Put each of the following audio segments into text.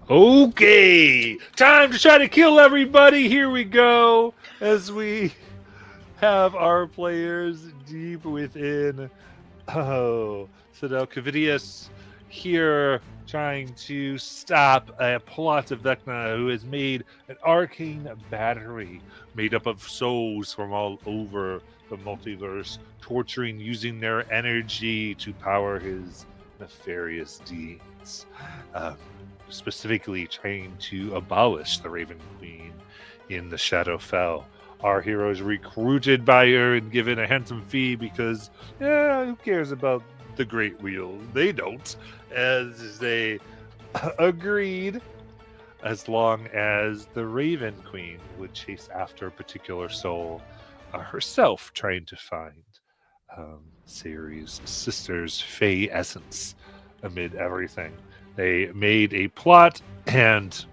Okay, time to try to kill everybody. Here we go. As we have our players deep within. Oh, Citadel Cavidius here trying to stop a plot of Vecna who has made an arcane battery made up of souls from all over the multiverse, torturing using their energy to power his nefarious deeds. Um, Specifically trying to abolish the Raven Queen in the Shadowfell. Our heroes recruited by her and given a handsome fee because, who cares about the Great Wheel? They don't, as they agreed, as long as the Raven Queen would chase after a particular soul herself, trying to find Ciri's sister's Fey essence amid everything. They made a plot and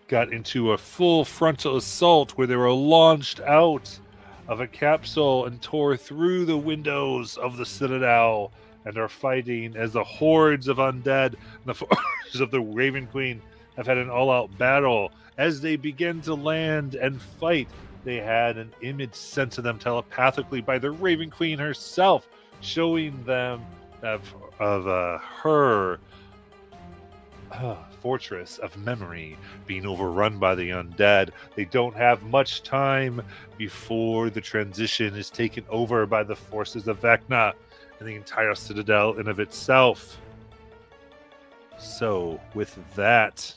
got into a full frontal assault where they were launched out of a capsule and tore through the windows of the Citadel and are fighting as the hordes of undead and the forces of the Raven Queen have had an all-out battle. As they begin to land and fight, they had an image sent to them telepathically by the Raven Queen herself, showing them her fortress of memory being overrun by the undead. They don't have much time before the transition is taken over by the forces of Vecna and the entire Citadel in of itself. So, with that,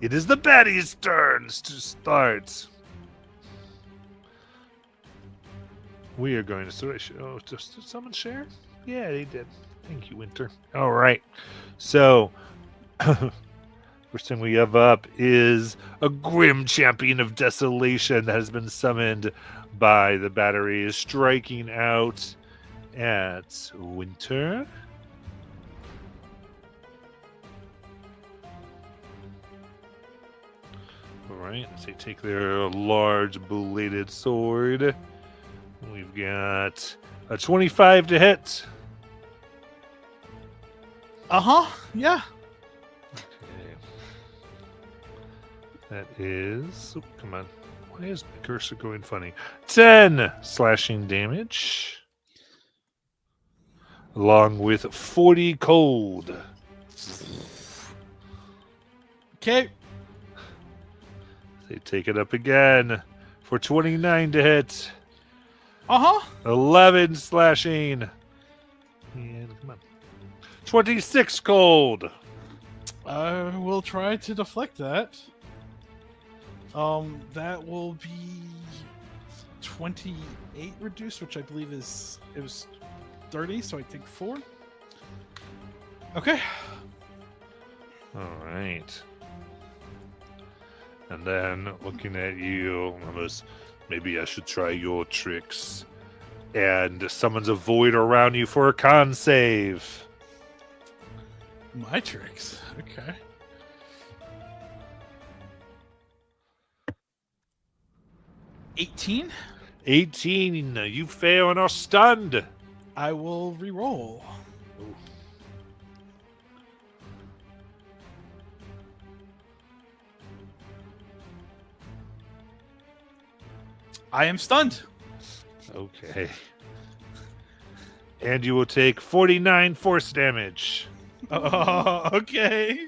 it is the baddies' turns to start. We are going to did someone share? Yeah, they did. Thank you, Winter. All right. So, first thing we have up is a grim champion of desolation that has been summoned by the battery, is striking out at Winter. All right. As they take their large bladed sword. We've got a 25 to hit. Yeah. Okay. That is... Oh, come on. Why is my cursor going funny? 10 slashing damage. Along with 40 cold. Okay. They take it up again for 29 to hit. 11 slashing. And come on. 26 cold. I will try to deflect that. That will be 28 reduced, which I believe it was 30, so I take 4. Okay. All right. And then looking at you, almost maybe I should try your tricks. And summons a void around you for a con save. My tricks. Okay. $18. 18. You fail and are stunned. I will re-roll. Ooh. I am stunned. Okay. And you will take 49 force damage. Okay.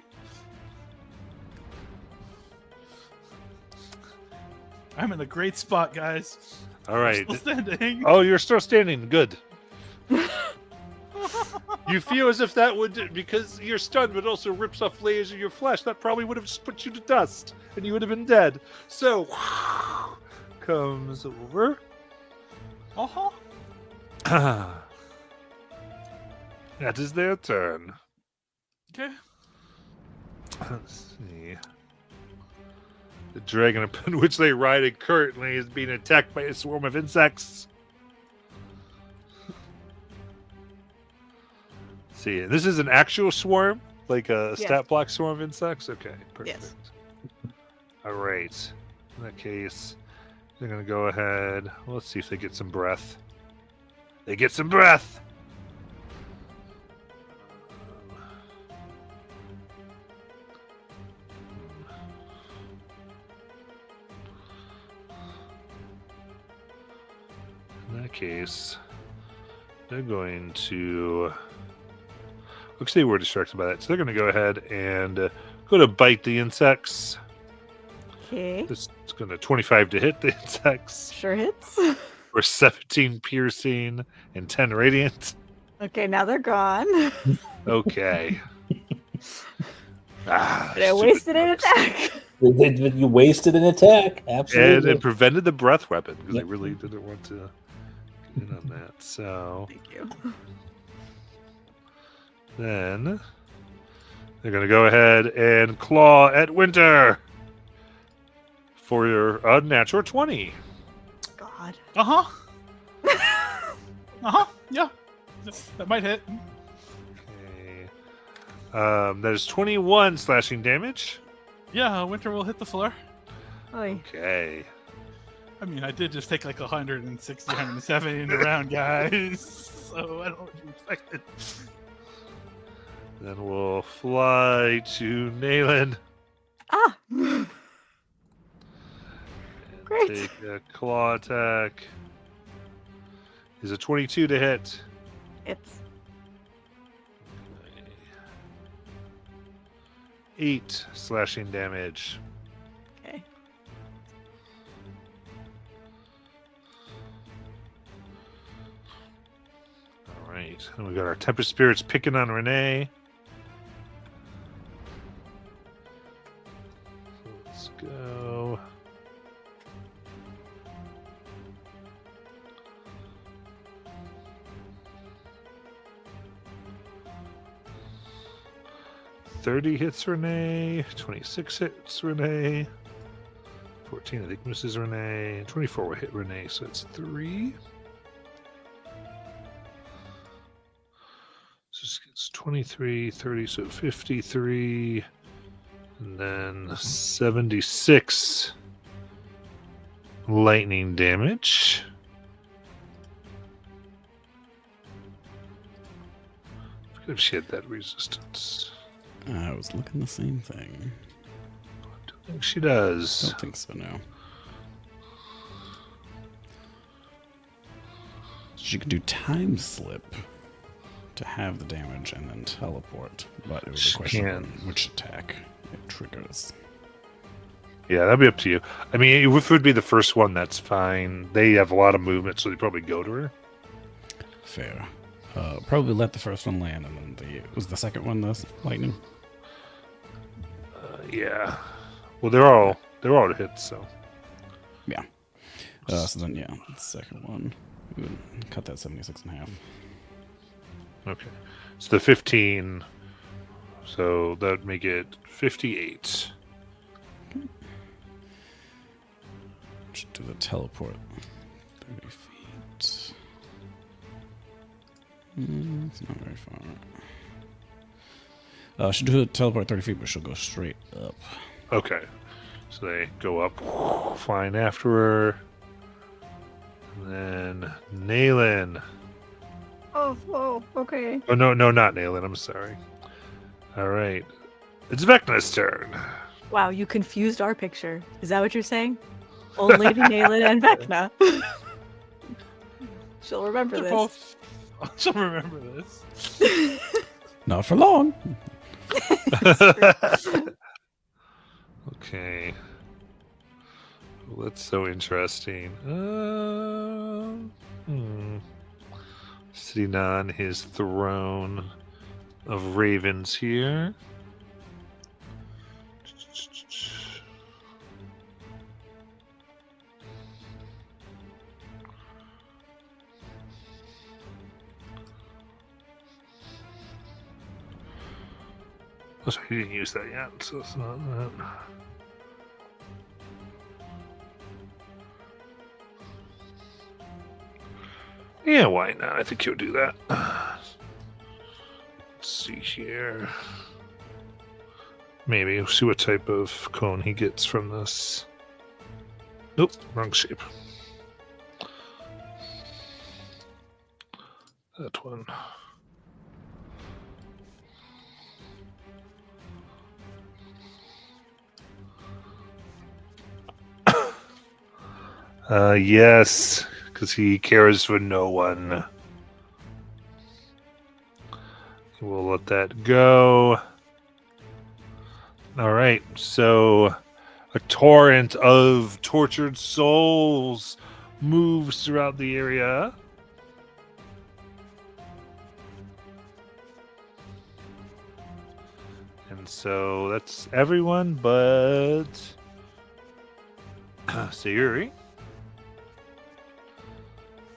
I'm in a great spot, guys. All right. I'm still standing. Oh, you're still standing. Good. You feel as if that would, because you're stunned, but also rips off layers of your flesh. That probably would have just put you to dust, and you would have been dead. So, comes over. That is their turn. Okay. Let's see. The dragon upon which they ride currently is being attacked by a swarm of insects. Let's see, this is an actual swarm, like a stat block swarm of insects? Okay, perfect. Yes. All right. In that case, they're going to go ahead. Let's see if they get some breath. They get some breath! case, they're going to. Looks they were distracted by that, so they're going to go ahead and go to bite the insects. Okay. This is going to 25 to hit the insects. Sure hits. For 17 piercing and 10 radiant. Okay, now they're gone. Okay. But I stupid wasted an bugs. attack. You wasted an attack. And Absolutely. it prevented the breath weapon because Yep. they really didn't want to get in on that. So Thank you. then they're going to go ahead and claw at Winter for your natural 20. God. Yeah. That might hit. Okay. That is 21 slashing damage. Yeah, Winter will hit the floor. Oy. Okay. I mean, I did just take like 160, 170 in the round, guys. So I don't know what you expected. Then we'll fly to Nayland. Ah! And Great. Take a claw attack. Is a 22 to hit. It's 8 slashing damage. okay. All right. And we got our Tempest Spirits picking on Renee. Let's go. $30 hits Renee, 26 hits Renee, 14 I think misses Renee, 24 will hit Renee, so it's 3. So it's 23, 30, so 53, and then 76 lightning damage. I forget if she had that resistance. I was looking the same thing. I think she does. Don't think so, no. She could do time slip to have the damage and then teleport, but it was She a question of can. which attack it triggers. Yeah, that'd be up to you. I mean, if it would be the first one, that's fine. They have a lot of movement, so they probably go to her. Fair. Probably let the first one land, and then was the second one the lightning? Yeah. Well, they're all hits, so. Yeah. So then, yeah, the second one. We would cut that 76 in half. Okay. So the 15. So that would make it 58. Should do the teleport. 30 feet. It's not very far. Should do a teleport 30 feet, but she'll go straight up. Okay. So they go up, flying after her. And then Nayland. Oh, whoa. Okay. Oh, no, not Nayland. I'm sorry. All right. It's Vecna's turn. Wow, you confused our picture. Is that what you're saying? Old Lady Nayland and Vecna. She'll remember They're this. both. She'll remember this. Not for long. Okay. Well, that's so interesting. Sitting on his throne of ravens here. Oh, sorry, he didn't use that yet, so it's not that. Yeah, why not? I think he'll do that. Let's see here. Maybe. We'll see what type of cone he gets from this. Nope, wrong shape. That one. Yes. because he cares for no one. We'll let that go. All right, so a torrent of tortured souls moves throughout the area. And so that's everyone but Sayuri.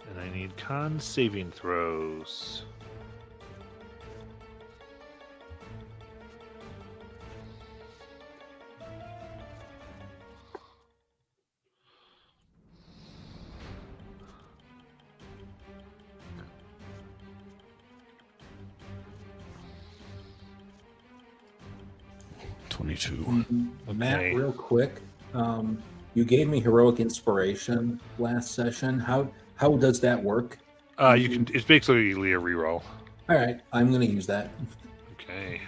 And I need con saving throws. Matt, Okay. real quick, you gave me heroic inspiration last session. How does that work? You can. It's basically a reroll. All right, I'm going to use that. Okay.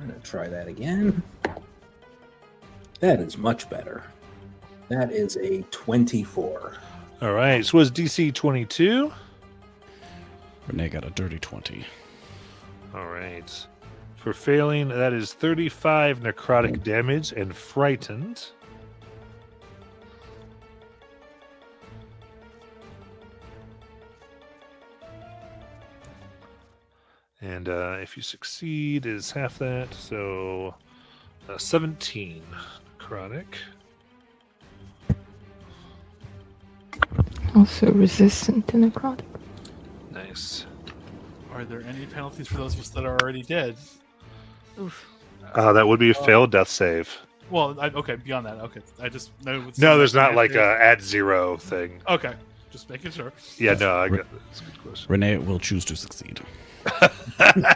I'm going to try that again. That is much better. That is a 24. All right. So was DC 22. Renee got a dirty 20. All right. For failing, that is 35 necrotic damage and frightened. And if you succeed, is half that, so 17 necrotic. Also resistant to necrotic. Nice. Are there any penalties for those of us that are already dead? Oof. That would be a failed death save. Well, okay, beyond that. Okay, I just know. No, there's not like a add 0 thing. Okay, just making sure. Yeah, no, I got that's a good question. Renee will choose to succeed. Nice.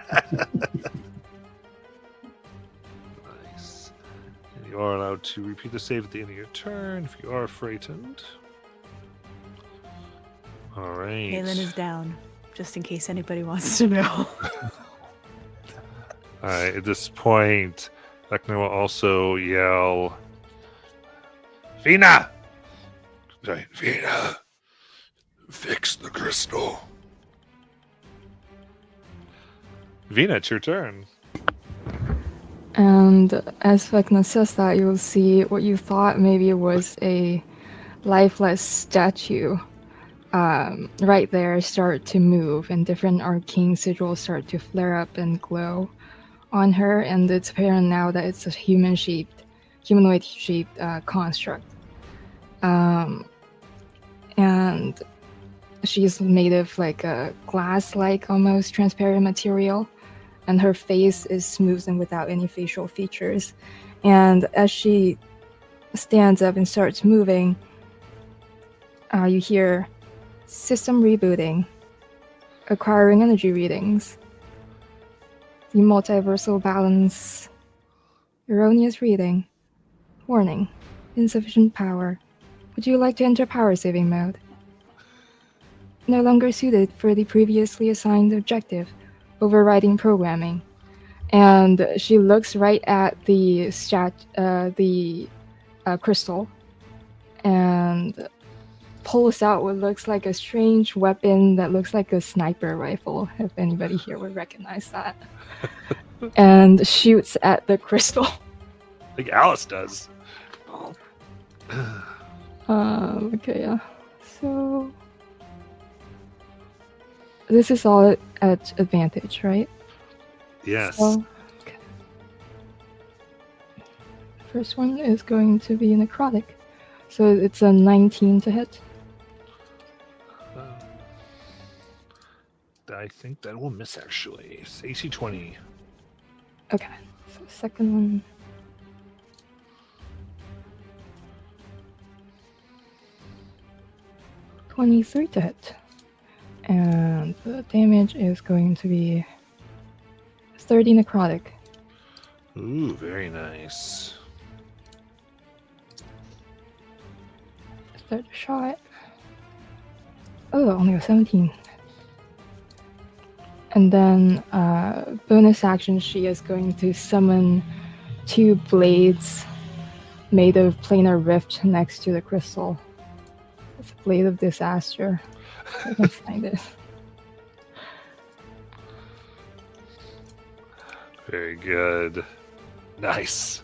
And you are allowed to repeat the save at the end of your turn if you are frightened. All right. Galen is down, just in case anybody wants to know. All right. At this point, Vecna will also yell, "Vina! Sorry, Vina! Fix the crystal." Vina, it's your turn. And as Vecna says that, you'll see what you thought maybe was a lifeless statue right there start to move, and different arcane sigils start to flare up and glow on her, and it's apparent now that it's a humanoid-shaped construct. And she's made of like a glass-like, almost transparent material, and her face is smooth and without any facial features. And as she stands up and starts moving, you hear system rebooting, acquiring energy readings, the multiversal balance, erroneous reading, warning, insufficient power. Would you like to enter power saving mode? No longer suited for the previously assigned objective, overriding programming. And she looks right at the crystal and pulls out what looks like a strange weapon that looks like a sniper rifle, if anybody here would recognize that. And shoots at the crystal. Like Alice does. Okay, yeah. So this is all at advantage, right? Yes. So, okay. First one is going to be necrotic. So it's a 19 to hit. I think that will miss actually. It's AC 20. Okay. So second one. $23 to hit. And the damage is going to be 30 necrotic. Ooh, very nice. Start the shot. Oh, only a 17. And then bonus action, she is going to summon 2 blades made of planar rift next to the crystal. It's Blade of Disaster. I can find it. Very good. Nice.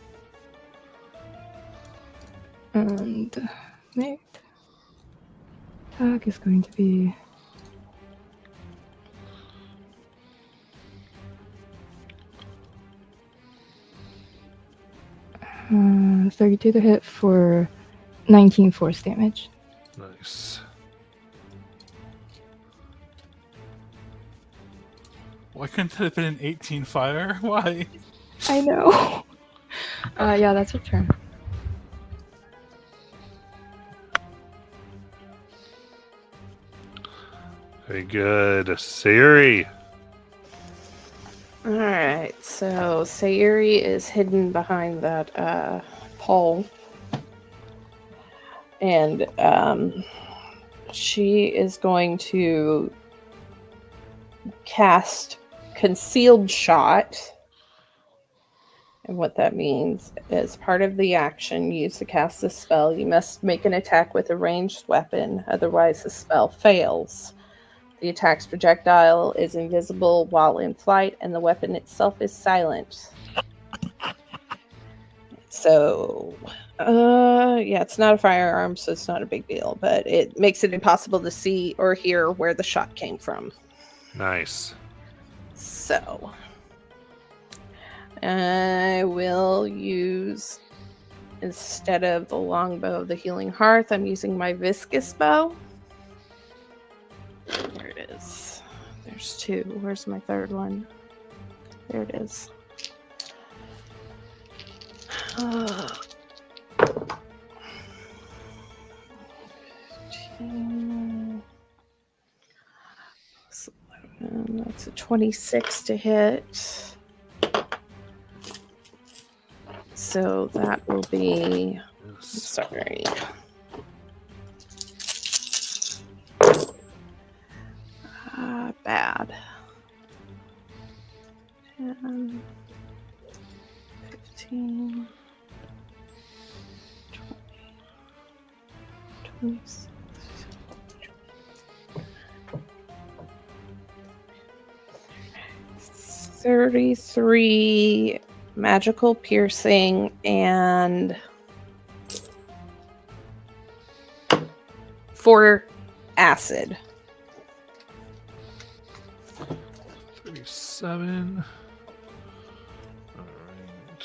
And next attack is going to be 32 to hit for 19 force damage. Nice. Why couldn't that have been an 18 fire? Why? I know. Yeah, that's your turn. Very good. Sayuri. Alright, so Sayuri is hidden behind that pole. And she is going to cast Concealed Shot. And what that means is part of the action used to cast the spell, you must make an attack with a ranged weapon, otherwise the spell fails. The attack's projectile is invisible while in flight, and the weapon itself is silent. So, yeah, it's not a firearm, so it's not a big deal, but it makes it impossible to see or hear where the shot came from. Nice. So, I will use, instead of the longbow of the Healing Hearth, I'm using my Viscous Bow. There it is. There's two. Where's my third one? There it is. That's a 26 to hit. So that will be... Sorry. Bad. 10, 15, 20, 26. 33 magical piercing and 4 acid. 37. All right.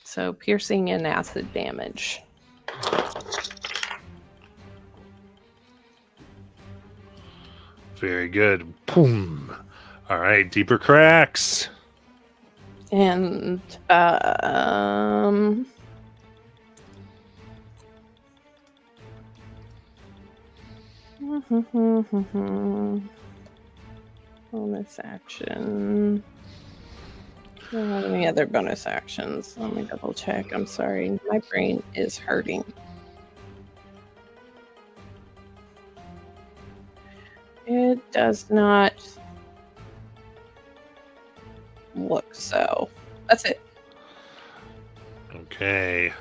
So piercing and acid damage. Very good. Boom. All right, deeper cracks. And bonus action. I don't have any other bonus actions. Let me double check. I'm sorry. My brain is hurting. It does not look so. That's it. Okay.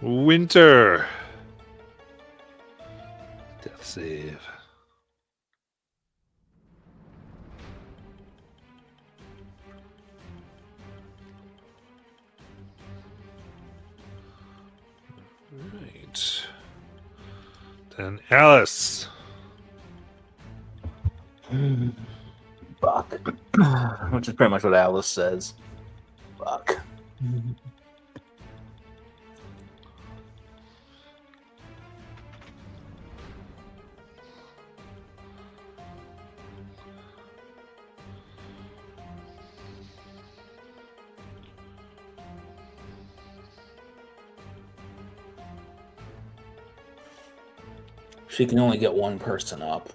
Winter. Death save. Right. Then Alice. Fuck. Which is pretty much what Alice says. Fuck. She can only get one person up.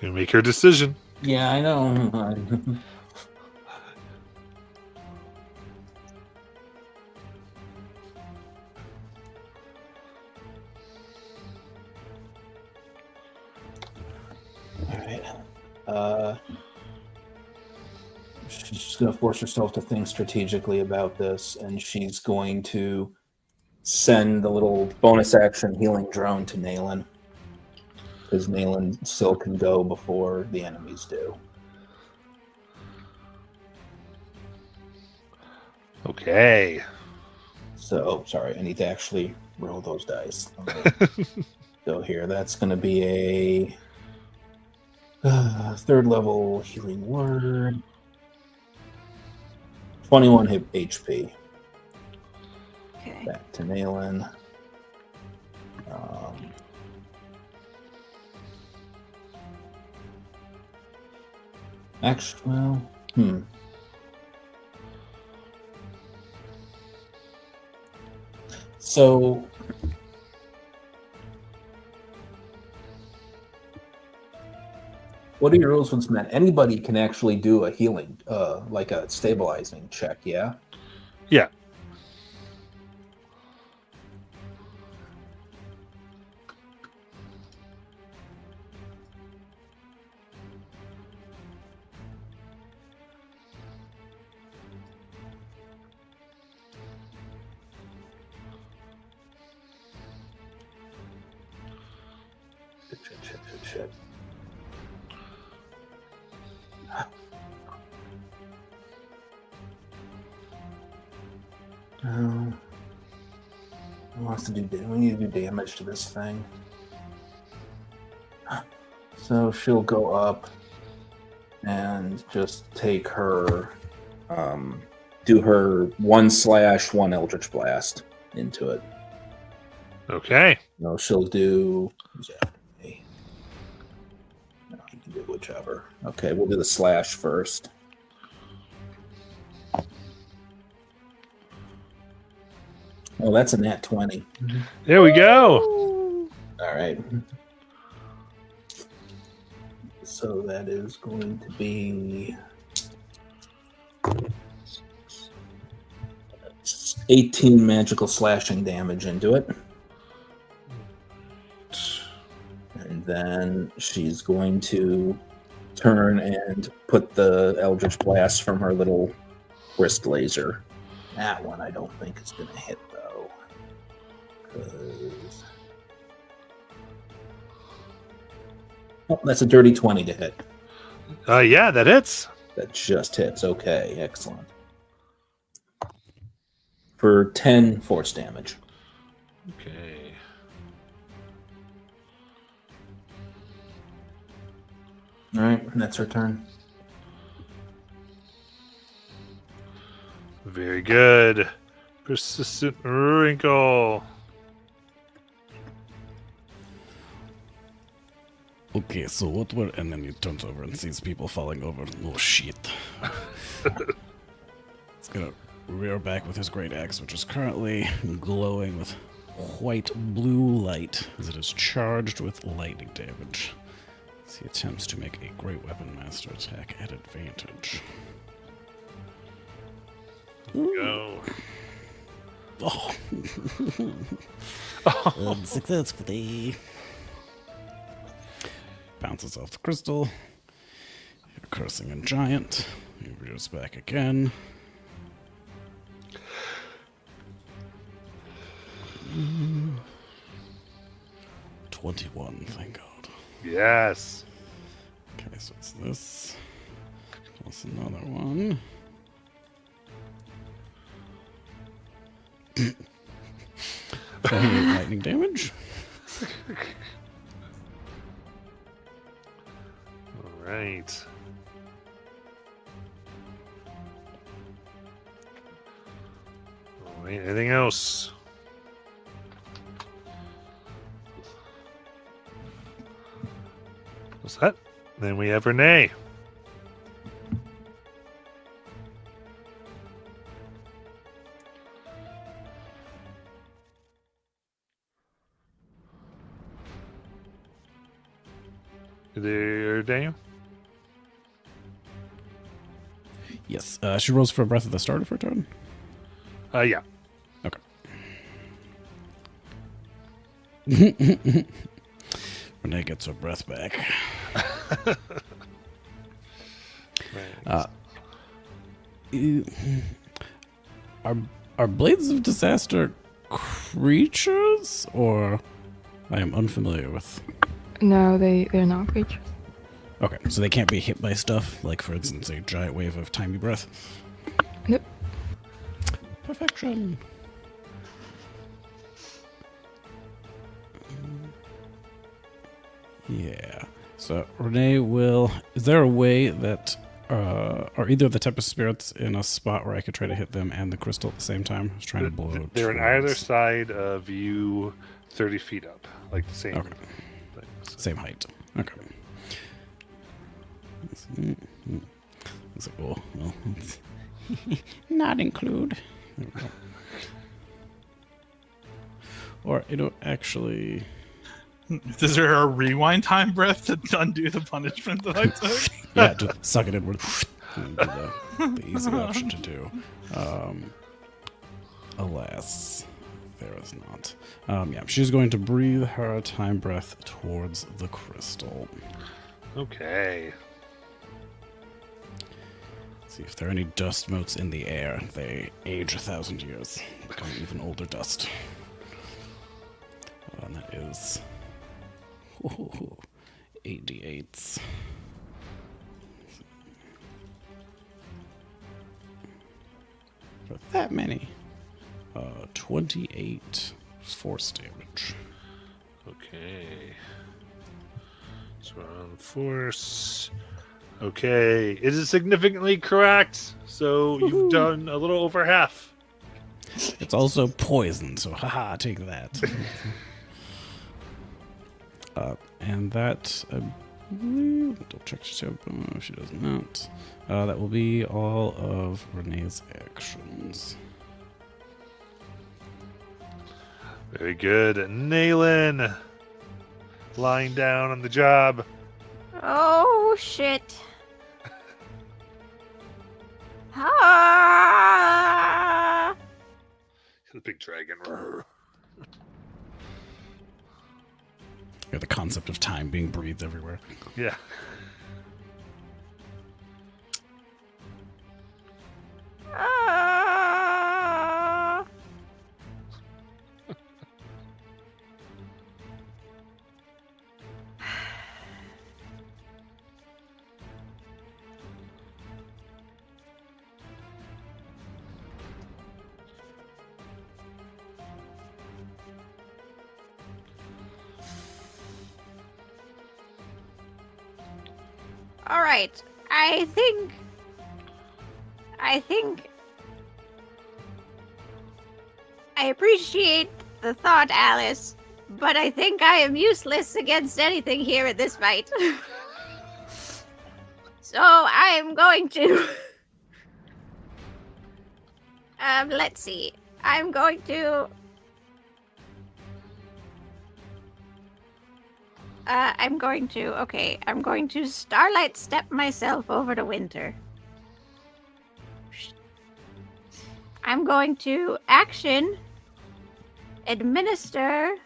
Make her decision. Yeah, I know. All right. She's just going to force herself to think strategically about this, and she's going to send the little bonus action healing drone to Nayland, because Nayland still can go before the enemies do. Okay. So, sorry, I need to actually roll those dice. Go here. That's going to be a third level healing word. 21 HP. Okay. Back to Nayland. Actually, well, So, what are your rules with that? Anybody can actually do a healing, like a stabilizing check, yeah? Yeah. Shit. Wants to do. We need to do damage to this thing. So she'll go up and just take her, do her 1/1 Eldritch Blast into it. Okay. No, she'll do. Who's after me? No, you can do whichever. Okay, we'll do the slash first. Oh, that's a nat 20. There we go. All right. So that is going to be 18 magical slashing damage into it. And then she's going to turn and put the Eldritch Blast from her little wrist laser. That one I don't think is going to hit, though. 'Cause... Oh, that's a dirty 20 to hit. Yeah, that hits. That just hits. Okay, excellent. For 10 force damage. Okay. All right, that's her turn. Very good. Persistent wrinkle. Okay, so what were... And then he turns over and sees people falling over. Oh, shit. He's gonna rear back with his great axe, which is currently glowing with white blue light as it is charged with lightning damage. As he attempts to make a great weapon master attack at advantage. Go. Oh. Successfully. Bounces off the crystal. You're cursing in giant. He rears back again. Mm. 21, thank God. Yes. Okay, so it's this. Plus another one. 28 lightning damage. All right. All right. Anything else? What's that? Then we have Renee. There, Daniel. Yes. She rolls for a breath at the start of her turn. Yeah. Okay. Renee gets her breath back. Are blades of disaster creatures, or I am unfamiliar with? No, they're not creatures. Okay, so they can't be hit by stuff, like for instance a giant wave of tiny breath. Nope. Perfection. Yeah. So Renee will. Is there a way that are either of the Tempest spirits in a spot where I could try to hit them and the crystal at the same time? I was trying to blow. They're on either towards- side of you, 30 feet up, like the same. Okay. Thing, so. Same height. Okay. It's like, oh, well, not include. There we go. Or, actually... Is there a rewind time breath to undo the punishment that I took? Yeah, just suck it inward. And do the easy option to do. Alas, there is not. Yeah, she's going to breathe her time breath towards the crystal. Okay. See if there are any dust motes in the air. They age 1,000 years, become even older dust. And that is 8d8s. For that many, 28 force damage. Okay. So we're on force. Okay. It is significantly correct. So you've done a little over half. It's also poison, so haha, take that. And that, I believe, double check no, she does not. That will be all of Renee's actions. Very good. Naylin. Lying down on the job. Oh, shit. Ah! The big dragon. Yeah, the concept of time being breathed everywhere. Yeah. Ah! All right. I think I appreciate the thought, Alice, but I think I am useless against anything here in this fight. So I am going to let's see. I'm going to Starlight step myself over to Winter. I'm going to action administer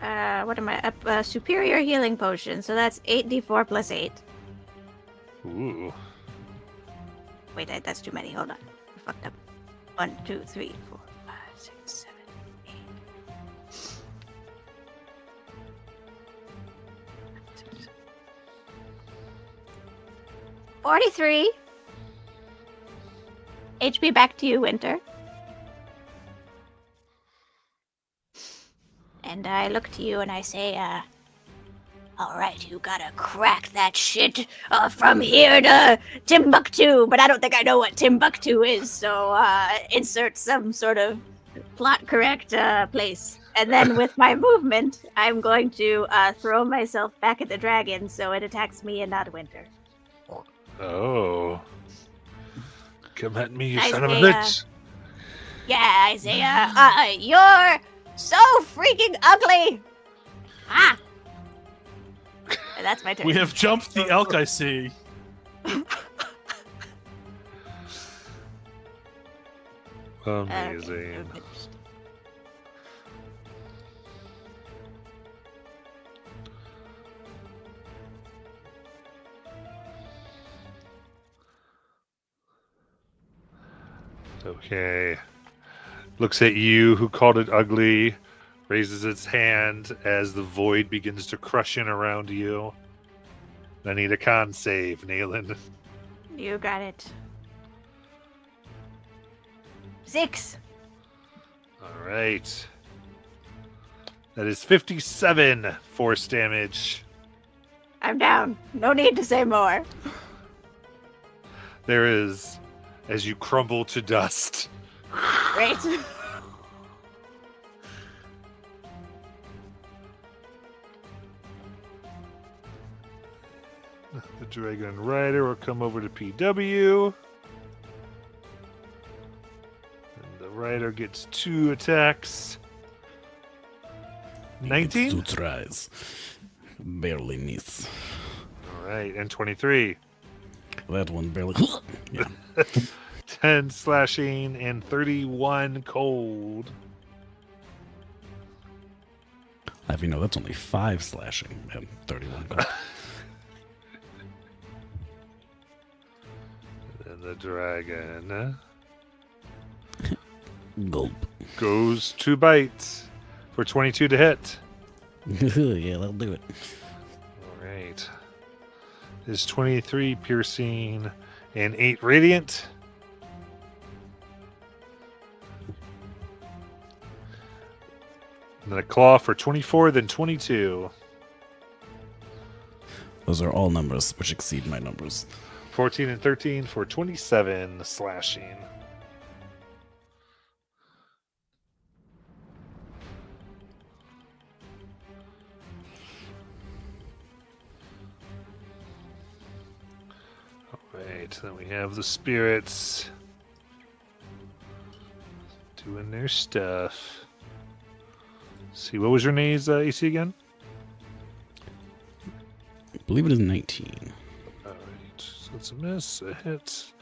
what am I? A superior healing potion. So that's 8d4 plus 8. Ooh. Wait, that's too many. Hold on. I fucked up. 1, 2, 3, 4, 5, 6, 7, 8. 43. HP back to you, Winter. And I look to you and I say, alright, you gotta crack that shit from here to Timbuktu, but I don't think I know what Timbuktu is, so insert some sort of plot correct place. And then with my movement, I'm going to throw myself back at the dragon so it attacks me and not Winter. Oh. Come at me, you son of a Isaiah. bitch. Yeah, Isaiah, you're so freaking ugly! Ah! That's my turn. We have jumped the elk, I see. Amazing. I'm finished. Okay. Looks at you, who called it ugly, raises its hand as the void begins to crush in around you. I need a con save, Nayland. You got it. 6. All right. That is 57 force damage. I'm down. No need to say more. There is, as you crumble to dust. Great. The Dragon Rider will come over to PW. And the Rider gets 2 attacks. 19? 2 tries. Barely miss. All right, and 23. That one barely. Yeah. 10 slashing and 31 cold. If you know, that's only 5 slashing and 31 gold. And the dragon Gulp. goes 2 bites for 22 to hit. Yeah, that'll do it. All right. Is 23 piercing and 8 radiant. And then a claw for 24, then 22. Those are all numbers which exceed my numbers. 14 and 13 for 27 slashing. Alright, then we have the spirits doing their stuff. See, what was your name's AC again? I believe it is 19. Alright, so it's a miss, a hit,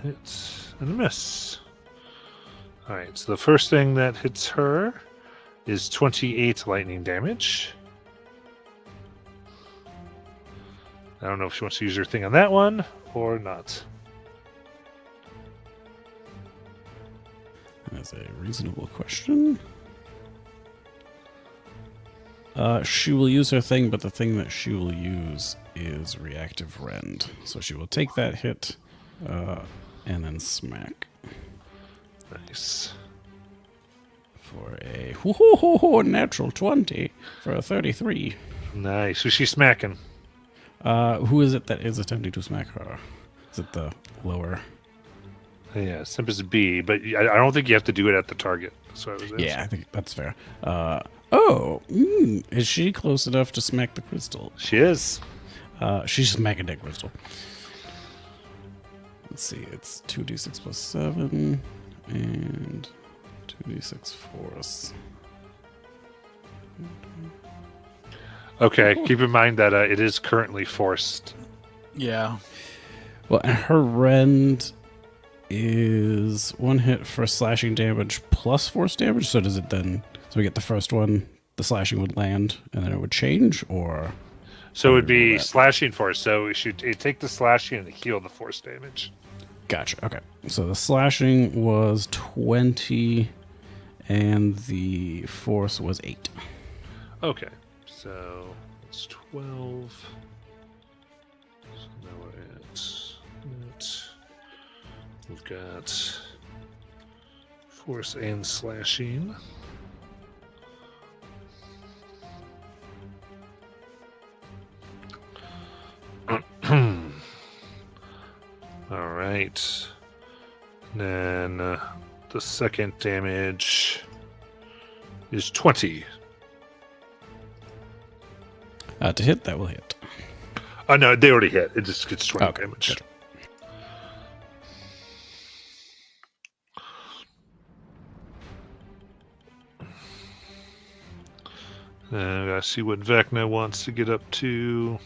and a miss. Alright, so the first thing that hits her is 28 lightning damage. I don't know if she wants to use her thing on that one or not. That's a reasonable question. She will use her thing, but the thing that she will use is Reactive Rend. So she will take that hit and then smack Nice. for a natural 20 for a 33. Nice. Who's she smacking? Who is it that is attempting to smack her? Is it the lower? Yeah, Simp is B, but I don't think you have to do it at the target. That's what I was asking. Yeah, I think that's fair. Is she close enough to smack the crystal? She is. She's smacking that crystal. Let's see, it's 2d6 plus 7 and 2d6 force. Okay, keep in mind that it is currently forced. Yeah. Well, and her rend is 1 hit for slashing damage plus force damage. So does it then? So we get the first one, the slashing would land, and then it would change, or So it would I don't know be that. slashing force. So it should take the slashing and heal the force damage. Gotcha. Okay, so the slashing was 20, and the force was 8. Okay, so it's 12. So now we're at. We've got force and slashing. All right. Then the second damage is 20. To hit, that will hit. Oh, no, they already hit. It just gets 20 Okay, damage. gotcha. I see what Vecna wants to get up to.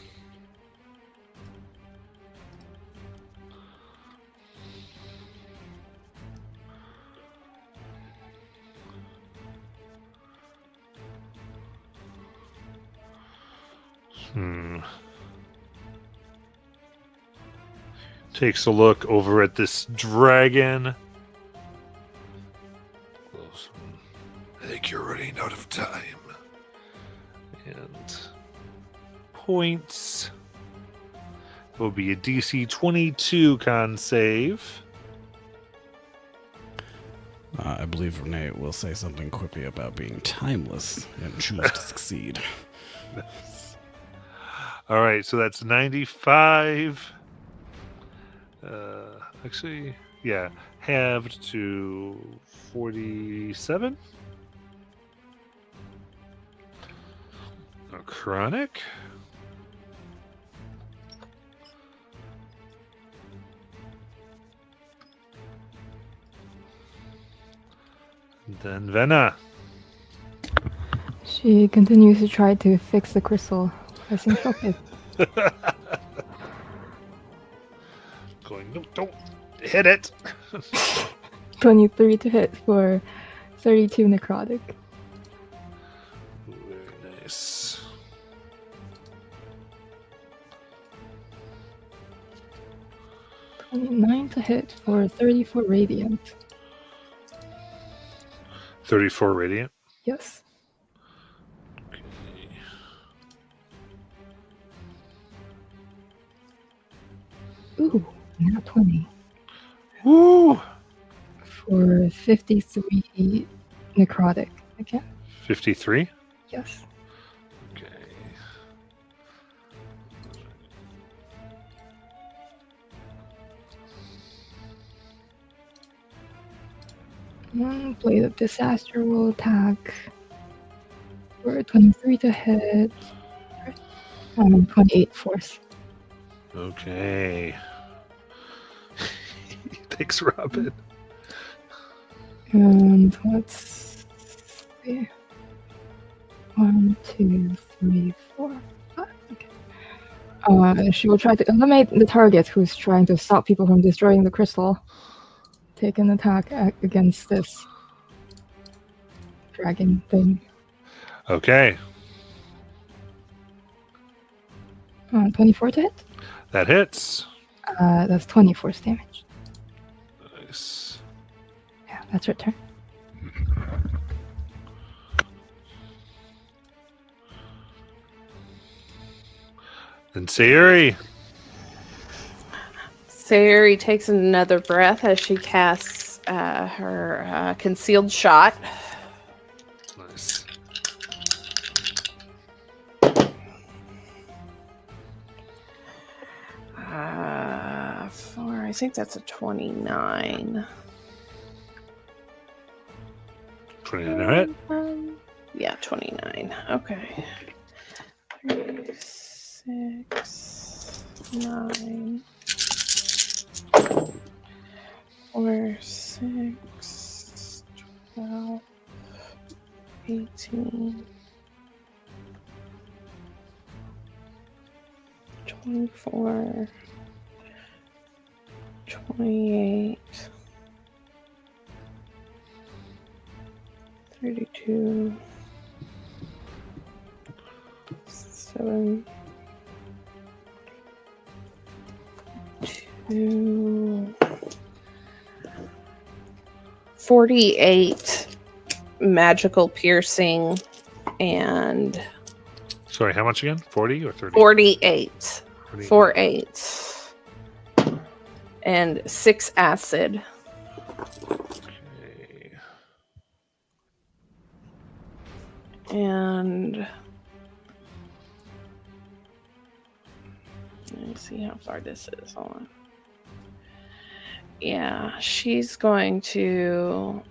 Takes a look over at this dragon. I think you're running out of time. And points will be a DC 22 con save. I believe Renee will say something quippy about being timeless and choose to succeed. All right, so that's 95. Actually, yeah, halved to 47. A chronic. Then Vecna. She continues to try to fix the crystal. Pressing focus. Going, no, don't hit it. 23 to hit for 32 necrotic. Very nice. Nine to hit for 34 radiant. 34 radiant. Yes. Okay. Ooh, not 20. Woo! For 53 necrotic. Again? 53. Yes. Okay. Blade of Disaster will attack for 23 to hit. 28 force. Okay. Thanks, Robin. And let's see. 1, 2, 3, 4, 5. Okay. She will try to eliminate the target who's trying to stop people from destroying the crystal. Take an attack against this dragon thing. Okay. 24 to hit. That hits. That's 20 force damage. Nice. Yeah, that's her turn. And Sayuri. Sayuri takes another breath as she casts her concealed shot. Nice. I think that's a 29. 29 hit. Yeah, 29. Okay. 3, 6, 9. 4, 6, 12, 18, 24, 28, 32, 7, 2, 48 magical piercing and Sorry, how much again? 40 or 30? 48. 40. 4 8. And 6 acid. Okay. And let me see how far this is. Hold on. Yeah, she's going to.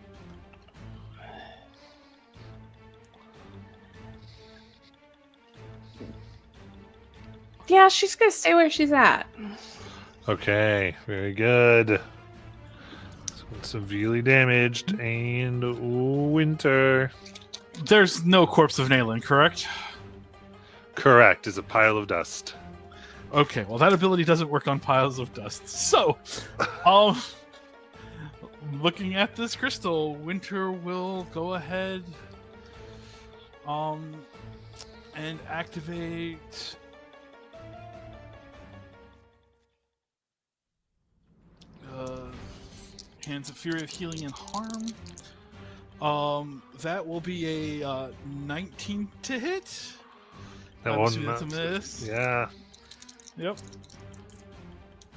Yeah, she's going to stay where she's at. Okay, very good. Severely damaged and winter. There's no corpse of Nayland, correct? Correct. Is a pile of dust. Okay, well that ability doesn't work on piles of dust. So, looking at this crystal, Winter will go ahead and activate Hands of Fury of Healing and Harm. That will be a 19 to hit. That I'm one. assuming it's a miss. Yeah. Yep.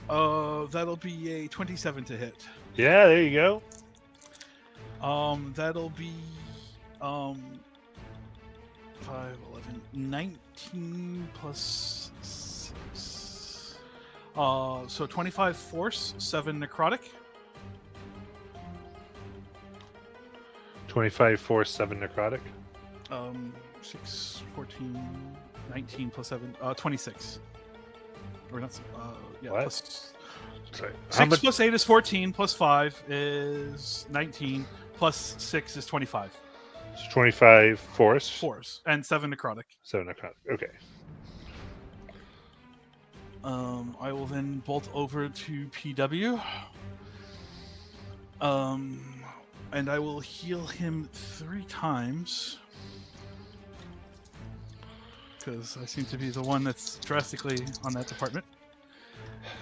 That'll be a 27 to hit. Yeah. There you go. That'll be 5, 11, 19 plus 6. So 25 force, 7 necrotic. 25 force, 7 necrotic. 6, 14, 19 plus 7, 26. Or not, yeah, What? plus Sorry. 6 plus 8 is 14, plus 5 is 19, plus 6 is 25. 25 force. Force, and 7 necrotic. 7 necrotic. Okay. I will then bolt over to PW. And I will heal him 3 times. Because I seem to be the one that's drastically on that department.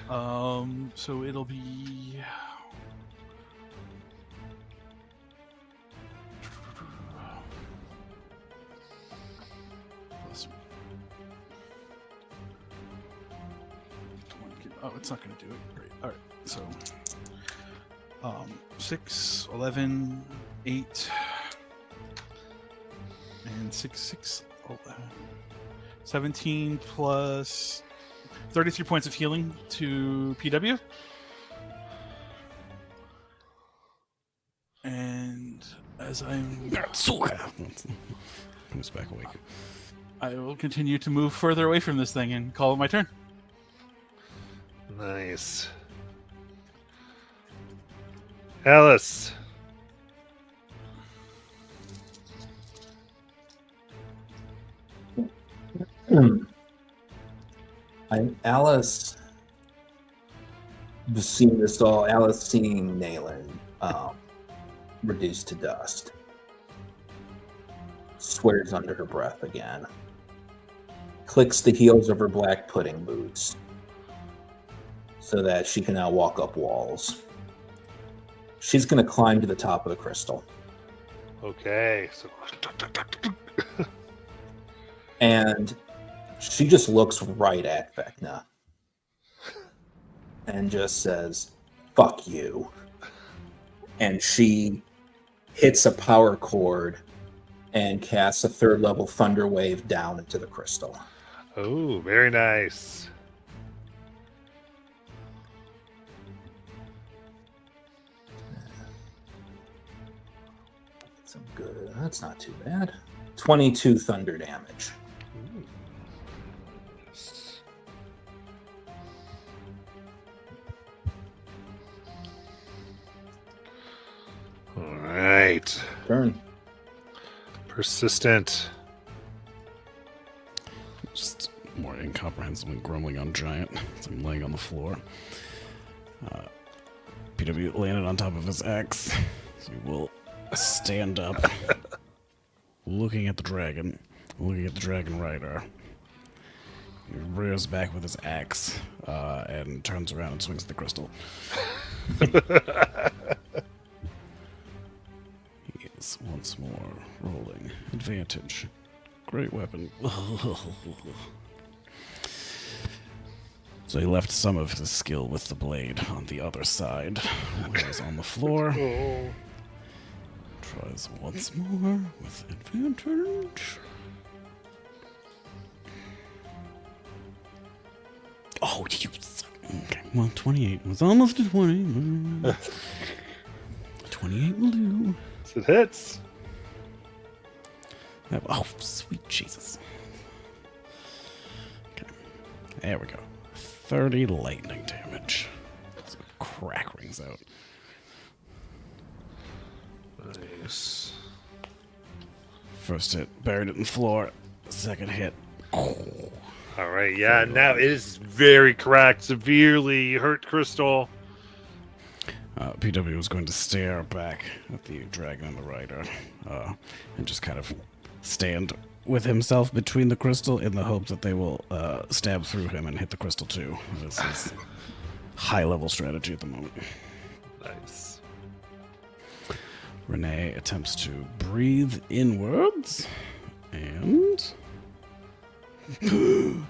So it'll be... Oh, it's not going to do it. Great. All right. So, 6, 11, 8, and 6, 6, 11, 17 plus 33 points of healing to PW. And as I'm... Comes back awake. I will continue to move further away from this thing and call it my turn. Nice. Alice. Alice seeing this all. Alice seeing Nayland reduced to dust. Swears under her breath again. Clicks the heels of her black pudding boots so that she can now walk up walls. She's going to climb to the top of the crystal. Okay. So. And she just looks right at Vecna and just says, "Fuck you." And she hits a power chord and casts a 3rd level thunder wave down into the crystal. Oh, very nice. Some good. That's not too bad. 22 thunder damage. Ooh. Yes. All right. Turn. Persistent. Just more incomprehensibly grumbling on Giant as I'm laying on the floor. PW landed on top of his axe. So he will stand up, looking at the dragon rider. He rears back with his axe and turns around and swings at the crystal. He is once more rolling advantage. Great weapon. So he left some of his skill with the blade on the other side. He's on the floor. Oh. Tries once more with advantage. Oh, you... Okay, well, 28 was almost a 20. 28 will do. It hits. Oh, sweet Jesus. Okay, there we go. 30 lightning damage. So crack rings out. Nice. First hit, buried it in the floor. Second hit. All right, yeah, now it is very cracked, severely hurt Crystal. PW is going to stare back at the dragon and the rider and just kind of stand with himself between the crystal in the hope that they will stab through him and hit the crystal too. This is high-level strategy at the moment. Nice. Renee attempts to breathe inwards, and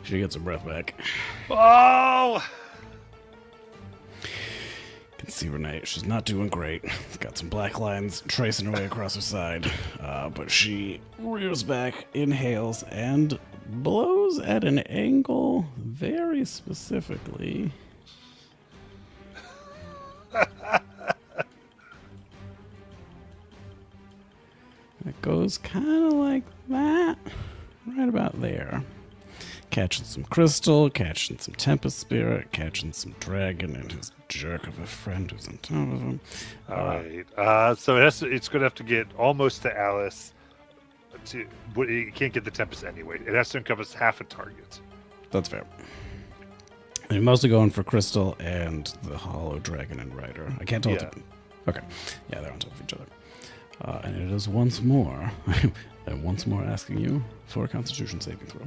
she gets her breath back. Oh! You can see Renee, she's not doing great. She's got some black lines tracing her way across her side, but she rears back, inhales, and blows at an angle very specifically. It goes kind of like that, right about there. Catching some crystal, catching some tempest spirit, catching some dragon and his jerk of a friend who's on top of him. All right. So it's going to have to get almost to Alice. It can't get the Tempest anyway. It has to encompass half a target. That's fair. They're mostly going for crystal and the hollow dragon and rider. I can't tell. Yeah. Okay. Yeah, they're on top of each other. And it is once more, asking you for a Constitution saving throw.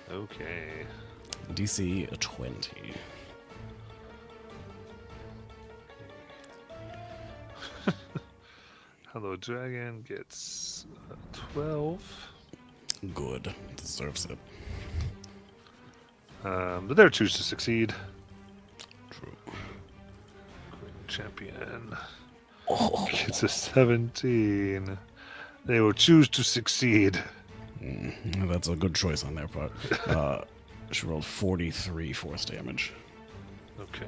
Okay. DC 20. Hello, Dragon gets 12. Good. Deserves it. But they're choose to succeed. True. Queen Champion gets a 17. They will choose to succeed. That's a good choice on their part. She rolled 43 force damage. Okay.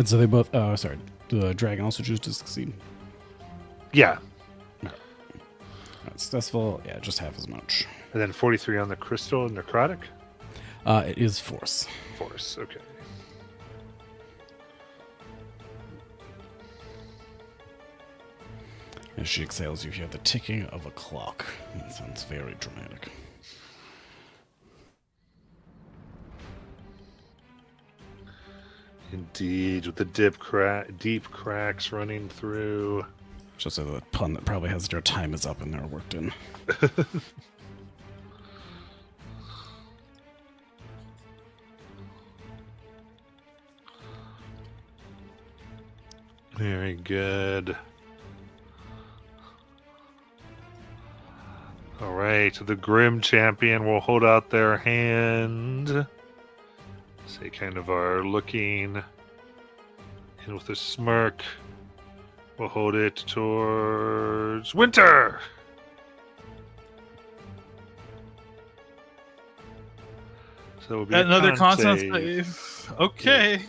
So they both. Sorry. The dragon also choose to succeed. Yeah. Successful. Yeah, just half as much. And then 43 on the crystal and necrotic? It is force. Force, okay. As she exhales, you hear the ticking of a clock. It sounds very dramatic. Indeed, with the deep cracks running through. Just a pun that probably has their time is up and they're worked in. Very good. All right, the Grim Champion will hold out their hand. They kind of are looking, and with a smirk, we'll hold it towards Winter. So it'll be Another a con constant save. save. Okay.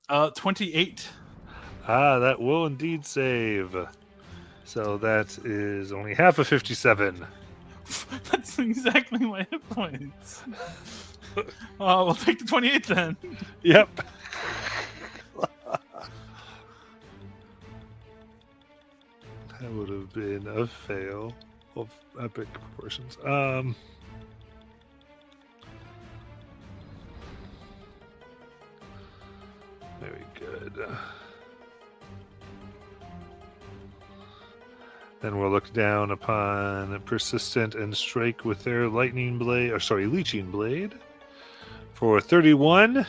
Yeah. 28. That will indeed save. So that is only half of 57. That's exactly my hit points. We'll take the 28 then. Yep. That would have been a fail of epic proportions. Very good. Then we'll look down upon Persistent and strike with their lightning blade, leeching blade for 31.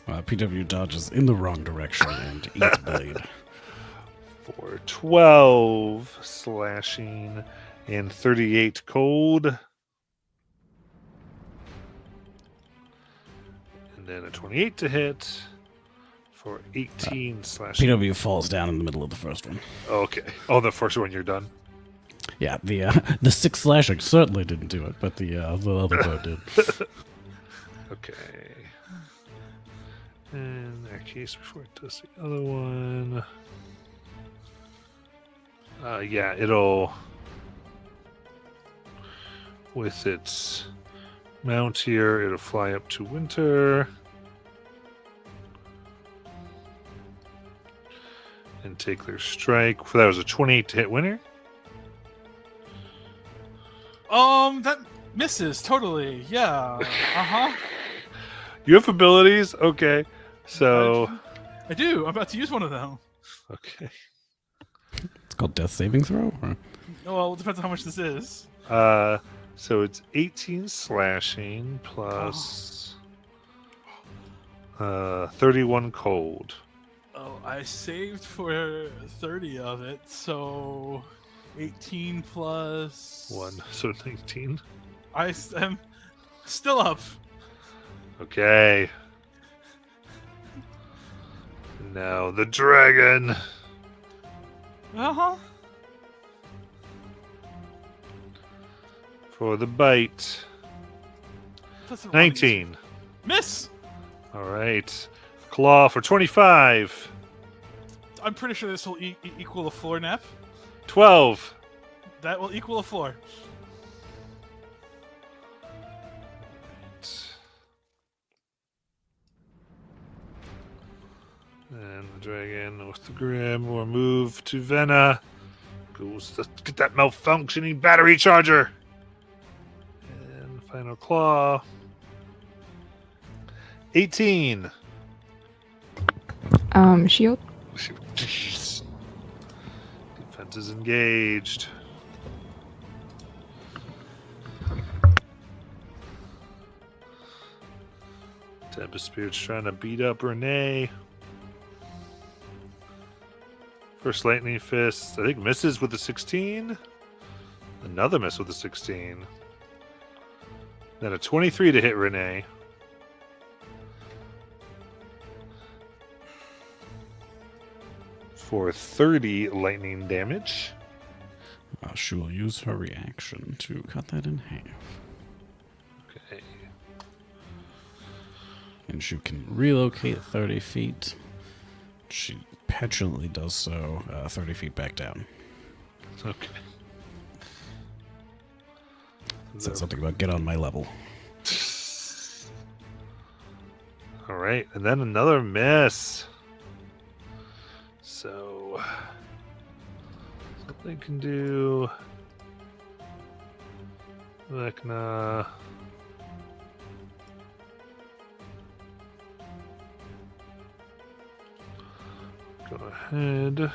PW dodges in the wrong direction and eats blade. For 12 slashing and 38 cold. And then a 28 to hit for 18 slashing. PW falls down in the middle of the first one. Okay. Oh, the first one you're done. Yeah, the 6 slashing certainly didn't do it, but the other bow did. Okay. In that case, before it does the other one. It'll, with its mount here. It'll fly up to Winter. And take their strike. That was a 28 to hit Winter. That misses totally. Yeah. Uh-huh. You have abilities? Okay. So. I do. I'm about to use one of them. Okay. It's called death saving throw? Or? Well, it depends on how much this is. So it's 18 slashing plus 31 cold. Oh, I saved for 30 of it, so 18 plus 1, so 19. I am still up. Okay. Now the dragon. Uh-huh. For the bite. Doesn't run easy. 19. Miss! All right. Claw for 25. I'm pretty sure this will equal a floor nap. 12. That will equal a floor. And the dragon with the grim will move to Vecna. Goes, let's get that malfunctioning battery charger. And final claw. 18. Shield. Defense is engaged. Tempest Spirit's trying to beat up Renee. First Lightning Fist, I think misses with a 16. Another miss with a 16. Then a 23 to hit Renee. For 30 lightning damage. She will use her reaction to cut that in half. Okay. And she can relocate 30 feet. She petulantly does so 30 feet back down. Okay. Said something about get on my level. All right, and then another miss. So they can do Vecna. Go ahead. And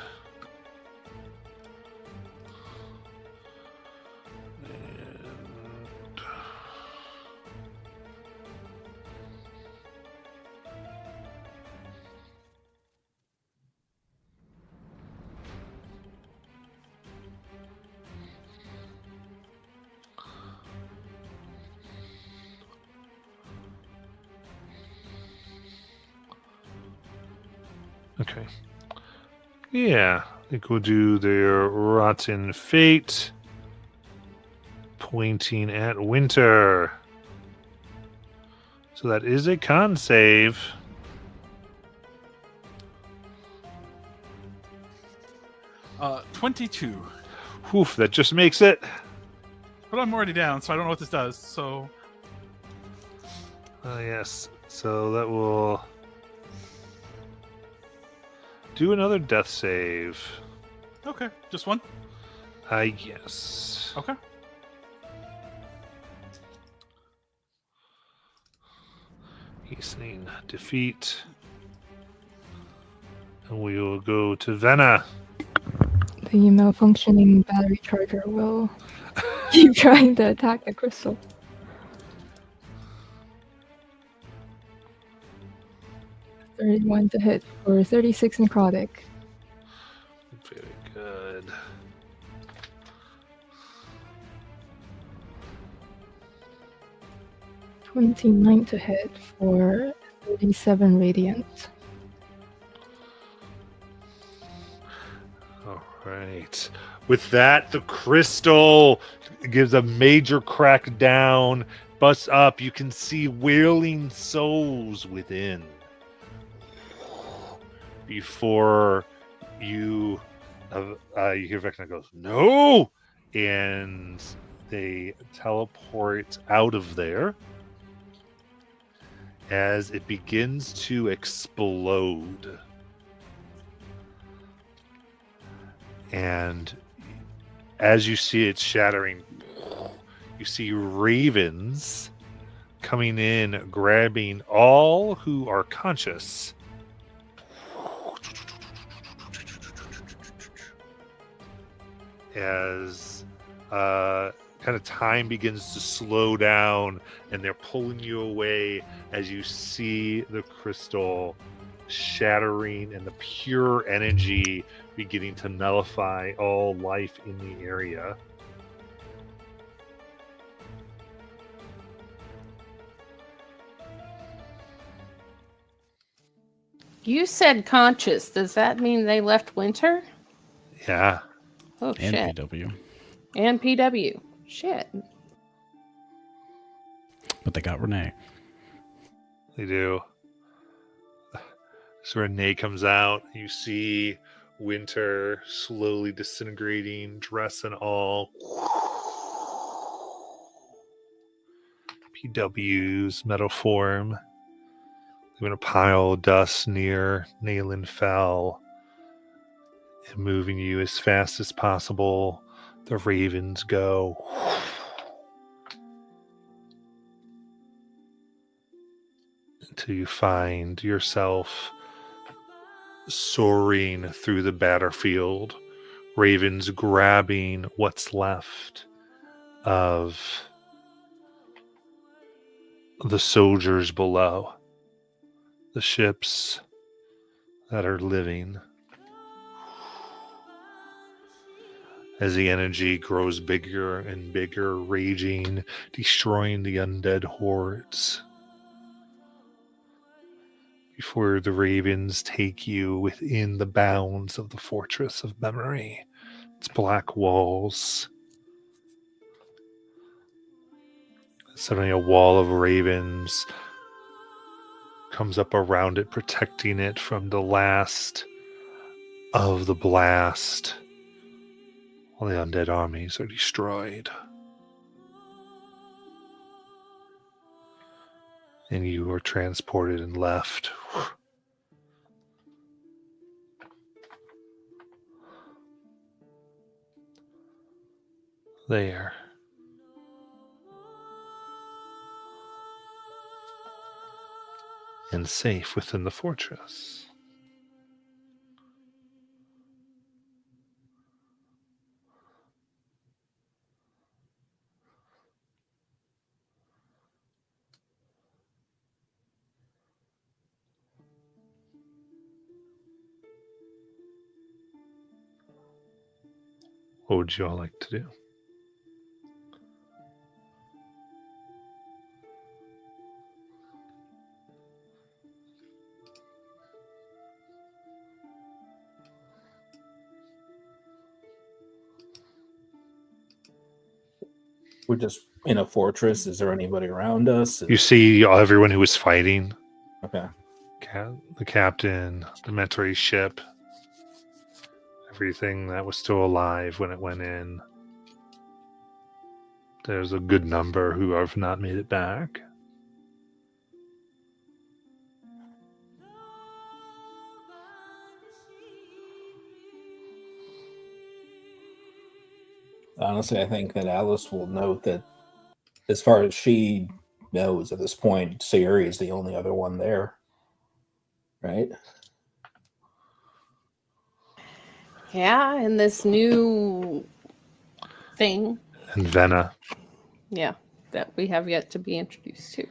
okay. Yeah, I think we'll do their Rotten Fate. Pointing at Winter. So that is a con save. Uh, 22. Oof, that just makes it. But I'm already down, so I don't know what this does. So Yes. So that will do another death save. okay, just one. Yes. Okay. Hastening defeat. And we will go to Vecna. The malfunctioning battery charger will keep trying to attack the crystal. "31 to hit for 36 necrotic." Very good. "29 to hit for 37 radiant." All right. With that, the crystal gives a major crack down, busts up. You can see wailing souls within. Before you hear Vecna goes, "No!" And they teleport out of there. as it begins to explode. And as you see it shattering, you see ravens coming in, grabbing all who are conscious. As kind of time begins to slow down, and they're pulling you away as you see the crystal shattering and the pure energy beginning to nullify all life in the area. You said conscious. Does that mean they left Winter? Yeah. Oh, And shit. PW. And PW. Shit. But they got Renee. They do. So Renee comes out. You see Winter slowly disintegrating, dress and all. PW's metal form. Leaving a pile of dust near Nayland Fell and moving you as fast as possible. The ravens go. Until you find yourself soaring through the battlefield, ravens grabbing what's left of the soldiers below, the ships that are living. As the energy grows bigger and bigger, raging, destroying the undead hordes. Before the ravens take you within the bounds of the Fortress of Memory. Its black walls. Suddenly a wall of ravens comes up around it, protecting it from the last of the blast. All the undead armies are destroyed. And you are transported and left. There. And safe within the fortress. What would you all like to do? We're just in a fortress. Is there anybody around us? You see everyone who was fighting. Okay. The captain, the Mentory ship, everything that was still alive when it went in. There's a good number who have not made it back. Honestly, I think that Alice will note that as far as she knows at this point, Sayuri is the only other one there. Right? Yeah, and this new thing. And Vecna. Yeah, that we have yet to be introduced to.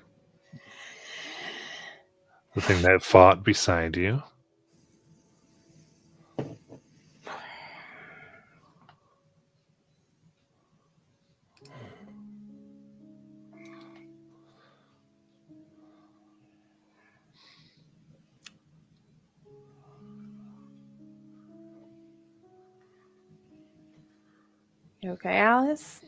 The thing that fought beside you. You okay, Alice?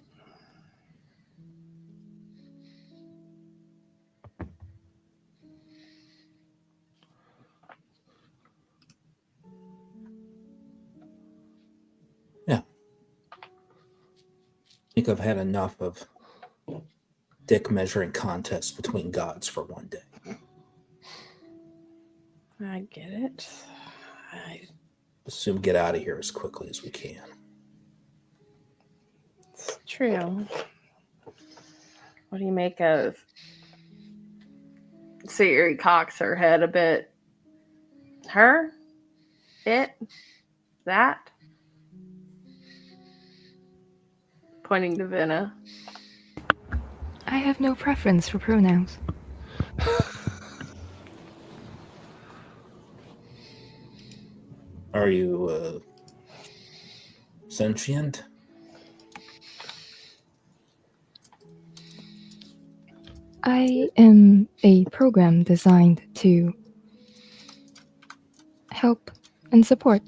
Yeah. I think I've had enough of dick measuring contests between gods for one day. I get it. Assume get out of here as quickly as we can. It's true. What do you make of Siri cocks her head a bit? Her? It? That? Pointing to Vecna. I have no preference for pronouns. Are you sentient? I am a program designed to help and support.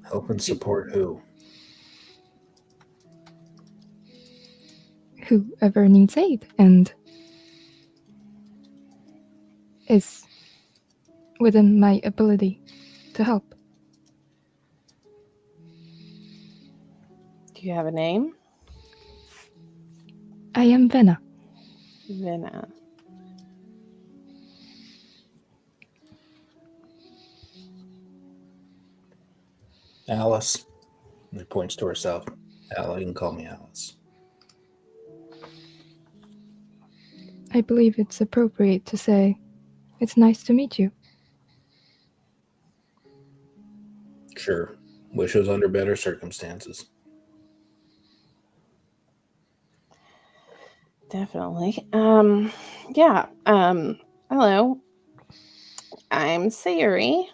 Help and support who? Whoever needs aid and is within my ability to help. Do you have a name? I am Vecna. Vecna. Alice. And he points to herself. Alice, you can call me Alice. I believe it's appropriate to say, it's nice to meet you. Sure. Wish it was under better circumstances. Definitely. Yeah. Hello. I'm Siri.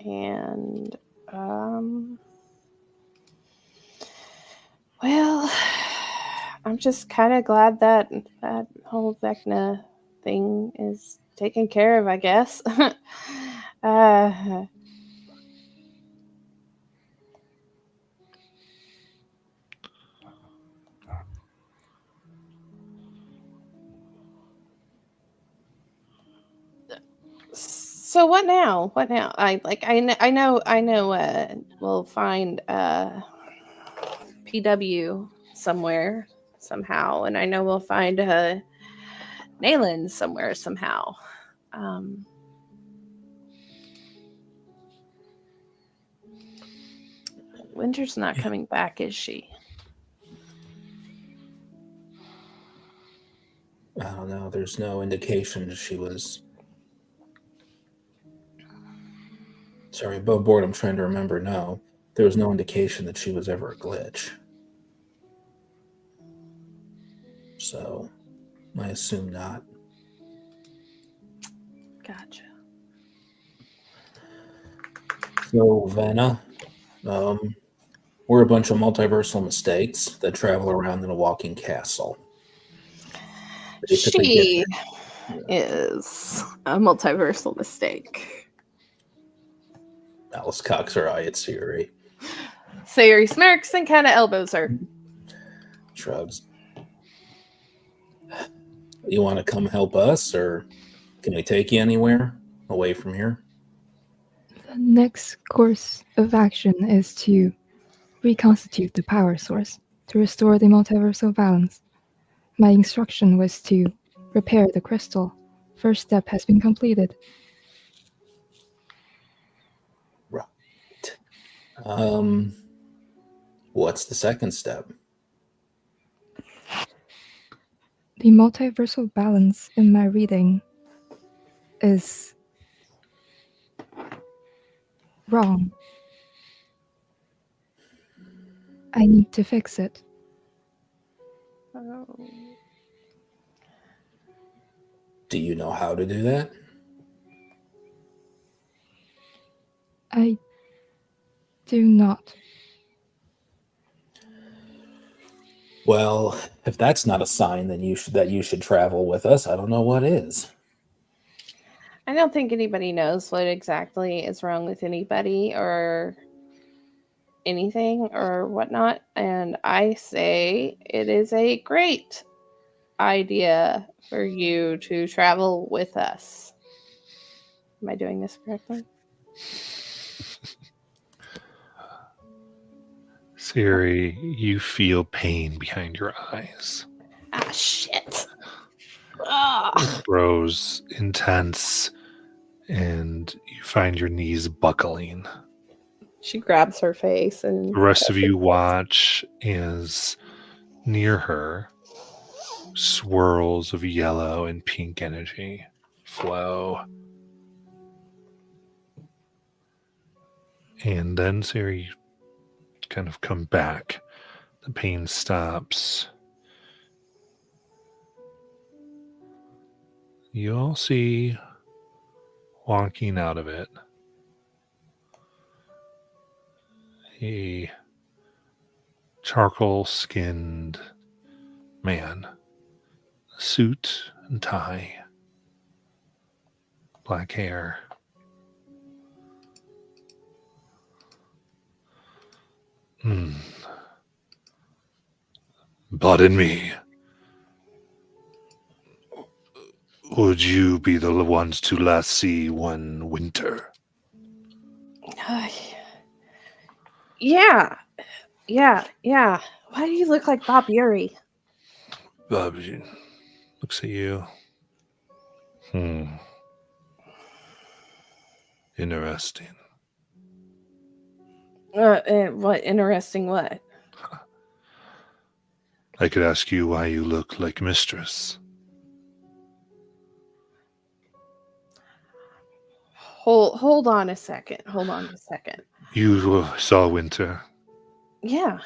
And well, I'm just kind of glad that whole Vecna thing is taken care of, I guess. So what now? What now? I know. We'll find PW somewhere somehow, and I know we'll find Nayland somewhere somehow. Winter's not coming back, is she? I don't know. There's no indication she was. Sorry, above board, I'm trying to remember. No, there was no indication that she was ever a glitch. So, I assume not. Gotcha. So, Vanna, we're a bunch of multiversal mistakes that travel around in a walking castle. Basically, She is a multiversal mistake. Alice cocks her eye at Siri. Sayuri smirks and kind of elbows her. Shrugs. You want to come help us, or can we take you anywhere away from here? The next course of action is to reconstitute the power source to restore the multiversal balance. My instruction was to repair the crystal. First step has been completed. Right. What's the second step? The multiversal balance in my reading is wrong. I need to fix it. Oh. Do you know how to do that? I do not. Well, if that's not a sign that you should travel with us, I don't know what is. I don't think anybody knows what exactly is wrong with anybody or anything or whatnot. And I say it is a great idea for you to travel with us. Am I doing this correctly? Siri, you feel pain behind your eyes. Ah, shit. Ugh. Grows intense, and you find your knees buckling. She grabs her face and The rest of you watch as near her swirls of yellow and pink energy flow. And then, Siri, you kind of come back. The pain stops. You all see walking out of it a charcoal skinned man, suit and tie, black hair. Hmm. Blood in me. Would you be the ones to last see one winter? Yeah. Why do you look like Bob Yuri? Bob looks at you. Interesting. What interesting what? I could ask you why you look like Mistress. Hold on a second. You saw Winter. Yeah.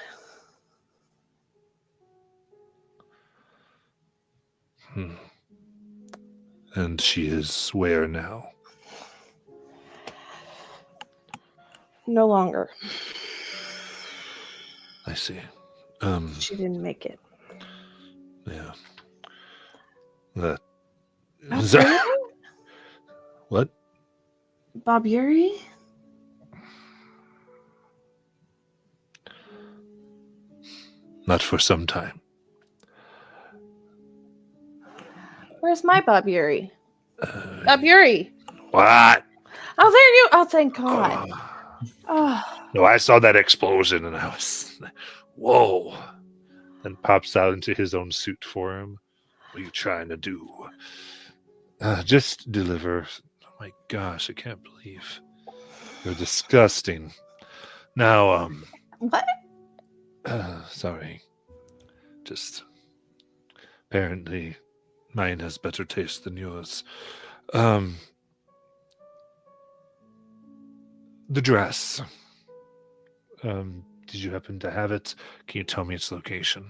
And she is where now? No longer. I see. She didn't make it. Yeah. That. Bob Is that Yuri? what? Bob Yuri? Not for some time. Where's my Bob Yuri? Bob Yuri! What? Oh, there you. Oh, thank God. Oh. No, I saw that explosion and I was, whoa. And pops out into his own suit for him. What are you trying to do? Just deliver. Oh my gosh, I can't believe you're disgusting. Now, What? sorry. Just apparently mine has better taste than yours. The dress. Did you happen to have it? Can you tell me its location?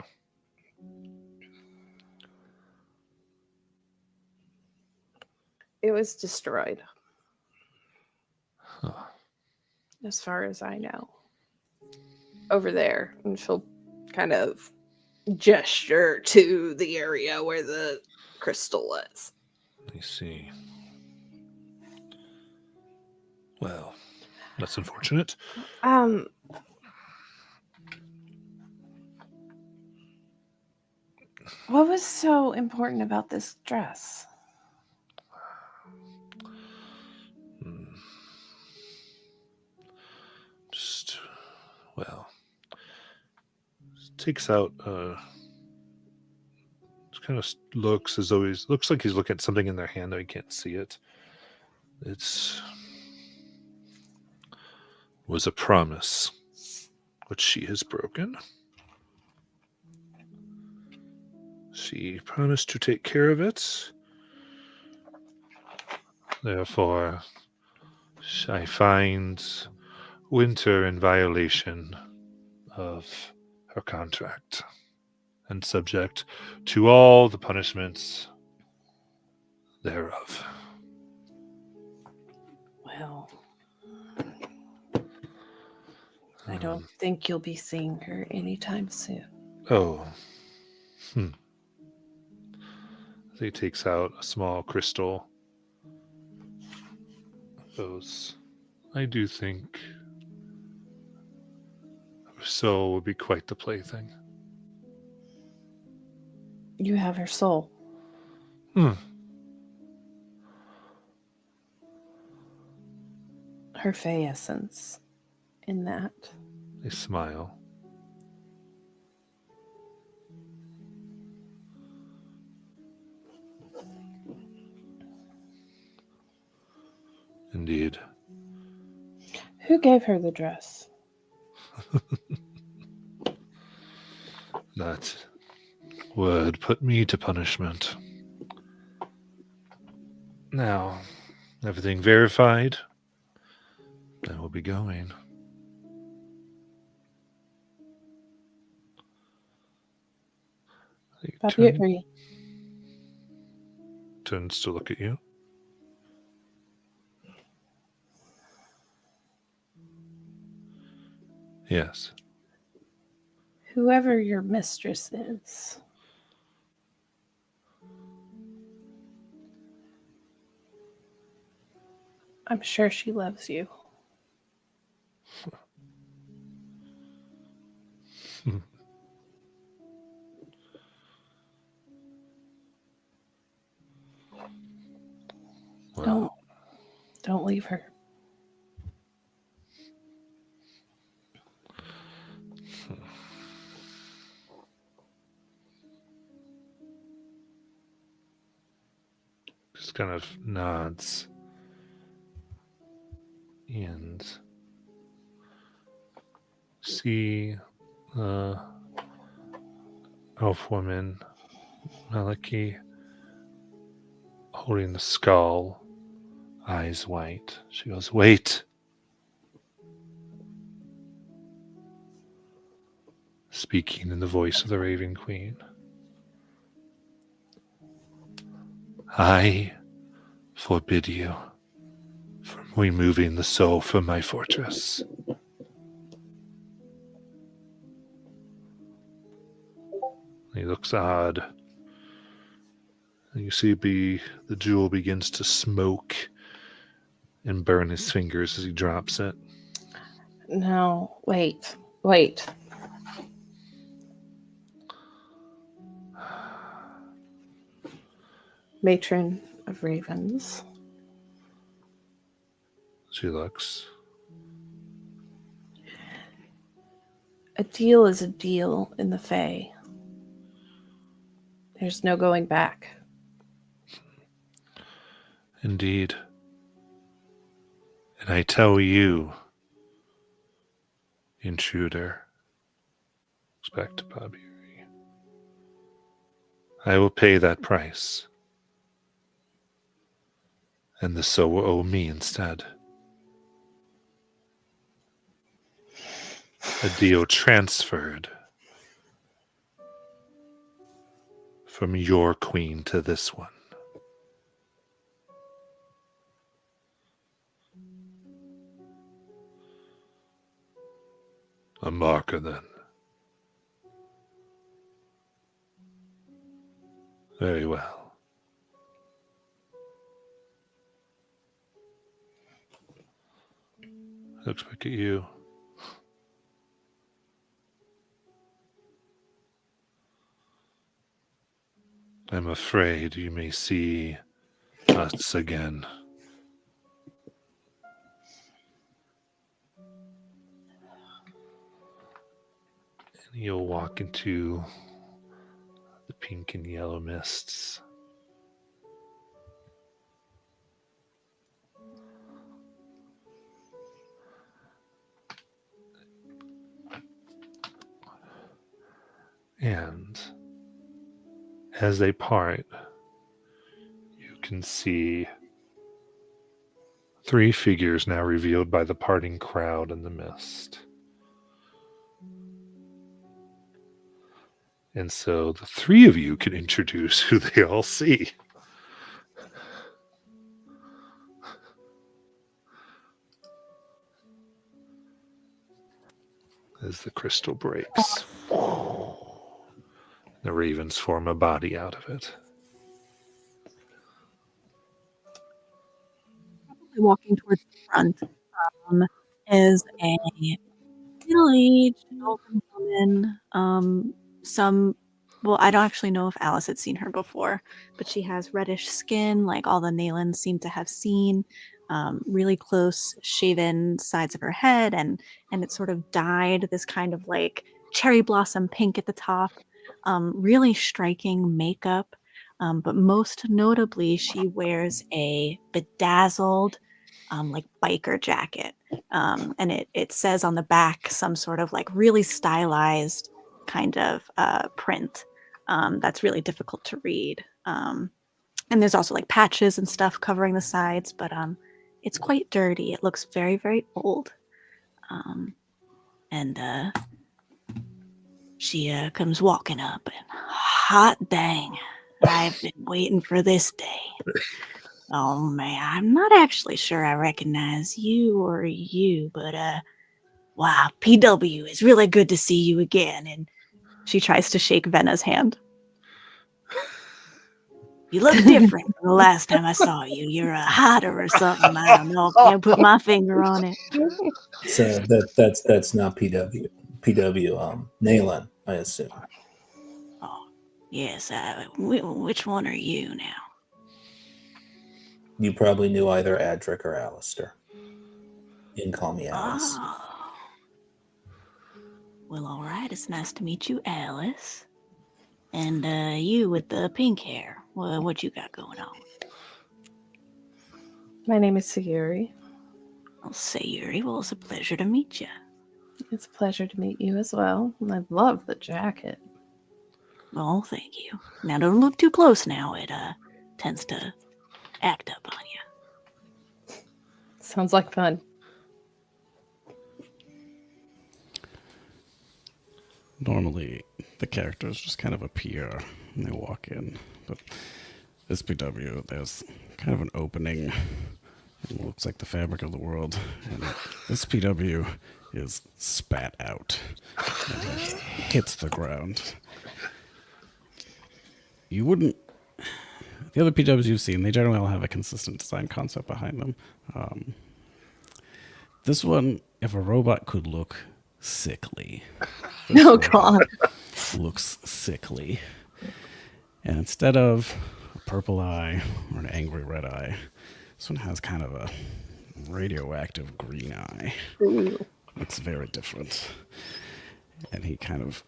It was destroyed. Huh. As far as I know. Over there. And she'll kind of gesture to the area where the crystal was. I see. Well, that's unfortunate. What was so important about this dress? Just, well, takes out, kind of looks as though looks like he's looking at something in their hand, though he can't see it. Was a promise, which she has broken. She promised to take care of it. Therefore, I find Winter in violation of her contract and subject to all the punishments thereof. Well, I don't think you'll be seeing her anytime soon. Oh. He takes out a small crystal. Goes, I do think her soul would be quite the plaything. You have her soul. her Fey essence in that. They smile. Indeed. Who gave her the dress? That would put me to punishment. Now, everything verified, I will be going. He Bobby agree. turns to look at you. Yes. Whoever your mistress is, I'm sure she loves you. Well, Don't leave her. just kind of nods. And see the elf woman, Maliki, holding the skull, eyes white. She goes, "Wait." Speaking in the voice of the Raven Queen. I forbid you from removing the soul from my fortress. He looks odd. And you see the jewel begins to smoke and burn his fingers as he drops it. No, wait. Matron of Ravens. She looks. A deal is a deal in the Fae. There's no going back. Indeed. And I tell you, intruder, back to Bobby, I will pay that price. And the soul will owe me instead. A deal transferred from your queen to this one. A marker, then. Very well. Looks back at you. I'm afraid you may see us again. And you'll walk into the pink and yellow mists. And as they part, you can see 3 figures now revealed by the parting crowd in the mist. And so the 3 of you can introduce who they all see. As the crystal breaks, the ravens form a body out of it. Walking towards the front is a middle-aged elven woman. Well, I don't actually know if Alice had seen her before, but she has reddish skin, like all the Nalans seem to have seen. really close shaven sides of her head, and it's sort of dyed this kind of like cherry blossom pink at the top. Really striking makeup. But most notably, she wears a bedazzled, like biker jacket, and it says on the back some sort of like really stylized kind of print that's really difficult to read. And there's also like patches and stuff covering the sides, but it's quite dirty. It looks very, very old. And she comes walking up, and hot dang, I've been waiting for this day. Oh man, I'm not actually sure I recognize you or you, but wow, PW, it's really good to see you again. And she tries to shake Venna's hand. You look different from the last time I saw you. You're a hotter or something. I don't know. Can't put my finger on it. So that's not PW. PW, Nayland, I assume. Oh, yes. Which one are you now? You probably knew either Adric or Alistair. You can call me Alice. Oh. Well, all right. It's nice to meet you, Alice. And you with the pink hair. Well, what you got going on? My name is Sayuri. I'll say, Yuri. Well, it's a pleasure to meet you. It's a pleasure to meet you as well. I love the jacket. Oh, thank you. Now, don't look too close now. It tends to act up on you. Sounds like fun. Normally, the characters just kind of appear and they walk in, but this PW, there's kind of an opening. It looks like the fabric of the world, and this PW is spat out and he hits the ground. You wouldn't. The other PWs you've seen, they generally all have a consistent design concept behind them. This one, if a robot could look sickly. Oh, God. Looks sickly. And instead of a purple eye or an angry red eye, this one has kind of a radioactive green eye. Ooh. Looks very different. And he kind of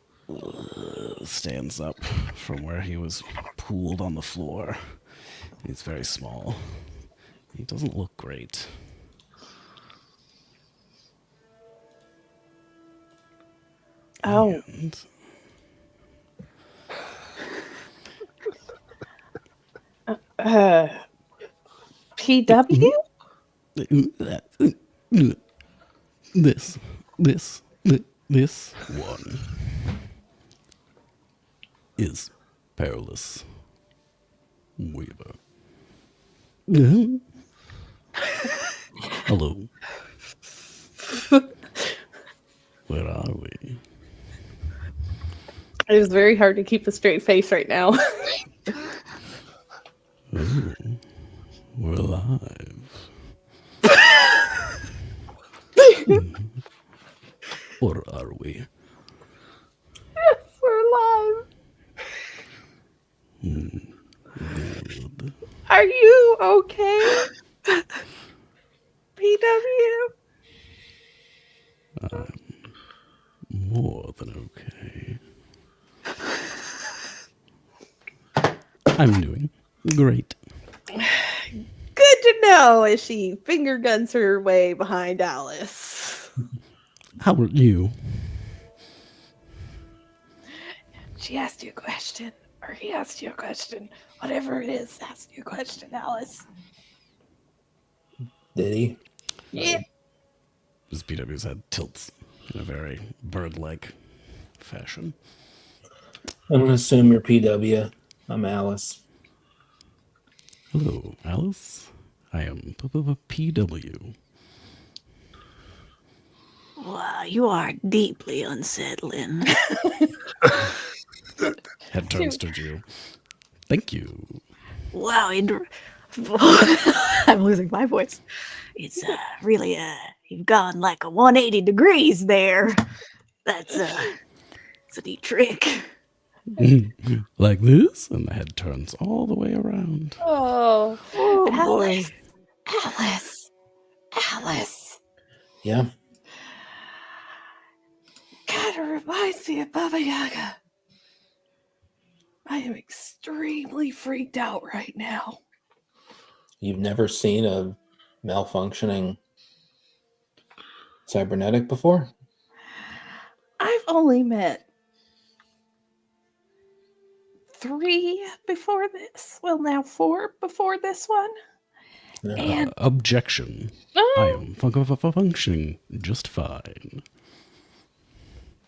stands up from where he was pooled on the floor. He's very small. He doesn't look great. Oh. And PW? This one is Perilous Weaver. Hello. Where are we? It is very hard to keep a straight face right now. Oh, we're alive. Or are we? Yes, we're live. Good. Are you okay? PW? I'm more than okay. I'm doing great. Good to know as she finger guns her way behind Alice. How are you? She asked you a question, or he asked you a question. Whatever it is, ask you a question, Alice. Did he? Yeah. This PW's head tilts in a very bird-like fashion. I'm going to assume you're PW. I'm Alice. Hello, Alice. I am PW. Wow, you are deeply unsettling. Head turns to you. Thank you. Wow, I'm losing my voice. It's really you've gone like a 180 degrees there. That's it's a neat trick. Like this, and the head turns all the way around. Oh, Oh Alice. Alice. Alice. Yeah. Kind of reminds me of Baba Yaga. I am extremely freaked out right now. You've never seen a malfunctioning cybernetic before? I've only met 3 before this. Well, now 4 before this one. And Objection. I am functioning just fine.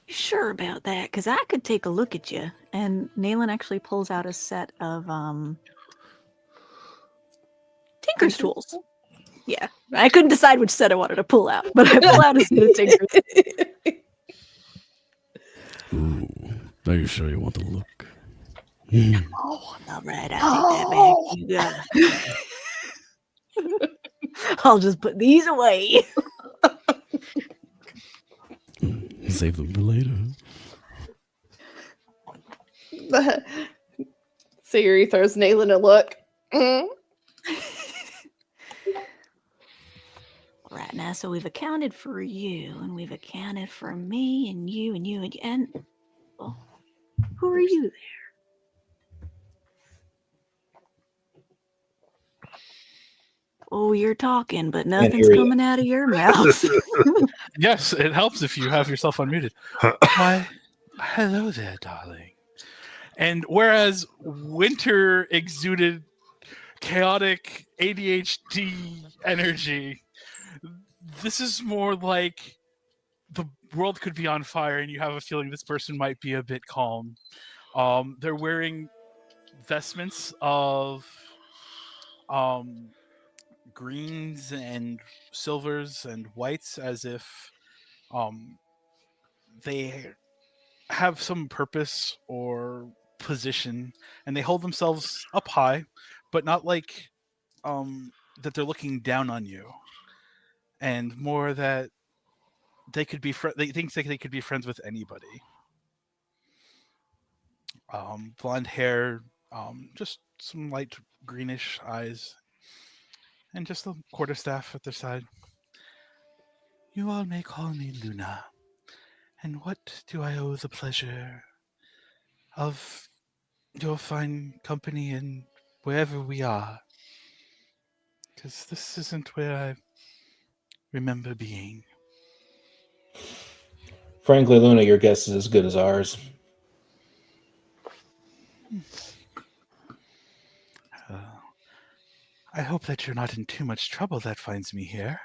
Sure about that, because I could take a look at you. And Nayland actually pulls out a set of Tinker's tools. Yeah, I couldn't decide which set I wanted to pull out, but I pull out a set of Tinker's. Ooh, are you sure you want to look? Oh, all right, I'll take that back. You got it. I'll just put these away. Save them for later. Siri throws Nayland a look. Right now, so we've accounted for you, and we've accounted for me, and you, and you, and well, who are you there? Oh, you're talking, but nothing's coming out of your mouth. Yes, it helps if you have yourself unmuted. Why, hello there, darling. And whereas Winter exuded chaotic ADHD energy, this is more like the world could be on fire and you have a feeling this person might be a bit calm. They're wearing vestments of greens and silvers and whites, as if they have some purpose or position, and they hold themselves up high, but not like that they're looking down on you, and more that they could be they think they could be friends with anybody. Blonde hair, just some light greenish eyes, and just a quarterstaff at their side. You all may call me Luna, and what do I owe the pleasure of your fine company and wherever we are? Because this isn't where I remember being. Frankly, Luna, your guess is as good as ours. I hope that you're not in too much trouble that finds me here.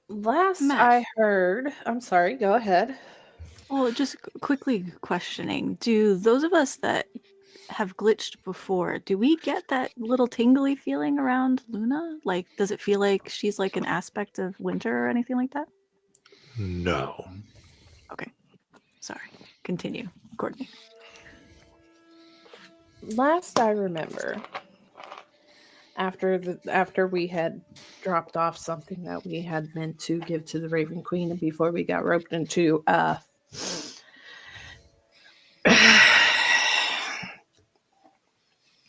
Last Matt. I heard, I'm sorry, go ahead. Well, just quickly questioning, do those of us that have glitched before, do we get that little tingly feeling around Luna? Like, does it feel like she's like an aspect of Winter or anything like that? No. Okay. Sorry. Continue, Courtney. Last I remember, after we had dropped off something that we had meant to give to the Raven Queen, and before we got roped into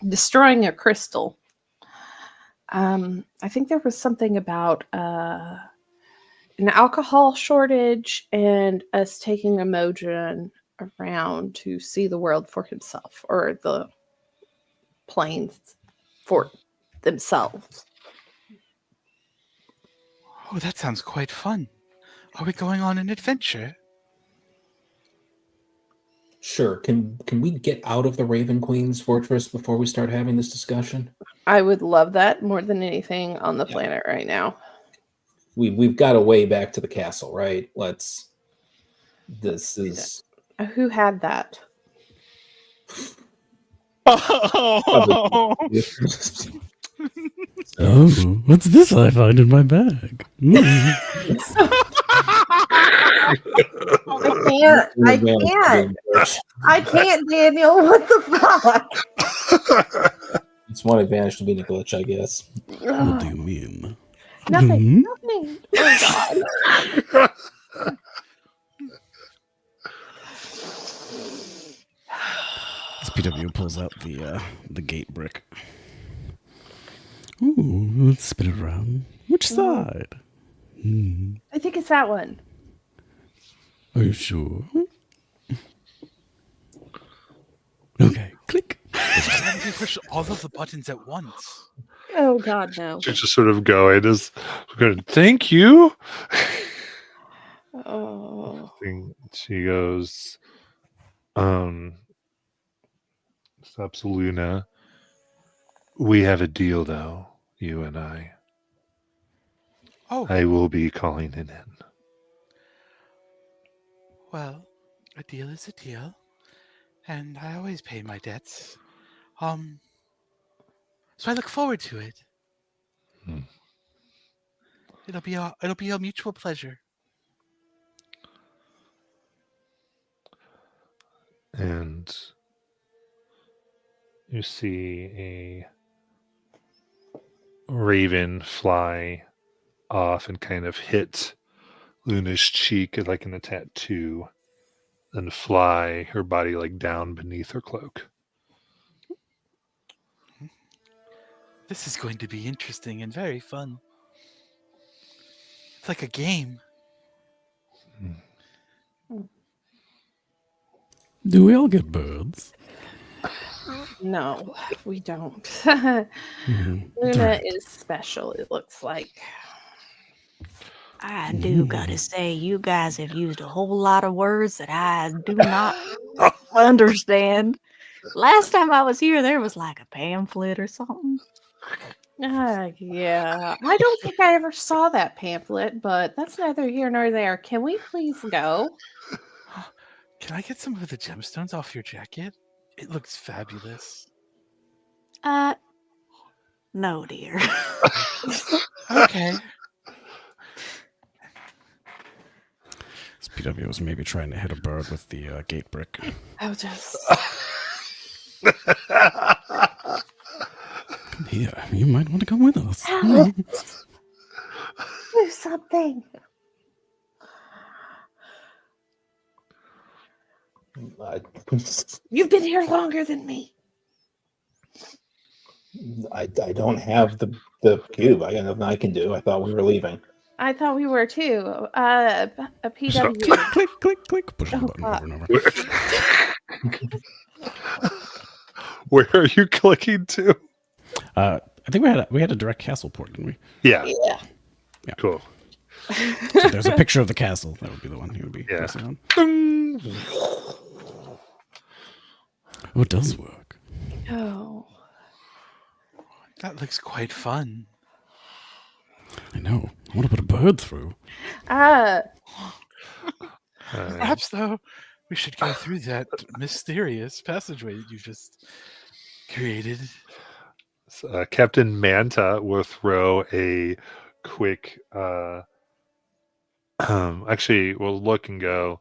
destroying a crystal. I think there was something about an alcohol shortage and us taking Emojin around to see the world for himself, or the planes for themselves. Oh, that sounds quite fun. Are we going on an adventure? Sure. Can we get out of the Raven Queen's fortress before we start having this discussion? I would love that more than anything on the planet right now. We've got a way back to the castle, right? This is... Who had that? Oh, Oh, what's this I find in my bag? I can't, Daniel. What the fuck? It's one advantage to being a glitch, I guess. What do you mean? Nothing. Nothing. Oh, God. This PW pulls out the gate brick. Ooh, let's spin it around. Which Oh. side? I think it's that one. Are you sure? Okay, click. Why did you push all of the buttons at once? Oh God, no. She's just sort of going, thank you. Oh. She goes, stops Luna. We have a deal, though, you and I. Oh, I will be calling it in. well, a deal is a deal, and I always pay my debts. So I look forward to it. Hmm. It'll be a mutual pleasure. And you see a raven fly off and kind of hit Luna's cheek like in a tattoo, and fly her body like down beneath her cloak. This is going to be interesting and very fun. It's like a game. Do we all get birds? No, we don't. Mhm. Luna Right. is special, it looks like. I do gotta say, you guys have used a whole lot of words that I do not understand. Last time I was here, there was like a pamphlet or something. Yeah. I don't think I ever saw that pamphlet, but that's neither here nor there. Can we please go? Can I get some of the gemstones off your jacket? It looks fabulous. No, dear. Okay. PW was maybe trying to hit a bird with the gate brick. I'll just. Come here. You might want to come with us. Alex! Do something. You've been here longer than me. I don't have the cube. I got nothing I can do. I thought we were leaving. I thought we were too. A PW. Click, click, click, click. Push the Oh, button God. over and over. Where are you clicking to? I think we had a direct castle port, didn't we? Yeah, Yeah. cool. So there's a picture of the castle. That would be the one he would be Yeah. pressing on. Ding. Oh, it does work. Oh. That looks quite fun. I know. I want to put a bird through. Perhaps, though, we should go through that mysterious passageway that you just created. Captain Manta will throw a quick. Actually, we'll look and go.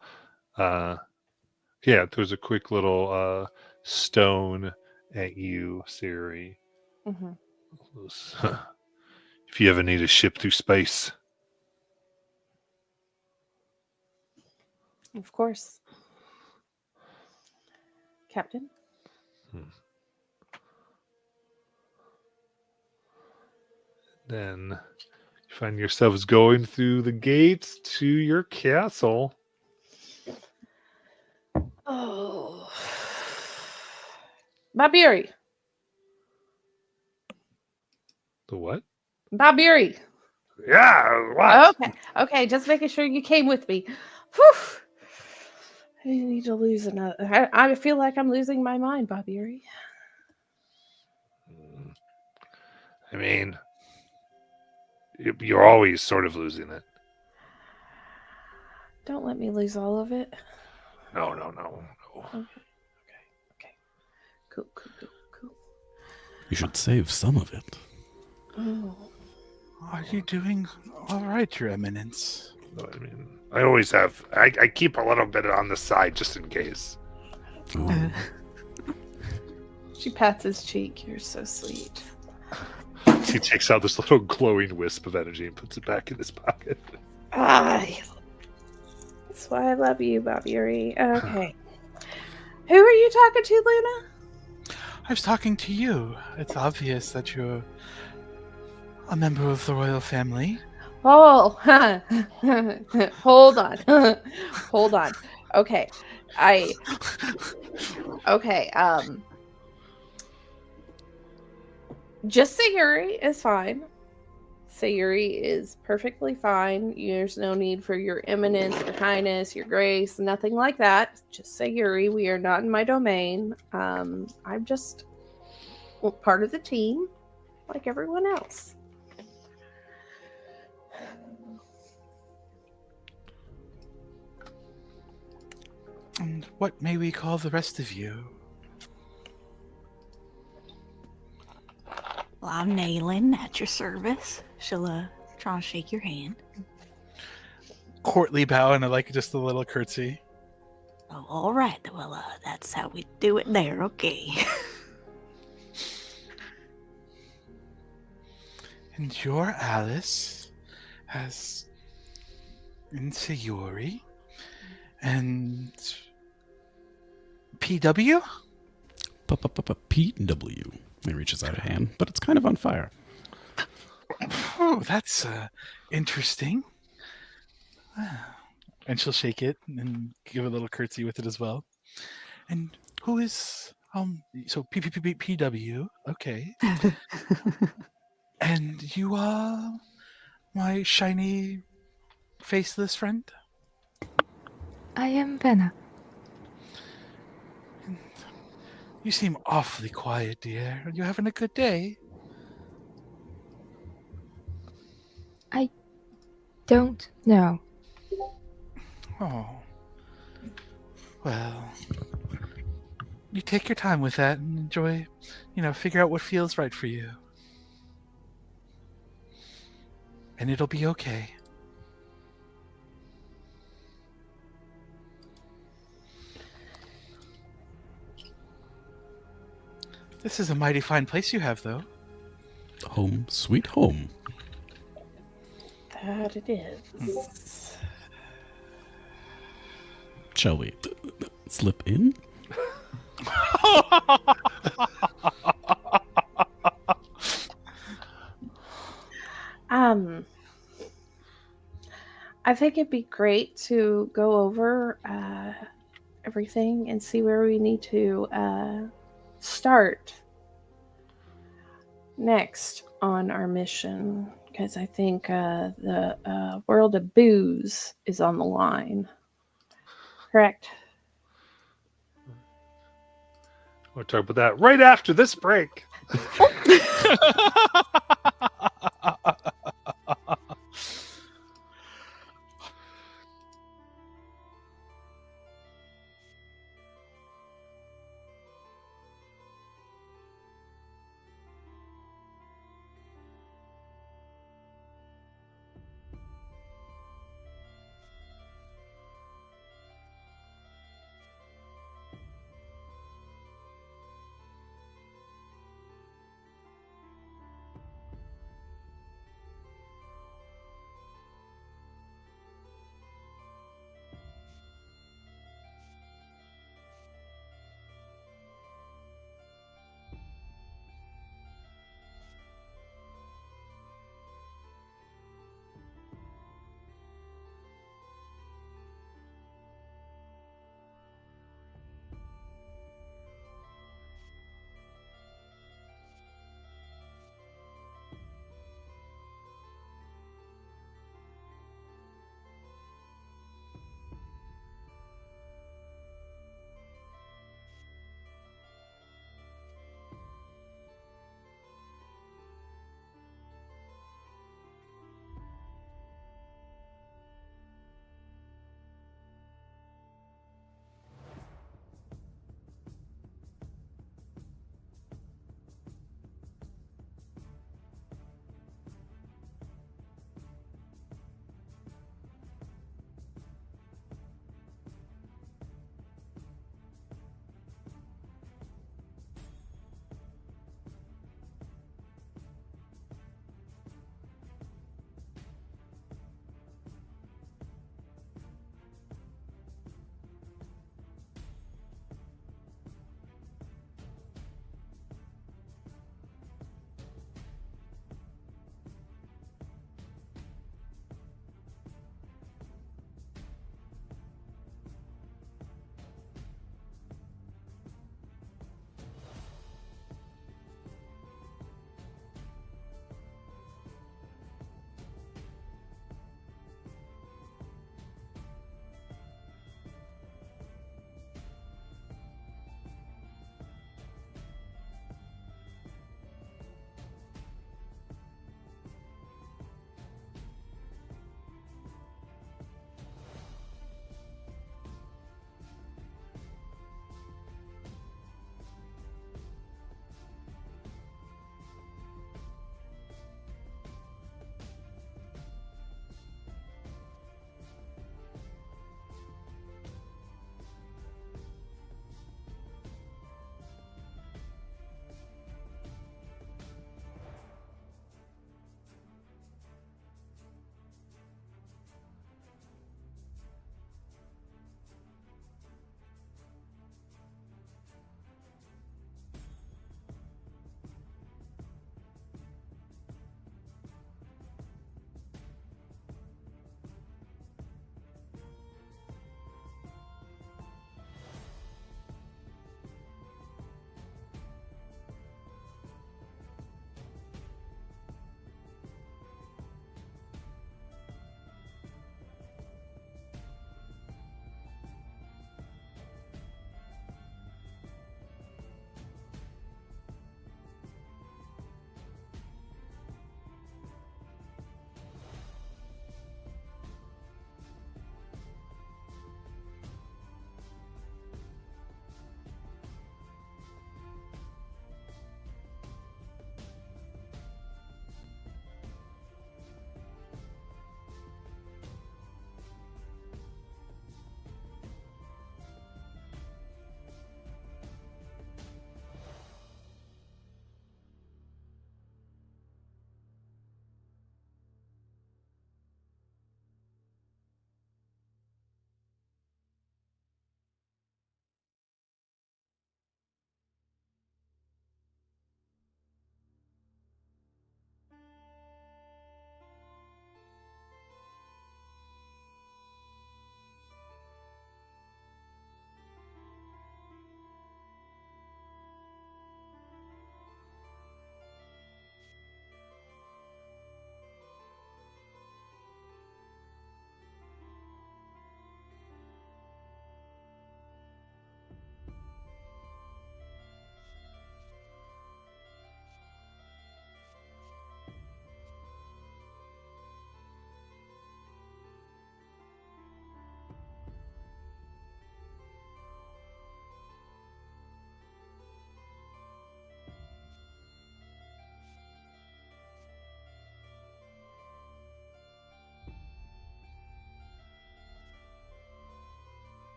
Yeah, there's a quick little stone at you, Siri. Mhm. If you ever need a ship through space. Of course. Captain? Then you find yourselves going through the gates to your castle. Oh. Babiri. The what? Babiri. Yeah, what? Okay, just making sure you came with me. Whew. I need to lose another. I feel like I'm losing my mind, Babiri. I mean, you're always sort of losing it. Don't let me lose all of it. No. Okay. Cool. You should save some of it. Oh. Are you doing all right, Your Eminence? I mean, I always have. I keep a little bit on the side just in case. Oh. She pats his cheek. You're so sweet. He takes out this little glowing wisp of energy and puts it back in his pocket. That's why I love you, Babiri. Okay. Who are you talking to, Luna? I was talking to you. It's obvious that you're a member of the royal family. Oh, hold on. Hold on. Okay. Okay, just Sayuri is fine. Sayuri is perfectly fine. There's no need for your eminence, your highness, your grace, nothing like that. Just Sayuri. We are not in my domain. I'm just part of the team, like everyone else. And what may we call the rest of you? Well, I'm Naylin at your service. She'll try and shake your hand. Courtly bow and like just a little curtsy. Oh, all right. Well, that's how we do it there. Okay. And you're Alice, as in Sayuri, and PW? PW. He reaches out a hand, but it's kind of on fire. Oh, that's interesting. And she'll shake it and give a little curtsy with it as well. And who is so PW? Okay. And you are my shiny faceless friend? I am Vecna. You seem awfully quiet, dear. Are you having a good day? I don't know. Oh. Well, you take your time with that and enjoy, figure out what feels right for you. And it'll be okay. This is a mighty fine place you have, though. Home, sweet home. That it is. Shall we slip in? I think it'd be great to go over everything and see where we need to start next on our mission, because I think the world of booze is on the line. Correct. We'll talk about that right after this break.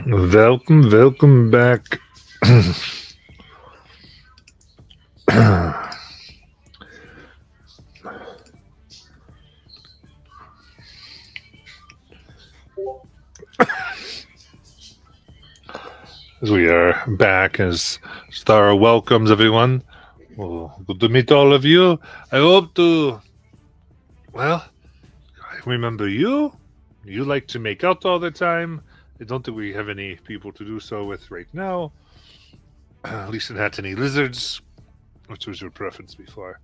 Welcome back. As we are back, as Star welcomes everyone. Well, good to meet all of you. I hope to. Well, I remember you. You like to make out all the time. I don't think we have any people to do so with right now. At least not any lizards, which was your preference before.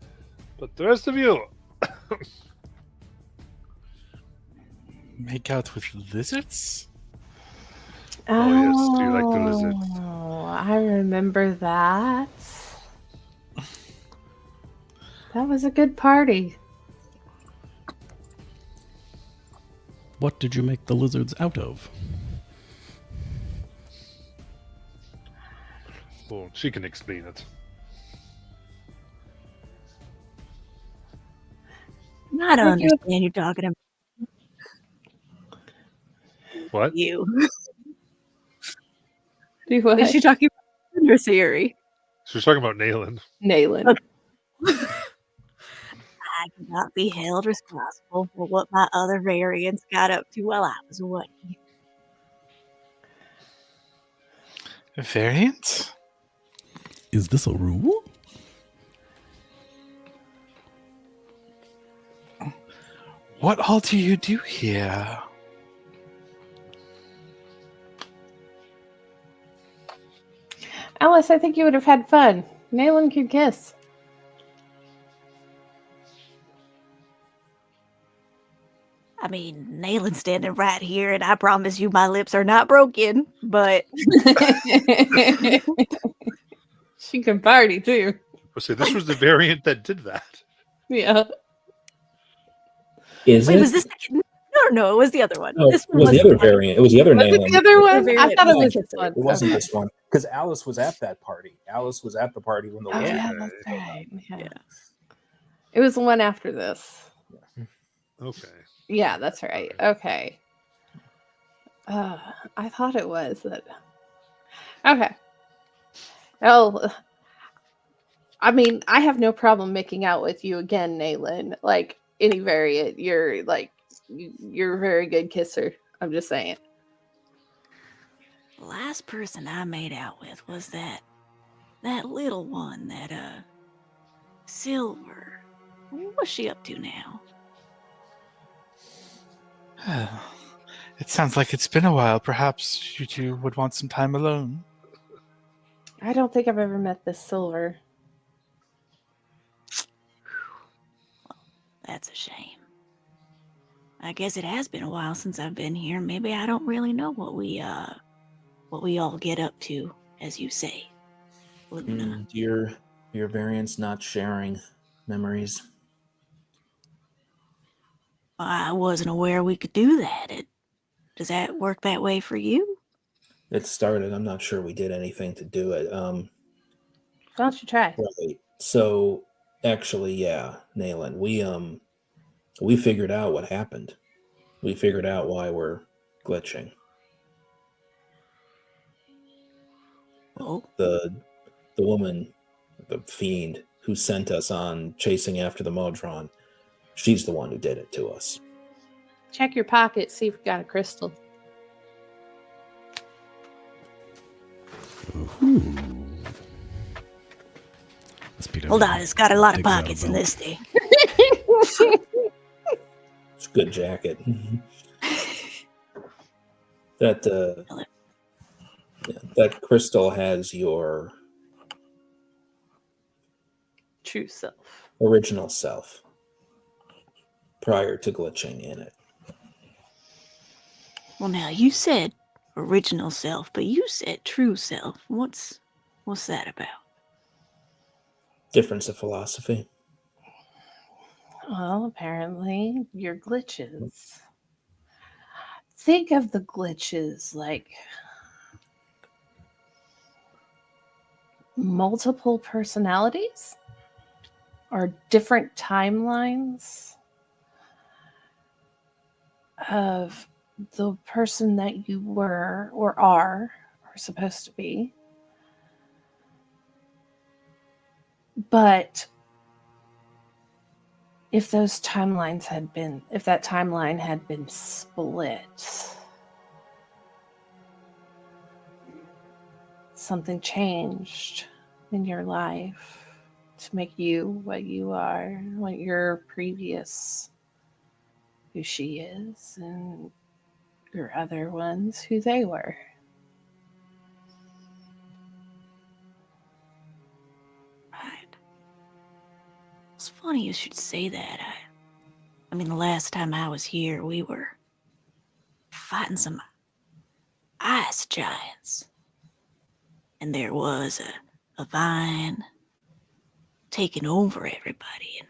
But the rest of you, Make out with lizards? Oh, yes, do you like the lizards? Oh, I remember that. That was a good party. What did you make the lizards out of? Well, she can explain it. I don't Thank you. understand you talking about What? you. Do what? Is she talking about your theory? She was talking about Nayland. Nayland. Okay. I cannot be held responsible for what my other variants got up to while I was away. Variant? Is this a rule? What all do you do here? Alice, I think you would have had fun. Nayland could kiss. I mean, Nayland's standing right here, and I promise you my lips are not broken, but She can party too. I'll say this was the variant that did that. Yeah. Is wait, it? was this the No, it was the other one. No, This it was the wasn't other variant. It was the other Was it Nayland. the other one? I variant thought it was was the this one. It wasn't Okay. this one because Alice was at that party. Alice was at the party when the Oh, lizard. yeah, that's right. Yeah. Yeah. It was the one after this. Okay. Yeah, that's right. Okay. I thought it was that. Okay. Oh, I mean, I have no problem making out with you again, Nayland. Like any variant, you're like you're a very good kisser. I'm just saying. The last person I made out with was that little one, that Silver. What's she up to now? It sounds like it's been a while. Perhaps you two would want some time alone. I don't think I've ever met this Silver. That's a shame. I guess it has been a while since I've been here. Maybe I don't really know what we all get up to, as you say. Luna. Your variant's not sharing memories. I wasn't aware we could do that. Does that work that way for you? It started. I'm not sure we did anything to do it. Why don't you try? Right. So actually, yeah, Nayland, we figured out what happened. We figured out why we're glitching. Oh, The woman, the fiend who sent us on chasing after the Modron, she's the one who did it to us. Check your pocket, see if you got a crystal. Ooh. This Peter hold on. It's got a lot of digs out a pockets in belt. this thing. It's a good jacket. That that crystal has your True self. original self prior to glitching in it. Well, now you said original self, but you said true self. What's that about? Difference of philosophy. Well, apparently your glitches. Think of the glitches like multiple personalities or different timelines of the person that you were or are supposed to be. But if that timeline had been split, something changed in your life to make you what you are, what your previous, who she is, and your other ones, who they were. Right. It's funny you should say that. I mean, the last time I was here, we were fighting some ice giants. And there was a vine taking over everybody. And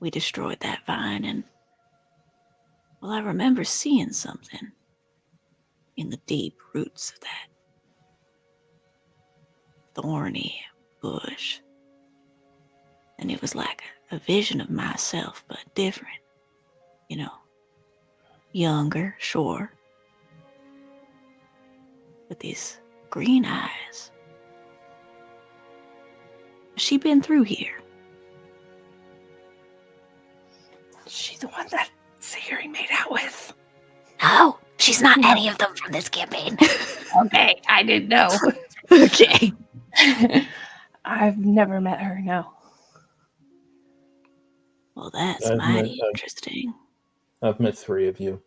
we destroyed that vine. And, well, I remember seeing something in the deep roots of that thorny bush. And it was like a vision of myself, but different. You know, younger, sure. With these green eyes. Has she been through here? She's the one that Siri made out with. No, she's not any of them from this campaign. Okay, I didn't know. Okay. I've never met her, no. Well, that's I've mighty met- interesting. I've met 3 of you.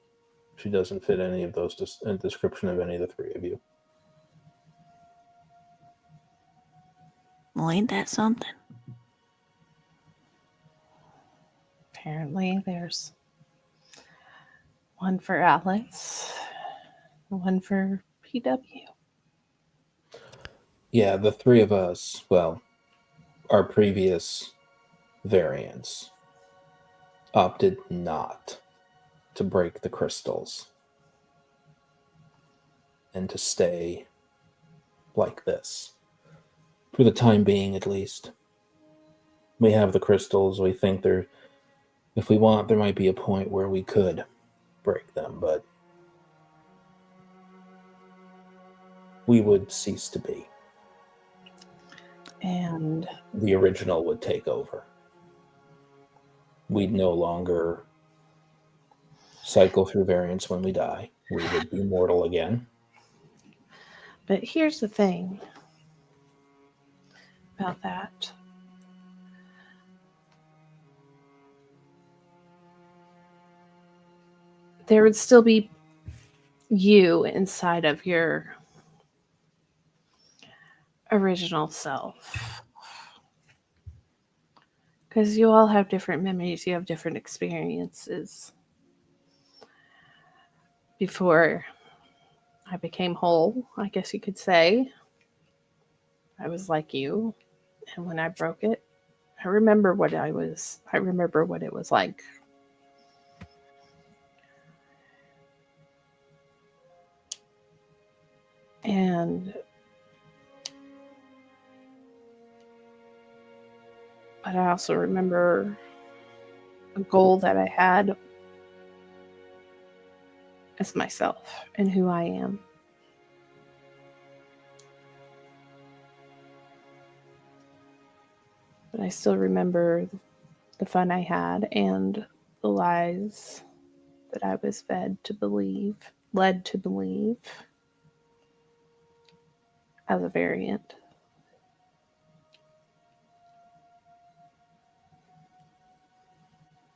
She doesn't fit any of those description of any of the 3 of you. Well, ain't that something? Apparently, there's one for Alice, one for PW. Yeah, the 3 of us, well, our previous variants opted not to break the crystals and to stay like this. For the time being, at least. We have the crystals. We think if we want, there might be a point where we could break them, but we would cease to be. And The original would take over. We'd no longer cycle through variants when we die. We would be mortal again. but here's the thing about that. There would still be you inside of your original self. Because you all have different memories, you have different experiences. Before I became whole, I guess you could say, I was like you. And when I broke it, I remember what it was like. But I also remember a goal that I had as myself and who I am. But I still remember the fun I had and the lies that I was led to believe as a variant.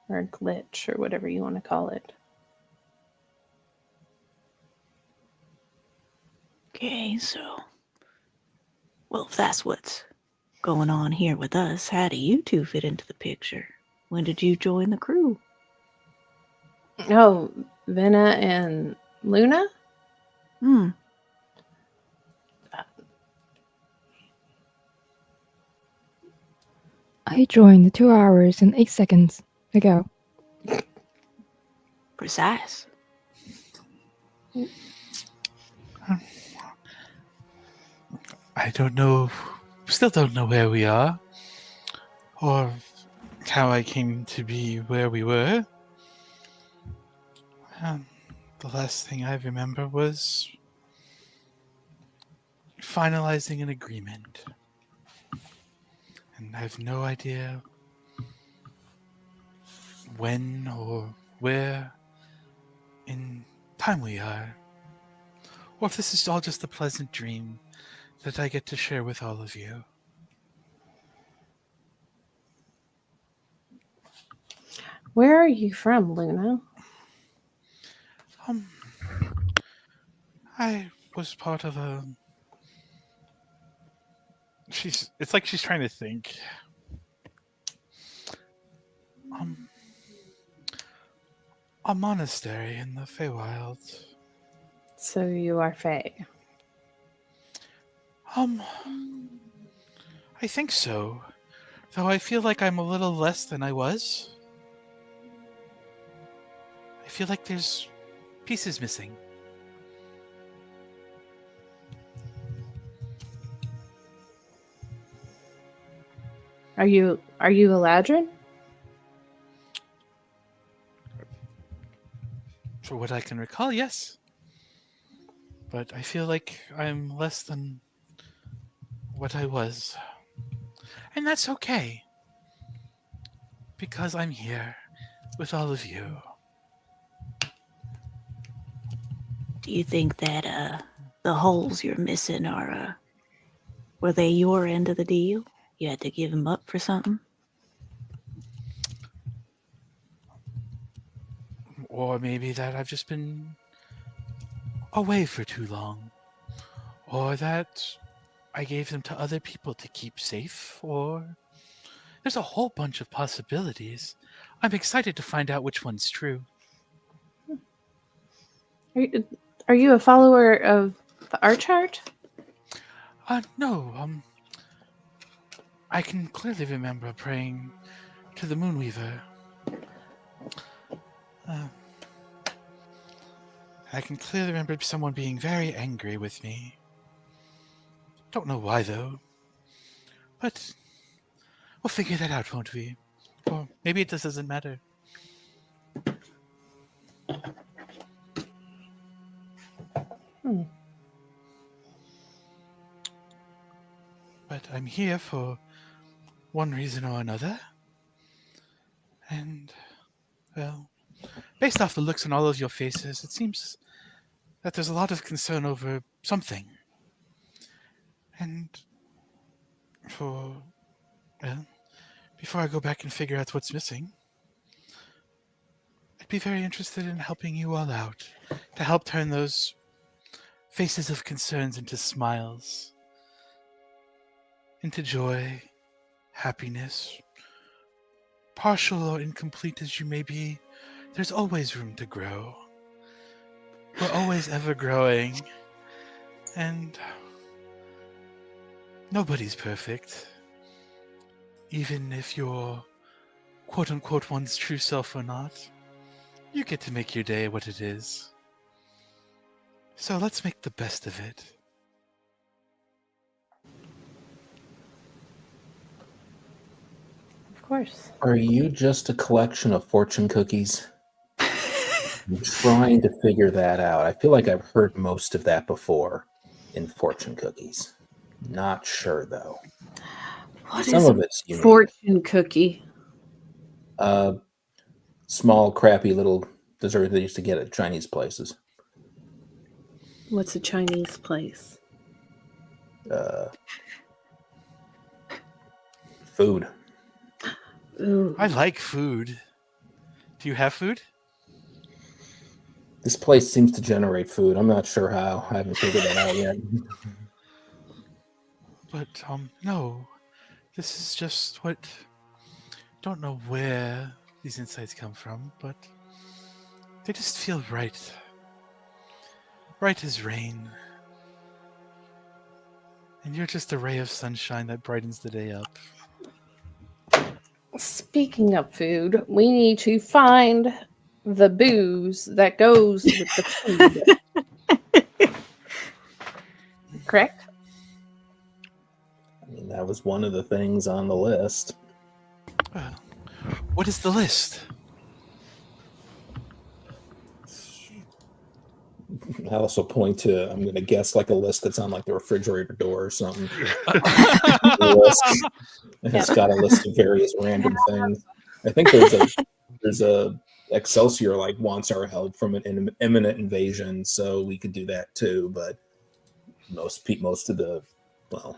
Or a glitch, or whatever you want to call it. Okay, so... Well, if that's what's going on here with us, how do you two fit into the picture? When did you join the crew? Oh, Vecna and Luna? I joined 2 hours and 8 seconds ago. Precise. I don't know. Still don't know where we are. Or how I came to be where we were. The last thing I remember was finalizing an agreement. And I have no idea when or where in time we are, or if this is all just a pleasant dream that I get to share with all of you. Where are you from, Luna? I was part of a... It's like she's trying to think. A monastery in the Feywild. So you are Fae. I think so. Though I feel like I'm a little less than I was. I feel like there's pieces missing. Are you Eladrin? For what I can recall, yes. But I feel like I'm less than what I was. And that's okay. Because I'm here with all of you. Do you think that the holes you're missing are were they your end of the deal? You had to give them up for something? Or maybe that I've just been away for too long. Or that I gave them to other people to keep safe. Or there's a whole bunch of possibilities. I'm excited to find out which one's true. Are you a follower of the Archart? No. I can clearly remember praying to the Moonweaver. I can clearly remember someone being very angry with me. Don't know why, though. But we'll figure that out, won't we? Or maybe it just doesn't matter. But I'm here for one reason or another. And, well, based off the looks on all of your faces, it seems that there's a lot of concern over something. And well, before I go back and figure out what's missing, I'd be very interested in helping you all out to help turn those faces of concerns into smiles, into joy, happiness. Partial or incomplete as you may be, there's always room to grow. We're always ever growing, and nobody's perfect. Even if you're quote-unquote one's true self or not, you get to make your day what it is. So let's make the best of it. Of course. Are you just a collection of fortune cookies? I'm trying to figure that out. I feel like I've heard most of that before in fortune cookies. Not sure, though. What Some is of a it's unique. fortune cookie? Small, crappy little dessert they used to get at Chinese places. What's a Chinese place? Food. Ooh. I like food. Do you have food? This place seems to generate food. I'm not sure how. I haven't figured that out yet. But, no. This is just what... Don't know where these insights come from, but they just feel right. Bright as rain. And you're just a ray of sunshine that brightens the day up. Speaking of food, we need to find the booze that goes with the food. Correct? I mean, that was one of the things on the list. Well, what is the list? I also point to, I'm going to guess, like a list that's on like the refrigerator door or something. It's got a list of various random things. I think there's a Excelsior like wants our help from an imminent invasion, so we could do that too. But most of the, well,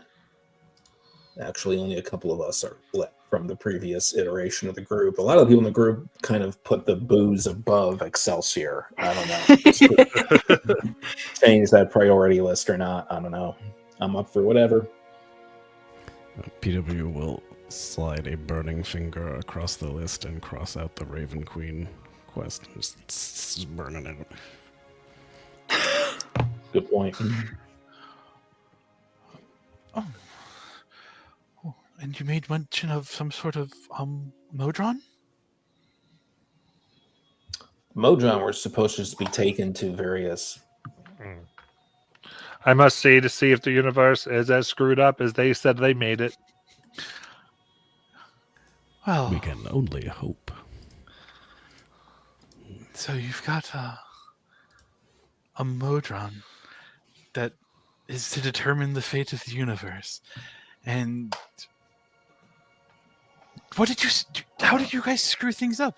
actually only a couple of us are left from the previous iteration of the group. A lot of the people in the group kind of put the booze above Excelsior. I don't know. Change that priority list or not, I don't know. I'm up for whatever. PW will slide a burning finger across the list and cross out the Raven Queen quest. Just burning it. Good point. Oh. And you made mention of some sort of Modron? Modron were supposed to just be taken to various. I must say, to see if the universe is as screwed up as they said they made it. Well, We can only hope. so you've got a Modron that is to determine the fate of the universe. And how did you guys screw things up?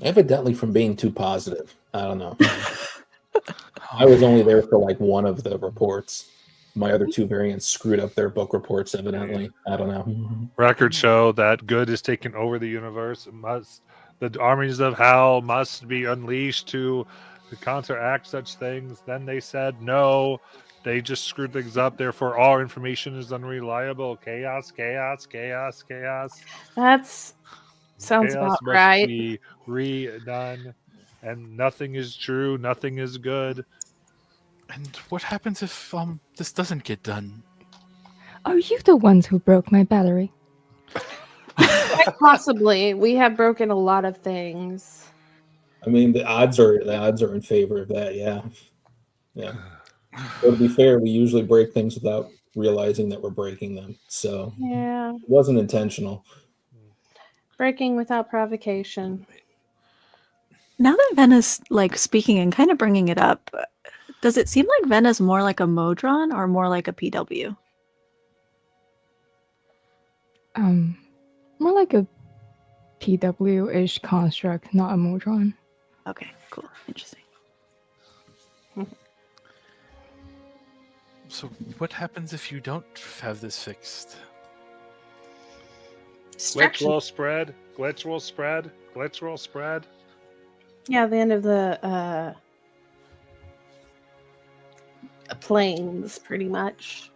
Evidently from being too positive. I don't know. I was only there for like one of the reports. My other two variants screwed up their book reports, evidently. I don't know. Records show that good is taking over the universe. The armies of hell must be unleashed to counteract such things. Then they said no. They just screwed things up. Therefore, all information is unreliable. Chaos, chaos, chaos, chaos. That's sounds Chaos about must right. be redone, and nothing is true. Nothing is good. And what happens if this doesn't get done? Are you the ones who broke my battery? Quite possibly. We have broken a lot of things. I mean, the odds are in favor of that. Yeah. But to be fair, we usually break things without realizing that we're breaking them. So Yeah. it wasn't intentional. Breaking without provocation. Now that Vena's like speaking and kind of bringing it up, does it seem like Vena's more like a Modron or more like a PW? More like a PW-ish construct, not a Modron. Okay, cool. Interesting. So what happens if you don't have this fixed? Glitch Destruction. will spread. Glitch will spread. Glitch will spread. Yeah, the end of the planes, pretty much.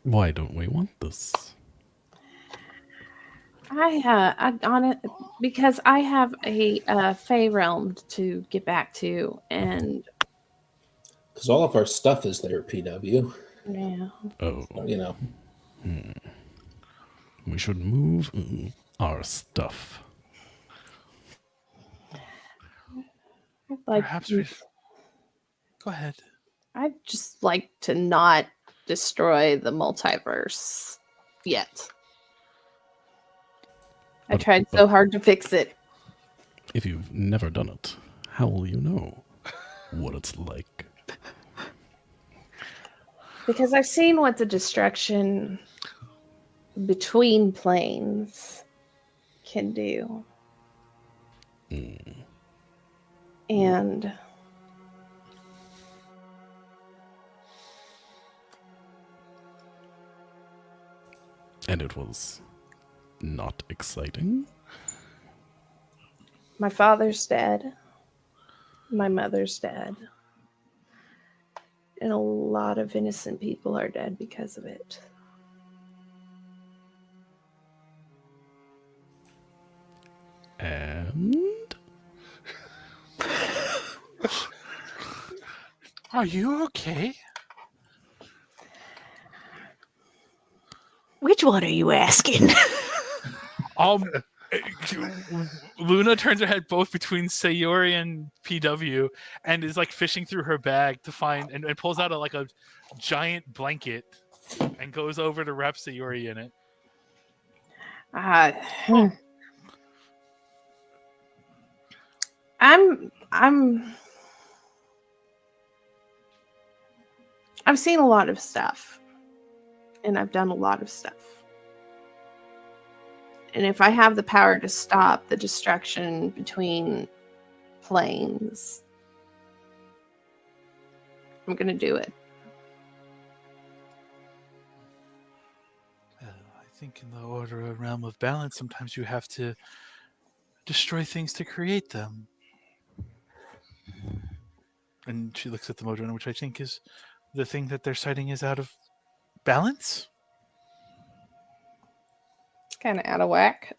Why don't we want this? I on it because I have a Fey realm to get back to, and Because all of our stuff is there, PW. yeah, Oh, You know. we should move our stuff. like Perhaps we... Go ahead. I'd just like to not destroy the multiverse yet. I But- tried but- so hard to fix it. If you've never done it, how will you know what it's like? Because I've seen what the destruction between planes can do. And And it was not exciting. my father's dead. My mother's dead. And a lot of innocent people are dead because of it. And Are you okay? Which one are you asking? Luna turns her head both between Sayori and PW and is like fishing through her bag to find and pulls out a giant blanket and goes over to wrap Sayori in it. I've seen a lot of stuff, and I've done a lot of stuff. And if I have the power to stop the destruction between planes, I'm going to do it. I think in the order of realm of balance, sometimes you have to destroy things to create them. And she looks at the Modron, which I think is the thing that they're citing is out of balance. It's kind of out of whack.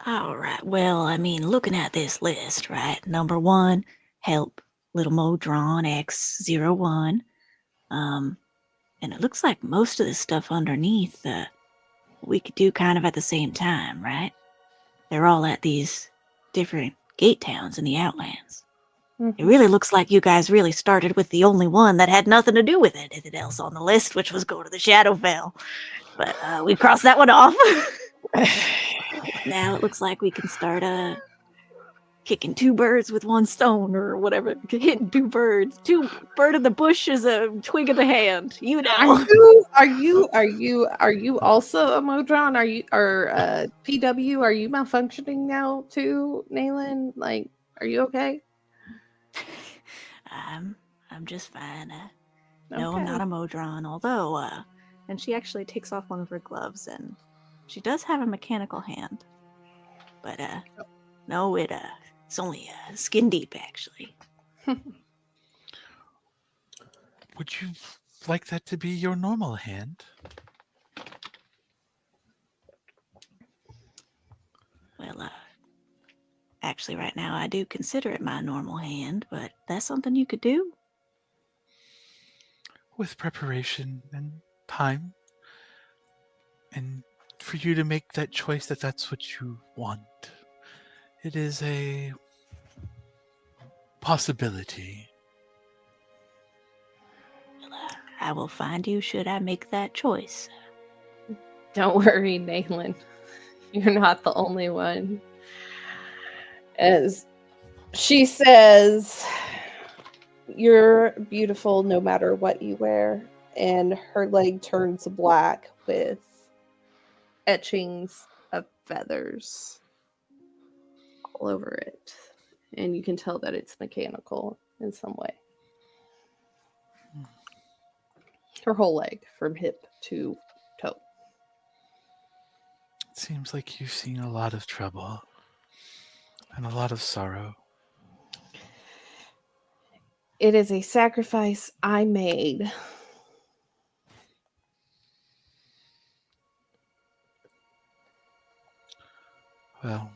All right. Well, I mean, looking at this list, right? Number 1, help little Modron X01. And it looks like most of the stuff underneath we could do kind of at the same time, right? They're all at these different gate towns in the Outlands. It really looks like you guys really started with the only one that had nothing to do with anything else on the list, which was go to the Shadowfell. But we crossed that one off. Now it looks like we can start kicking 2 birds with 1 stone, or whatever. Hitting 2 birds. 2 bird in the bush is a twig in the hand. You know. Are you also a Modron? Are you PW? Are you malfunctioning now too, Nayland? Like, are you okay? I'm just fine. No, Okay. I'm not a Modron, although And she actually takes off one of her gloves, and she does have a mechanical hand. but no, it's only skin deep actually. Would you like that to be your normal hand? Well, actually right now I do consider it my normal hand, but that's something you could do. With preparation and time, and for you to make that choice that that's what you want. It is a possibility. I will find you should I make that choice. Don't worry, Nayland. You're not the only one. As she says, you're beautiful no matter what you wear. And her leg turns black with etchings of feathers all over it. And you can tell that it's mechanical in some way. Her whole leg from hip to toe. It seems like you've seen a lot of trouble and a lot of sorrow. It is a sacrifice I made. Well,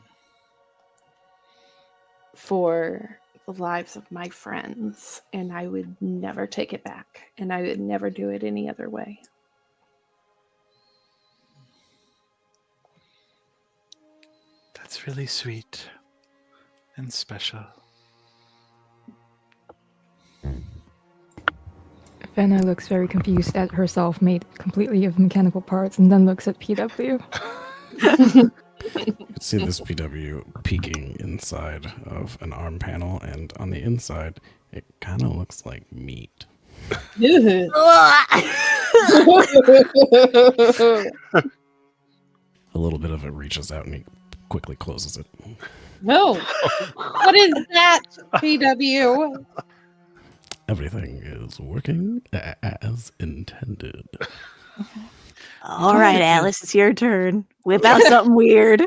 For the lives of my friends, and I would never take it back, and I would never do it any other way. that's really sweet and special. Vecna looks very confused at herself, made completely of mechanical parts, and then looks at PW. You can see this PW peeking inside of an arm panel, and on the inside, it kind of looks like meat. A little bit of it reaches out, and he quickly closes it. No. What is that, PW? Everything is working as intended. All right, Alice, it's your turn. Whip out something weird.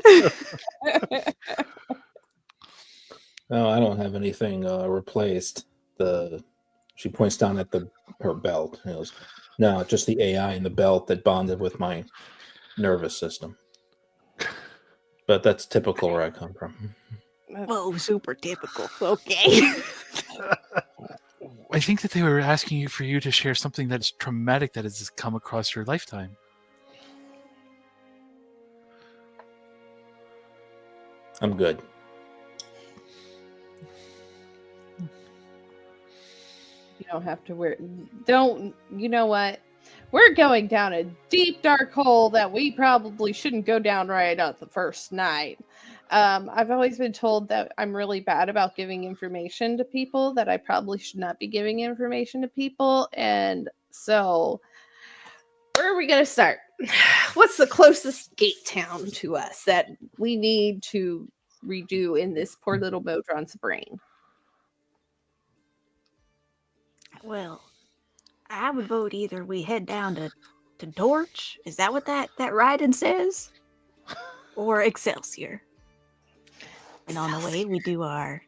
No, I don't have anything replaced. She points down at her belt. She goes, no, just the AI in the belt that bonded with my nervous system. But that's typical where I come from. Whoa, super typical. Okay. I think that they were asking you for you to share something that is traumatic that has come across your lifetime. I'm good. You don't have to wear. Don't. You know what? we're going down a deep, dark hole that we probably shouldn't go down right on the first night. I've always been told that I'm really bad about giving information to people, that I probably should not be giving information to people. And so, where are we going to start? What's the closest gate town to us that we need to redo in this poor little Modron's brain? Well, I would vote either we head down to Torch. Is that what that writing says? Or Excelsior. And on the way, we do our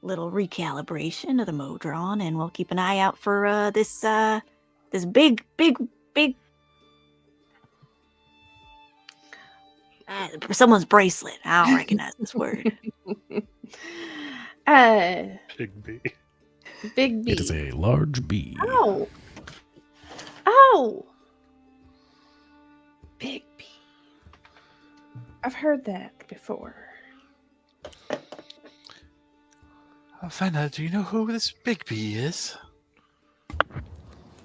little recalibration of the Modron, and we'll keep an eye out for this big someone's bracelet. I don't recognize this word. Big B. Big B. It is a large bee. Oh. Oh. Big B. I've heard that before. Vecna, do you know who this Big B is?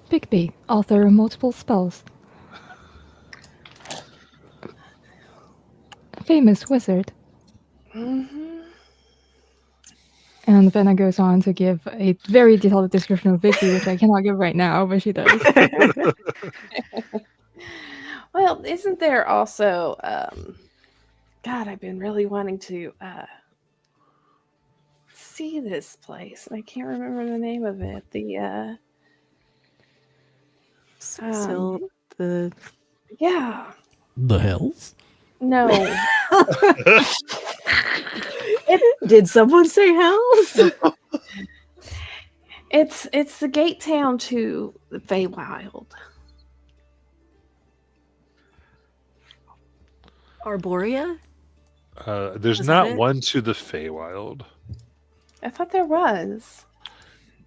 Bigby, author of multiple spells. Famous wizard. Mm-hmm. And Vecna goes on to give a very detailed description of Bigby, which I cannot give right now, but she does. Well, isn't there also God, I've been really wanting to see this place, and I can't remember the name of it. The So the yeah. The hells? No. did someone say hell? It's the gate town to the Feywild. Arborea? There's Is not that it? one to the Feywild. I thought there was.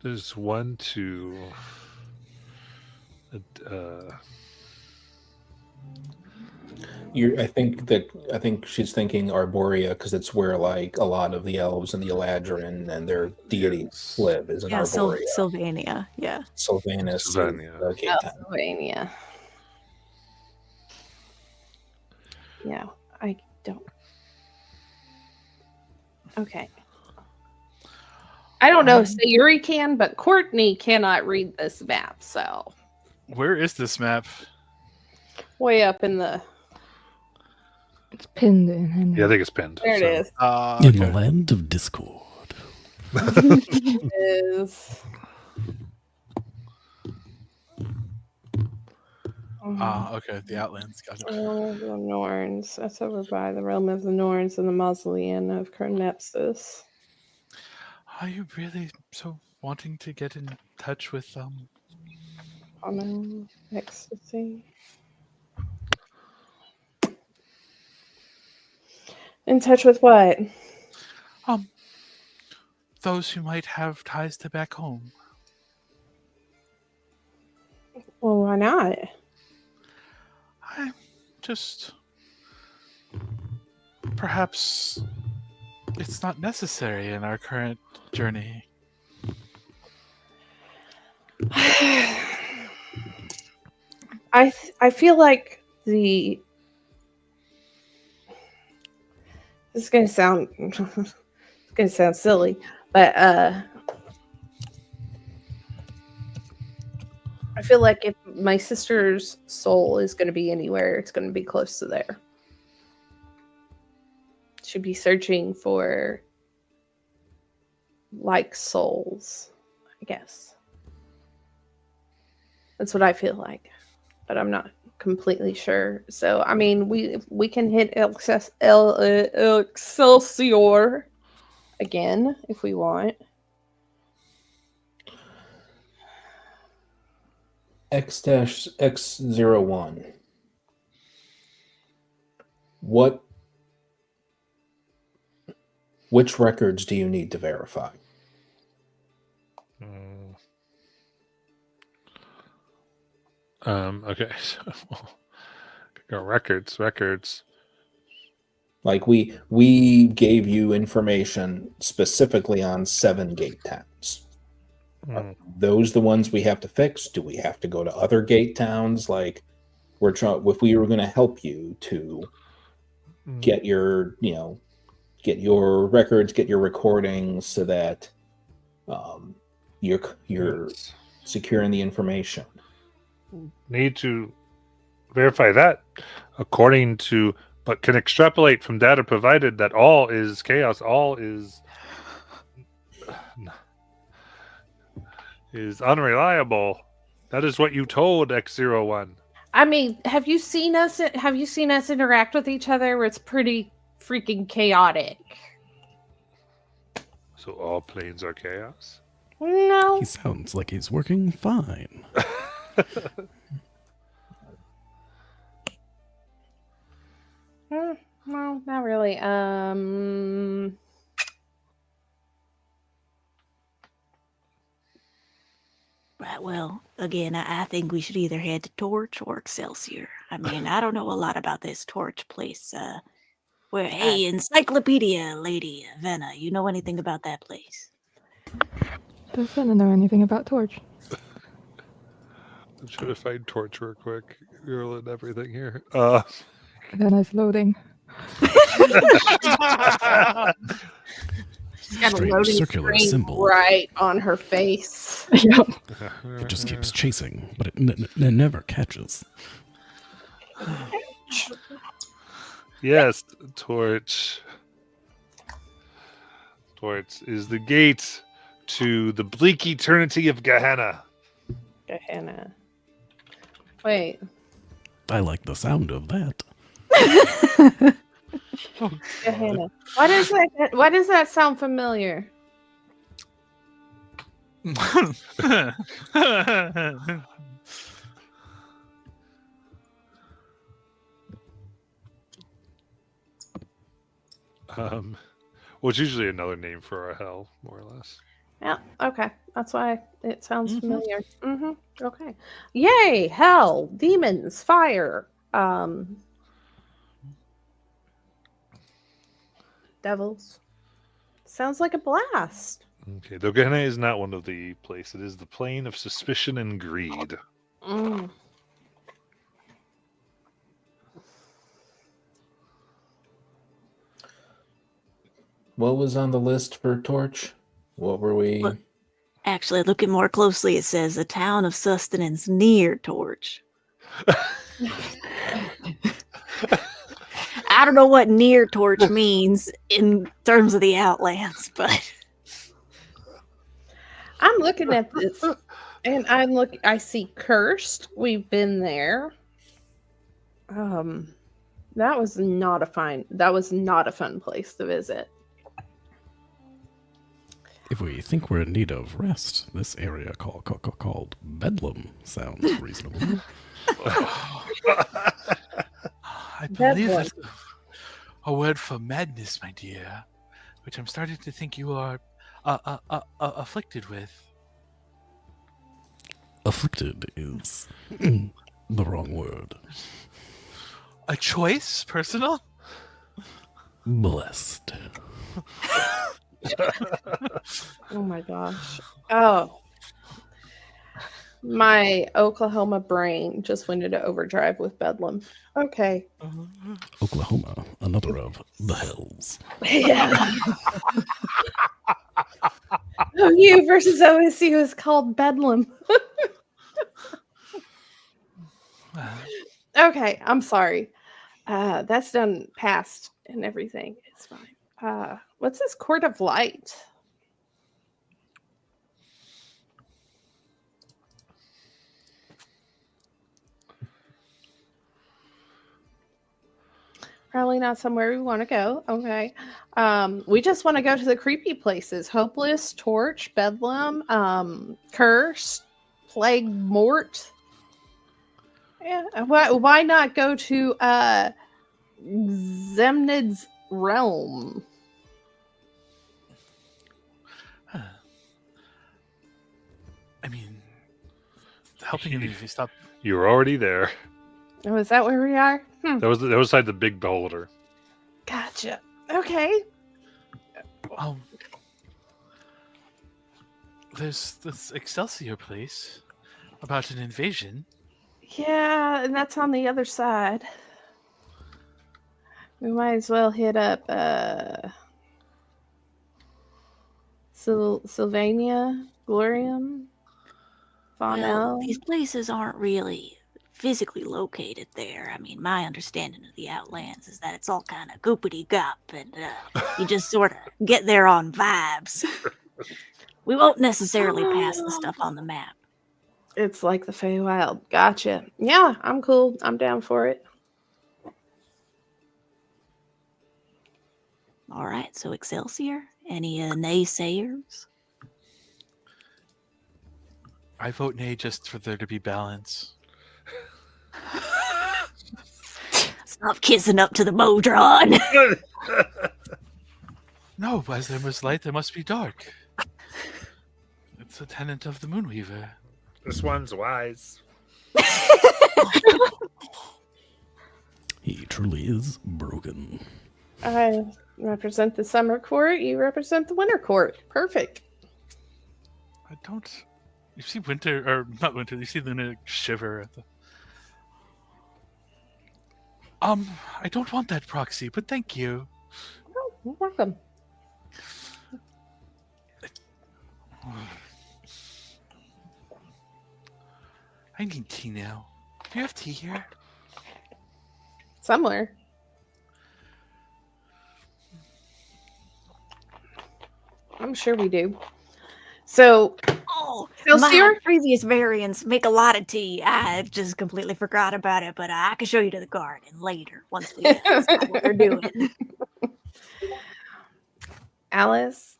There's one to. I think she's thinking Arborea because it's where like a lot of the elves and the Eladrin and their deities live. Is in Yeah, Arborea. Sylvania. Yeah. Sylvanas. Sylvania. Okay, Pennsylvania. Yeah, I don't. Okay. I don't know if Sayuri can, but Courtney cannot read this map, so Where is this map? way up in the It's pinned in. Yeah, I think it's pinned. there it so. is. In the land of Discord. It is. Okay, the Outlands. Gotcha. Oh, the Norns. That's over by the realm of the Norns and the mausoleum of Chronepsis. Are you really so wanting to get in touch with Oh no, ecstasy. In touch with what? those who might have ties to back home? Well, why not? I just perhaps it's not necessary in our current journey. I feel like this is gonna sound it's gonna sound silly, but I feel like if my sister's soul is gonna be anywhere, it's gonna be close to there. Should be searching for like souls, I guess. That's what I feel like, but I'm not completely sure. So, I mean, we can hit Excelsior again if we want. X-X01. Which records do you need to verify? Okay, so go records. Like we gave you information specifically on 7 gate tabs. Mm. Those the ones we have to fix? Do we have to go to other gate towns? Like, if we were going to help you to Mm. get your, get your records, get your recordings, so that you're Yes. securing the information. Need to verify that according to, but can extrapolate from data provided that all is chaos, all is unreliable. That is what you told X01. I mean, have you seen us interact with each other where it's pretty freaking chaotic? So all planes are chaos? No. He sounds like he's working fine. No, not really. Right, well, again, I think we should either head to Torch or Excelsior. I mean, I don't know a lot about this Torch place. Hey, Encyclopedia Lady Vecna, you know anything about that place? Does Senna know anything about Torch? I'm trying to find Torch real quick. You're letting everything here. Venna's loading. She's got a Strange loading circular screen symbol. right on her face. Yep. It just keeps chasing, but it never catches. Yes, Torch. Torch is the gate to the bleak eternity of Gehenna. Gehenna. Wait. I like the sound of that. Gehenna. Why does that sound familiar? Well, it's usually another name for a hell, more or less. Yeah, okay. That's why it sounds familiar. Okay. Yay, hell, demons, fire, devils. Sounds like a blast. Okay, though Gehenna is not one of the place. It is the plane of suspicion and greed. Mm. What was on the list for Torch? What were we? What? Actually, looking more closely, it says the town of sustenance near Torch. I don't know what near Torch means in terms of the Outlands, but I'm looking at this, and I see cursed. We've been there. That was not a fun place to visit. If we think we're in need of rest, this area called Bedlam sounds reasonable. I believe that's a word for madness, my dear, which I'm starting to think you are afflicted with. Afflicted is the wrong word. A choice, personal? Blessed. Oh my gosh. Oh. My Oklahoma brain just went into overdrive with Bedlam. Okay. Oklahoma, another of the hells. Yeah. OU versus OSU is called Bedlam. Okay, I'm sorry. That's done past and everything. It's fine. What's this Court of Light? Probably not somewhere we want to go. Okay. We just want to go to the creepy places. Hopeless, Torch, Bedlam, Curse, Plague Mort. Yeah. Why not go to Zemnid's Realm? I mean, helping him if he stopped. You were already there. Oh, is that where we are? That was inside the big beholder. Gotcha. Okay. there's this Excelsior place about an invasion. Yeah, and that's on the other side. We might as well hit up Sylvania, Glorium, Well, Faunel. these places aren't really physically located there. I mean, my understanding of the Outlands is that it's all kind of goopity gop, and you just sort of get there on vibes. We won't necessarily pass the stuff on the map. It's like the Feywild. Gotcha. Yeah, I'm cool. I'm down for it. All right, so Excelsior, any naysayers? I vote nay just for there to be balance. Stop kissing up to the Modron. No, as there was light, there must be dark. It's a tenet of the Moonweaver. This one's wise. He truly is broken. I represent the summer court. You represent the winter court. Perfect. I don't. You see Winter, or not Winter, you see Luna shiver at the. I don't want that proxy, but thank you. Oh, you're welcome. I need tea now. Do you have tea here? Somewhere. I'm sure we do. So, Oh, Excelsior? my previous variants make a lot of tea. I just completely forgot about it, but I can show you to the garden later once we decide what we're doing. Alice,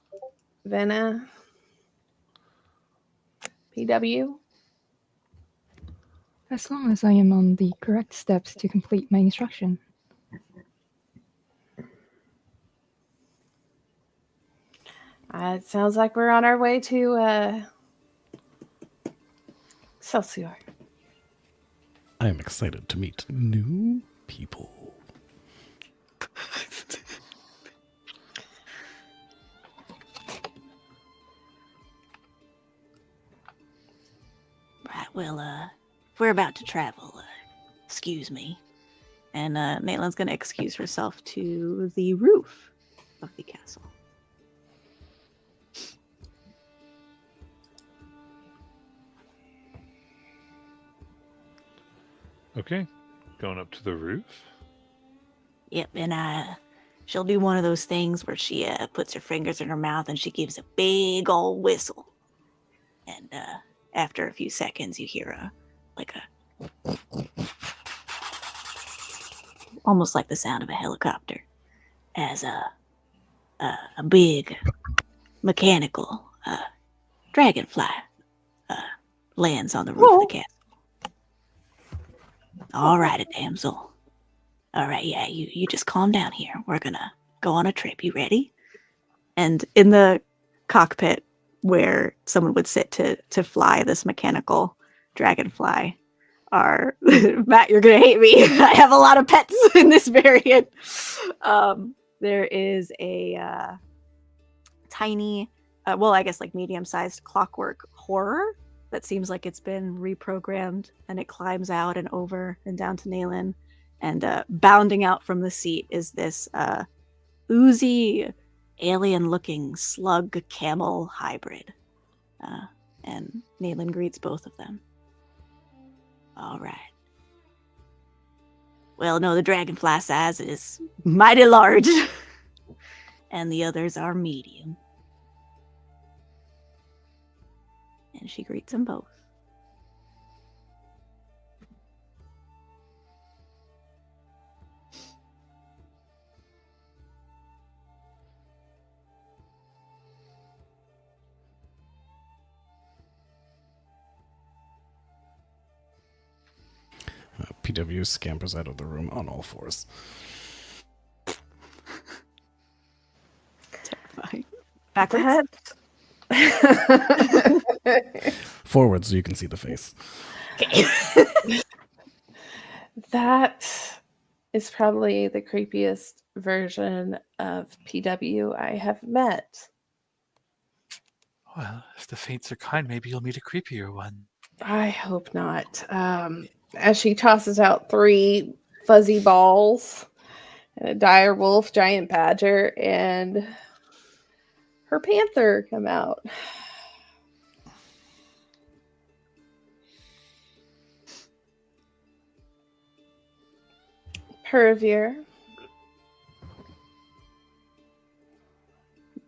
Vecna, PW. As long as I am on the correct steps to complete my instruction. It sounds like we're on our way to Excelsior. I am excited to meet new people. Right, well, we're about to travel. Excuse me. And Maitland's going to excuse herself to the roof of the castle. Okay. Going up to the roof. Yep, and she'll do one of those things where she puts her fingers in her mouth and she gives a big old whistle. And after a few seconds, you hear almost like the sound of a helicopter, as a big mechanical dragonfly lands on the roof of the castle. All right, damsel. All right, yeah, you just calm down here. We're gonna go on a trip. You ready? And in the cockpit where someone would sit to fly this mechanical dragonfly are Matt, you're gonna hate me. I have a lot of pets in this variant. There is a tiny, well, I guess like medium-sized clockwork horror that seems like it's been reprogrammed, and it climbs out and over and down to Nayland. And bounding out from the seat is this oozy, alien-looking slug camel hybrid. And Nayland greets both of them. All right. Well, no, the dragonfly size is mighty large. And the others are medium. And she greets them both. PW scampers out of the room on all fours. Terrifying. Backwards? Forward so you can see the face. That is probably the creepiest version of PW I have met. Well, if the fates are kind, maybe you'll meet a creepier one. I hope not. As she tosses out 3 fuzzy balls, and a dire wolf, giant badger, and her panther come out. Pervier,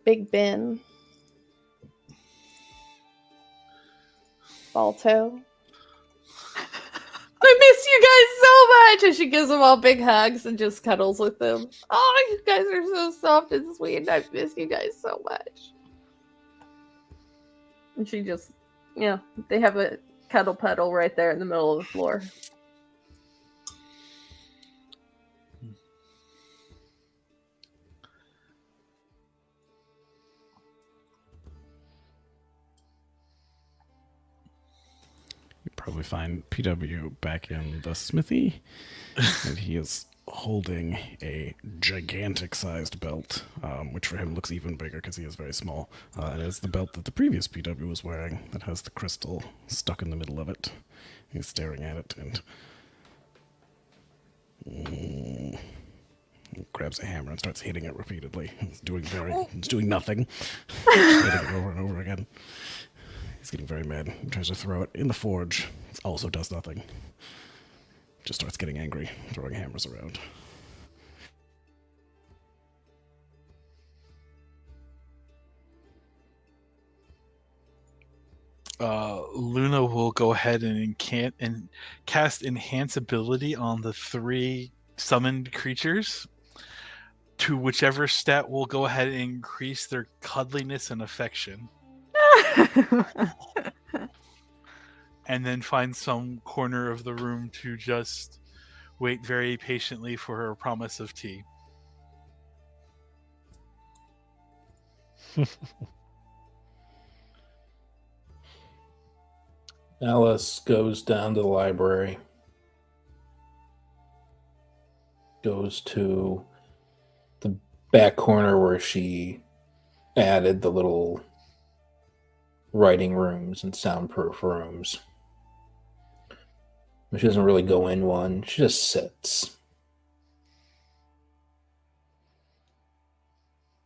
Big Ben, Balto. I miss you guys so much. And she gives them all big hugs and just cuddles with them. Oh, you guys are so soft and sweet. And I miss you guys so much. And she just, they have a cuddle puddle right there in the middle of the floor. You probably find PW back in the smithy, and he is holding a gigantic-sized belt, which for him looks even bigger because he is very small. And it's the belt that the previous PW was wearing that has the crystal stuck in the middle of it. He's staring at it and he grabs a hammer and starts hitting it repeatedly. It's doing nothing. Hitting it over and over again. He's getting very mad. He tries to throw it in the forge. It also does nothing. Just starts getting angry, throwing hammers around. Luna will go ahead and cast Enhance ability on the 3 summoned creatures. To whichever stat will go ahead and increase their cuddliness and affection. And then find some corner of the room to just wait very patiently for her promise of tea. Alice goes down to the library, goes to the back corner where she added the little writing rooms and soundproof rooms. She doesn't really go in one. She just sits.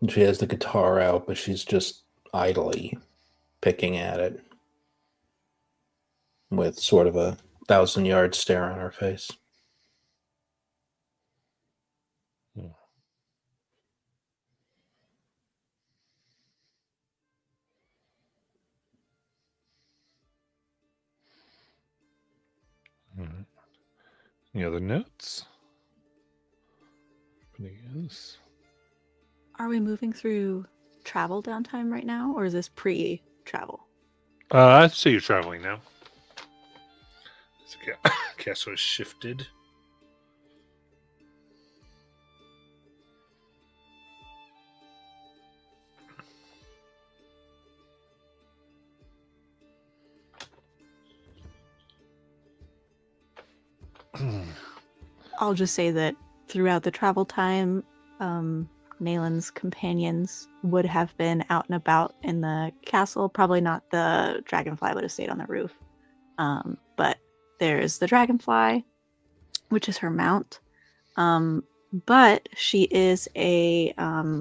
And she has the guitar out, but she's just idly picking at it with sort of a 1,000-yard stare on her face. All right. Any other notes? Yes. Are we moving through travel downtime right now, or is this pre-travel? I see you're traveling now. Castle is shifted. I'll just say that throughout the travel time, Nalen's companions would have been out and about in the castle. Probably not the dragonfly would have stayed on the roof. But there's the dragonfly, which is her mount. But she is a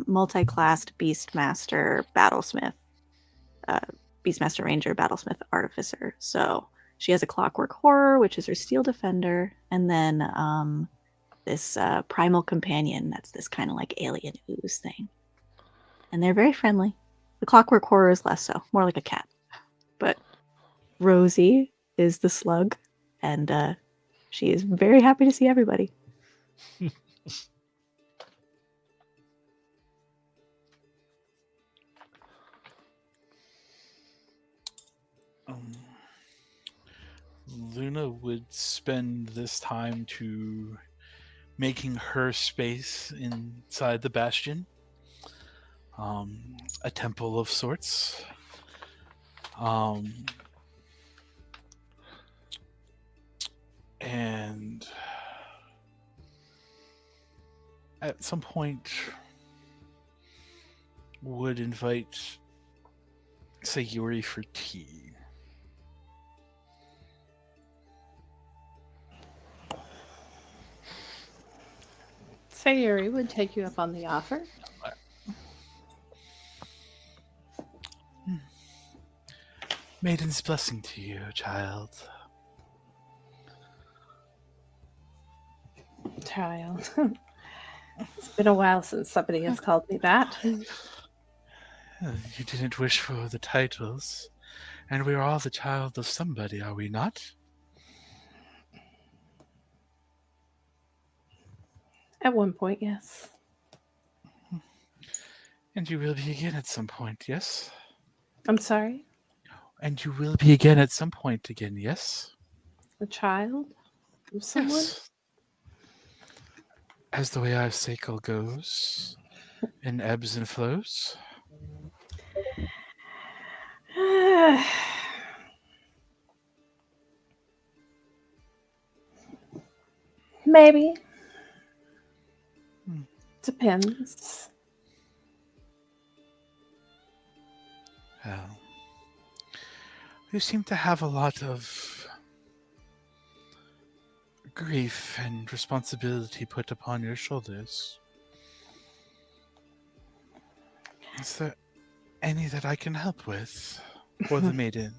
multi-classed Beastmaster Battlesmith, Beastmaster Ranger Battlesmith Artificer. So she has a Clockwork Horror, which is her Steel Defender, and then this Primal Companion, that's this kind of like alien ooze thing. And they're very friendly. The Clockwork Horror is less so, more like a cat. But Rosie is the slug, and she is very happy to see everybody. Luna would spend this time to making her space inside the bastion. A temple of sorts. And at some point would invite Sayuri for tea. Sayuri would take you up on the offer. Maiden's blessing to you, child. Child. It's been a while since somebody has called me that. You didn't wish for the titles, and we are all the child of somebody, are we not? At one point, yes. And you will be again at some point, yes? I'm sorry? And you will be again at some point again, yes? A child of someone? Yes. As the way our cycle goes, in ebbs and flows. Maybe. Hmm. Depends. Well, you seem to have a lot of grief and responsibility put upon your shoulders. Is there any that I can help with for the maiden?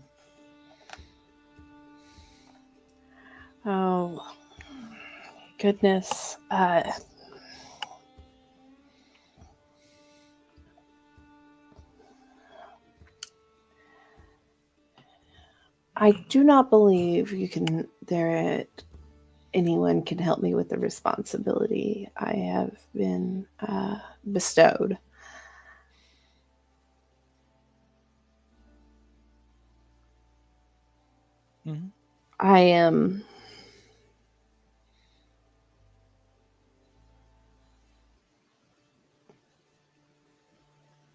Oh, goodness. I do not believe anyone can help me with the responsibility I have been bestowed. Mm-hmm. I am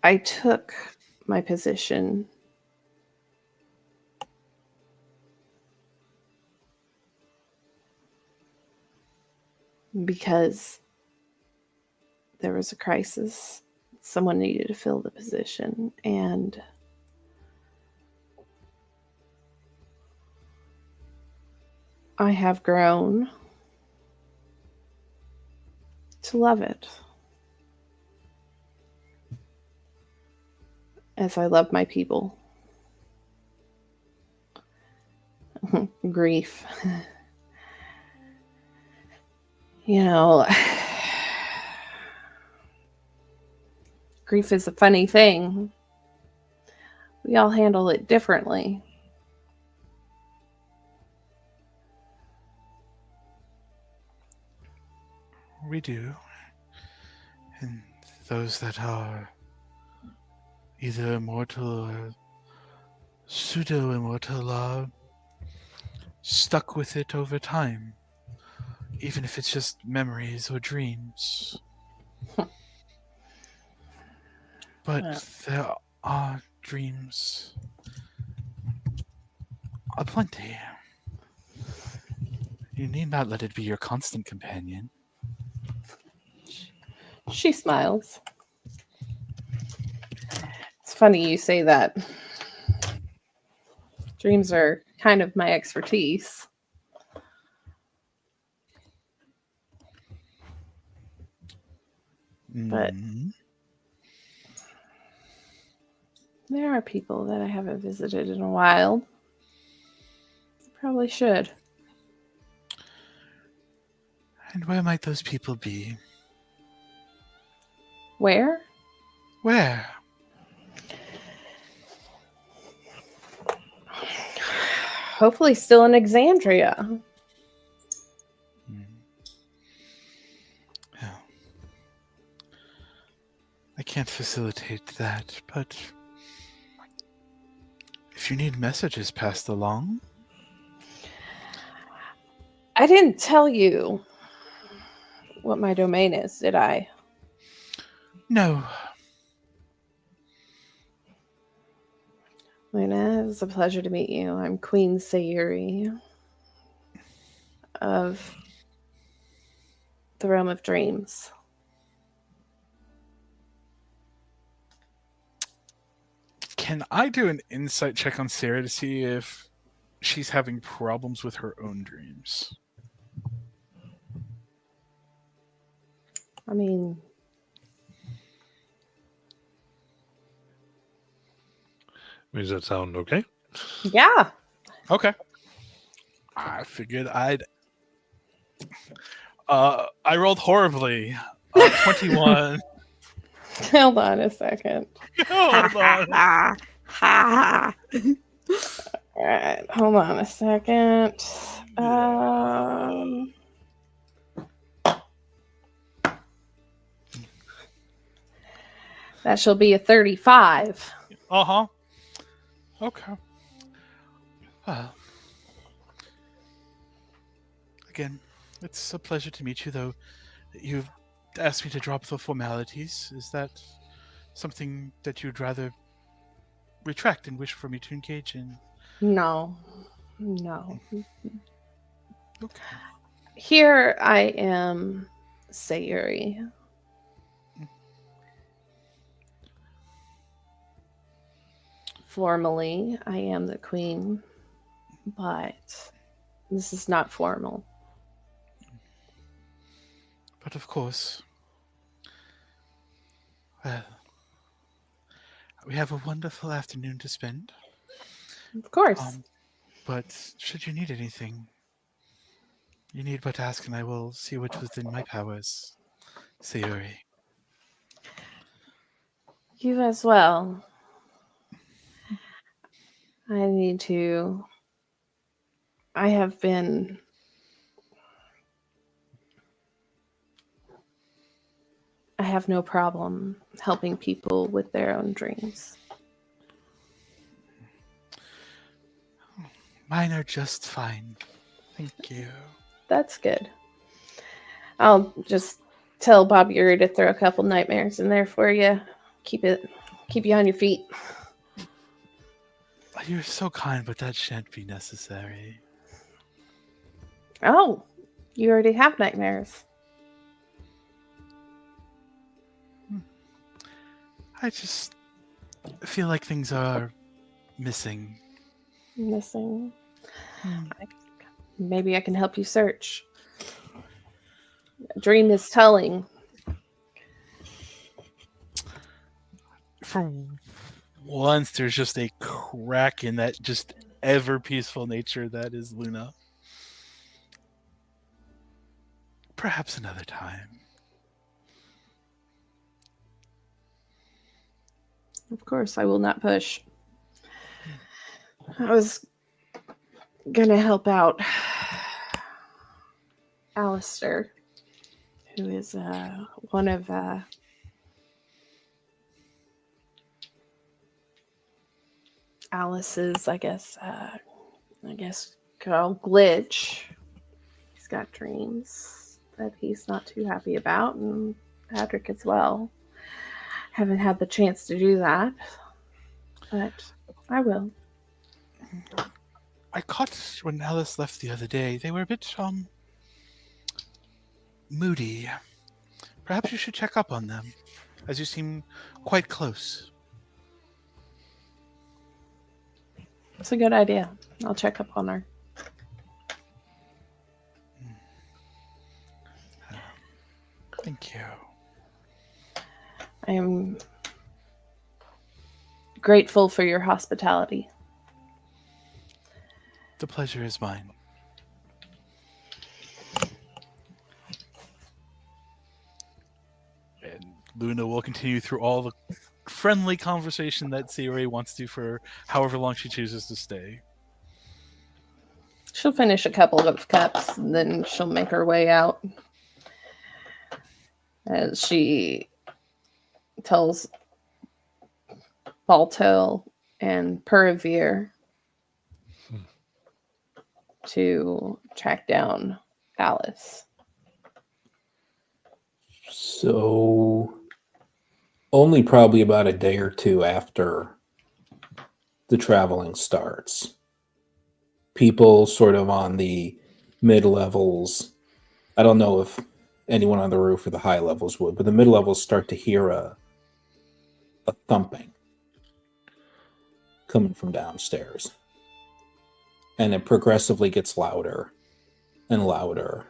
I took my position because there was a crisis. Someone needed to fill the position, and I have grown to love it as I love my people. Grief. You know, grief is a funny thing. We all handle it differently. We do. And those that are either immortal or pseudo-immortal are stuck with it over time, even if it's just memories or dreams. But Yeah. there are dreams aplenty. You need not let it be your constant companion. She smiles. It's funny you say that. Dreams are kind of my expertise. But Mm. there are people that I haven't visited in a while. Probably should. And where might those people be? Where? Where? Hopefully still in Exandria. Yeah. I can't facilitate that, but if you need messages passed along. I didn't tell you what my domain is, did I? No. Luna, it was a pleasure to meet you. I'm Queen Sayuri of the Realm of Dreams. Can I do an insight check on Sarah to see if she's having problems with her own dreams? I mean, Does that sound okay? yeah. Okay. I figured I'd. I rolled horribly. 21. Hold on a second. Hold on. Ha ha. All right, hold on a second. That shall be a 35. Uh-huh. Okay. Well, again, it's a pleasure to meet you, though. You've asked me to drop the formalities. Is that something that you'd rather retract and wish for me to engage in? No. No. Okay. Here I am, Sayuri. Formally, I am the queen, but this is not formal. But of course, well, we have a wonderful afternoon to spend. Of course. But should you need anything, you need but ask, and I will see what within my powers. Sayuri. You as well. I have been I have no problem helping people with their own dreams. Mine are just fine. Thank you. That's good. I'll just tell Bob Yuri to throw a couple nightmares in there for you. Keep you on your feet. You're so kind, but that shan't be necessary. Oh, you already have nightmares. I just feel like things are missing. Missing. Maybe I can help you search. Dream is telling. For once, there's just a crack in that just ever peaceful nature that is Luna. Perhaps another time. Of course, I will not push. I was gonna help out Alistair, who is one of Alice's, I guess, called glitch. He's got dreams that he's not too happy about, and Patrick as well. Haven't had the chance to do that, but I will. I caught when Alice left the other day, they were a bit, moody. Perhaps you should check up on them, as you seem quite close. It's a good idea. I'll check up on her. Thank you. I am grateful for your hospitality. The pleasure is mine. And Luna will continue through all the friendly conversation that Sayuri wants to for however long she chooses to stay. She'll finish a couple of cups, and then she'll make her way out. As she tells Balto and Purvere to track down Alice. So, only probably about a day or two after the traveling starts, people sort of on the mid levels, I don't know if anyone on the roof or the high levels would, but the mid levels start to hear a thumping. coming from downstairs. And it progressively gets louder and louder.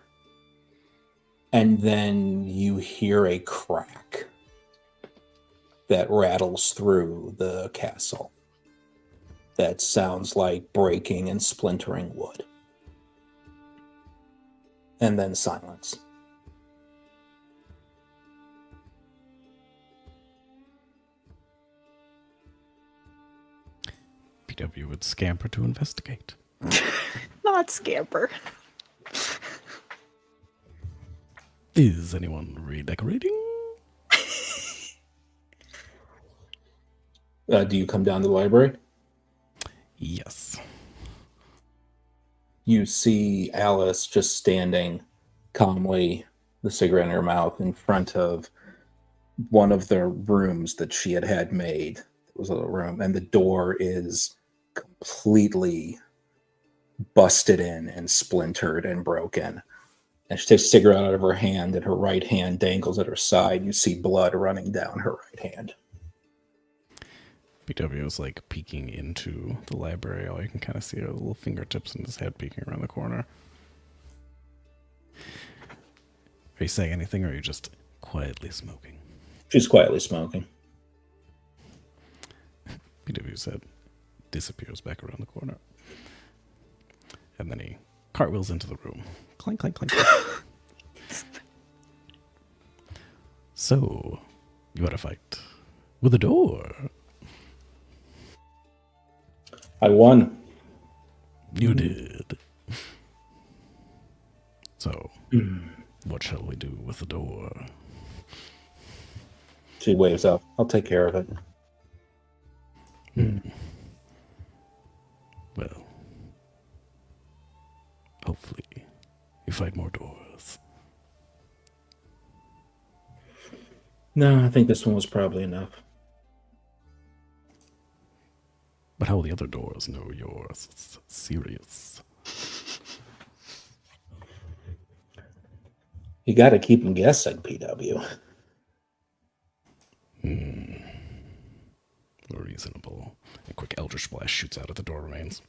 And then you hear a crack that rattles through the castle. That sounds like breaking and splintering wood. And then silence. PW would scamper to investigate. Not scamper. Is anyone redecorating? Do you come down to the library? Yes. You see Alice just standing calmly, the cigarette in her mouth, in front of one of the rooms that she had made. It was a little room, and the door is completely busted in and splintered and broken. And she takes a cigarette out of her hand, and her right hand dangles at her side. You see blood running down her right hand. PW is like peeking into the library. All you can kind of see are little fingertips in his head peeking around the corner. Are you saying anything, or are you just quietly smoking? She's quietly smoking. PW's head disappears back around the corner. And then he cartwheels into the room. Clank, clank, clank. So, you had a fight with a door. I won. You did. So, what shall we do with the door? She waves up. I'll take care of it. Well, hopefully you find more doors. No, I think this one was probably enough. But how will the other doors know you're serious? You got to keep them guessing, PW. Reasonable. A quick Eldritch Blast shoots out at the door remains.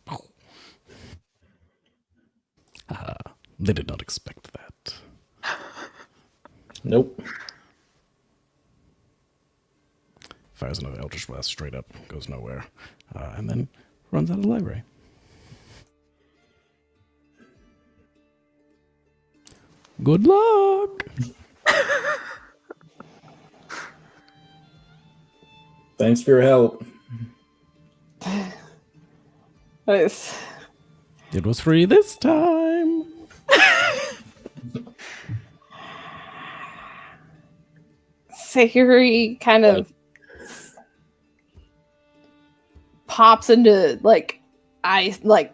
Haha, they did not expect that. Nope. Fires another Eldritch Blast straight up, goes nowhere, and then runs out of the library. Good luck! Thanks for your help. Nice. It was free this time! Sayuri kind of pops into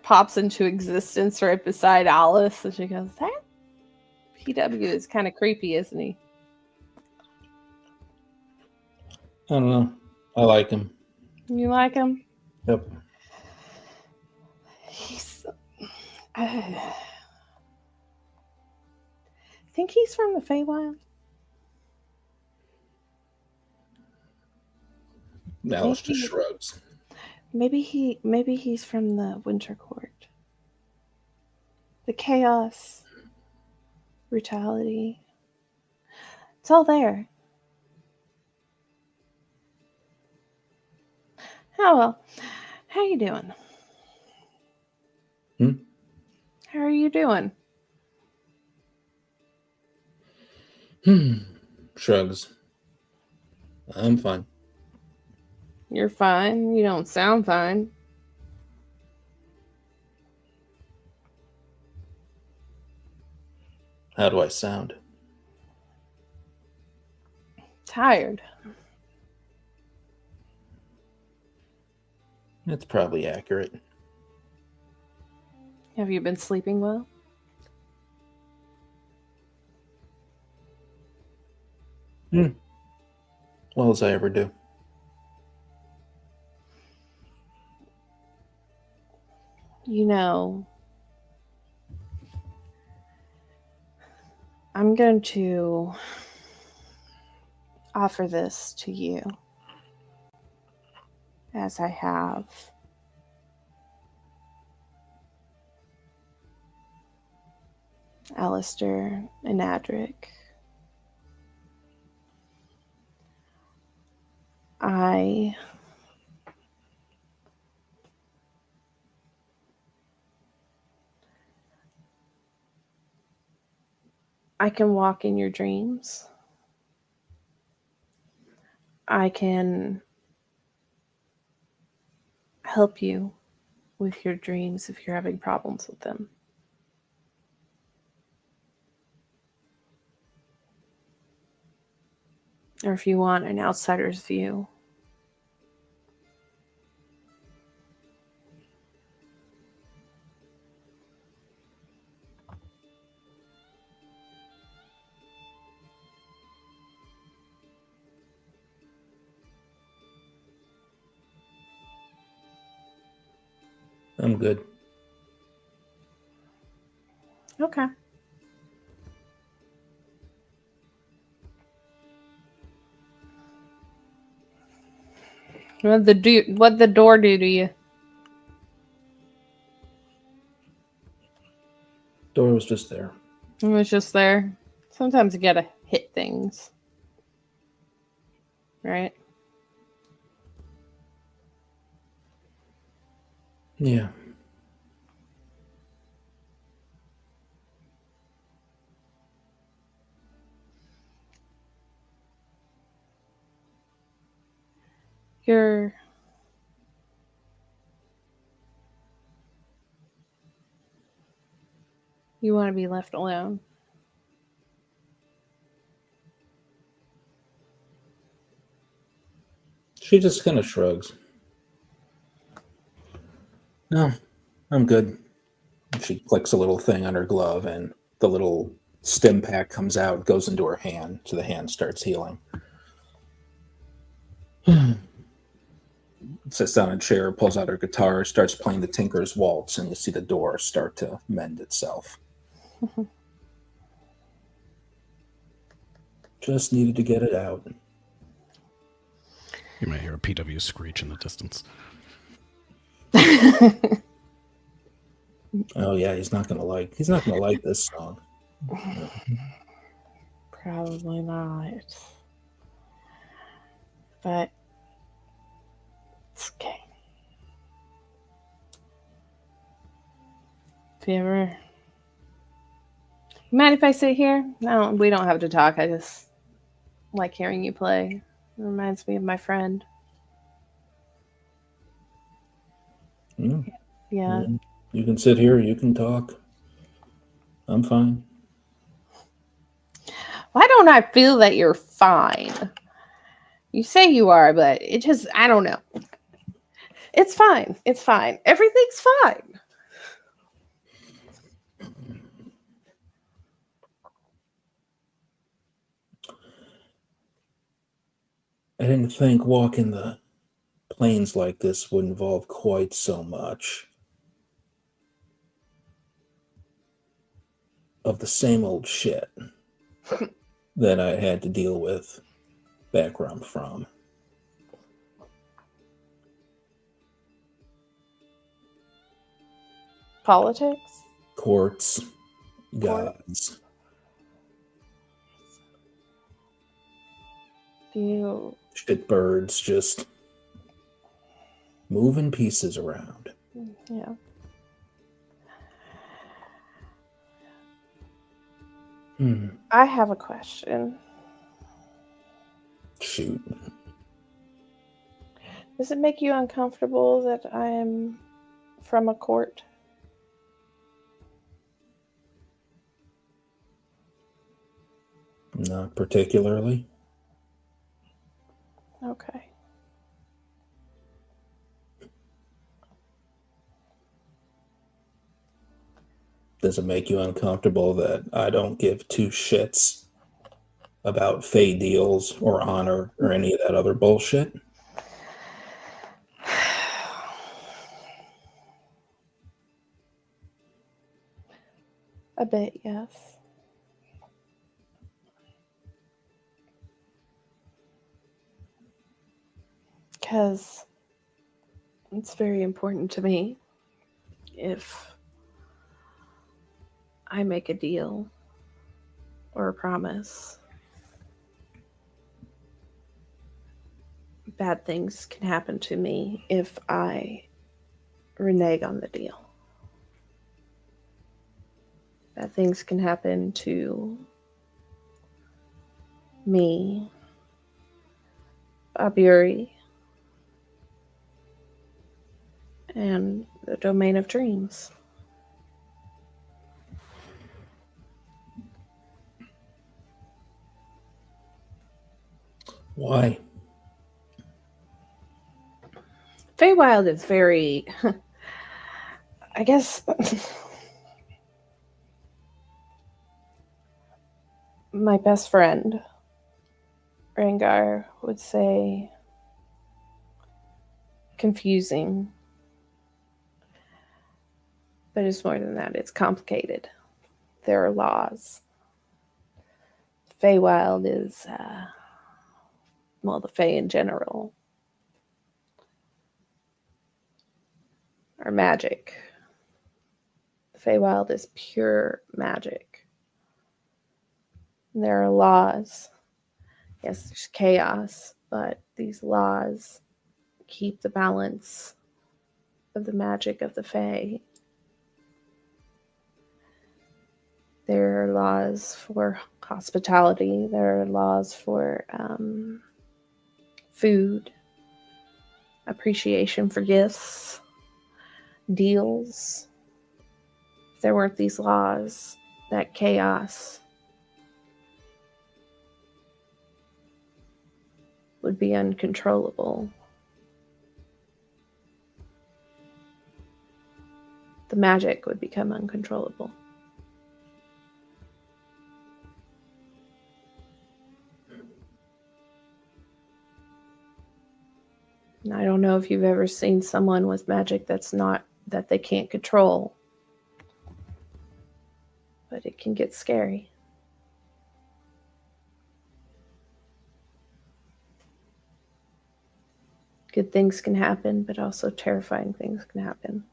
pops into existence right beside Alice, and she goes, "That PW is kind of creepy, isn't he?" I don't know. I like him. You like him? Yep. He's. I think he's from the Feywild. Alice just shrugs. Maybe he's from the Winter Court. The chaos, brutality. It's all there. Oh well. How you doing? How are you doing? Shrugs. I'm fine. You're fine. You don't sound fine. How do I sound? Tired. That's probably accurate. Have you been sleeping well? Well as I ever do. You know, I'm going to offer this to you, as I have Alistair and Adric. I can walk in your dreams. I can help you with your dreams if you're having problems with them. Or if you want an outsider's view. I'm good. Okay. What the door do to you? Door was just there. It was just there. Sometimes you gotta hit things. Right? Yeah. You want to be left alone. She just kind of shrugs. No, I'm good. She clicks a little thing on her glove, and the little stim pack comes out, goes into her hand, so the hand starts healing. Sits down in a chair, pulls out her guitar, starts playing the Tinker's Waltz, and you see the door start to mend itself. Just needed to get it out. You might hear a PW screech in the distance. Oh yeah, he's not gonna like this song. Probably not. But it's okay. If you ever mind if I sit here? No, we don't have to talk. I just like hearing you play. It reminds me of my friend. Mm. Yeah. You can sit here, you can talk. I'm fine. Why don't I feel that you're fine? You say you are, but it just, I don't know. It's fine. It's fine. Everything's fine. I didn't think walking the plains like this would involve quite so much of the same old shit that I had to deal with back where I'm from. Politics? Courts, gods. Shit birds just moving pieces around. Yeah. I have a question. Shoot. Does it make you uncomfortable that I am from a court? Not particularly. Okay. Does it make you uncomfortable that I don't give two shits about fey deals or honor or any of that other bullshit? A bit, yes. Because it's very important to me if I make a deal or a promise, bad things can happen to me if I renege on the deal. Bad things can happen to me, Baburi, and the domain of dreams. Why? Feywild is very, I guess, my best friend, Rangar, would say confusing. But it's more than that. It's complicated. There are laws. Feywild is, well, the Fey in general are magic. Feywild is pure magic. There are laws. Yes, there's chaos, but these laws keep the balance of the magic of the Fey. There are laws for hospitality. There are laws for food, appreciation for gifts, deals. If there weren't these laws, that chaos would be uncontrollable. The magic would become uncontrollable. And I don't know if you've ever seen someone with magic that they can't control. But it can get scary. Good things can happen, but also terrifying things can happen.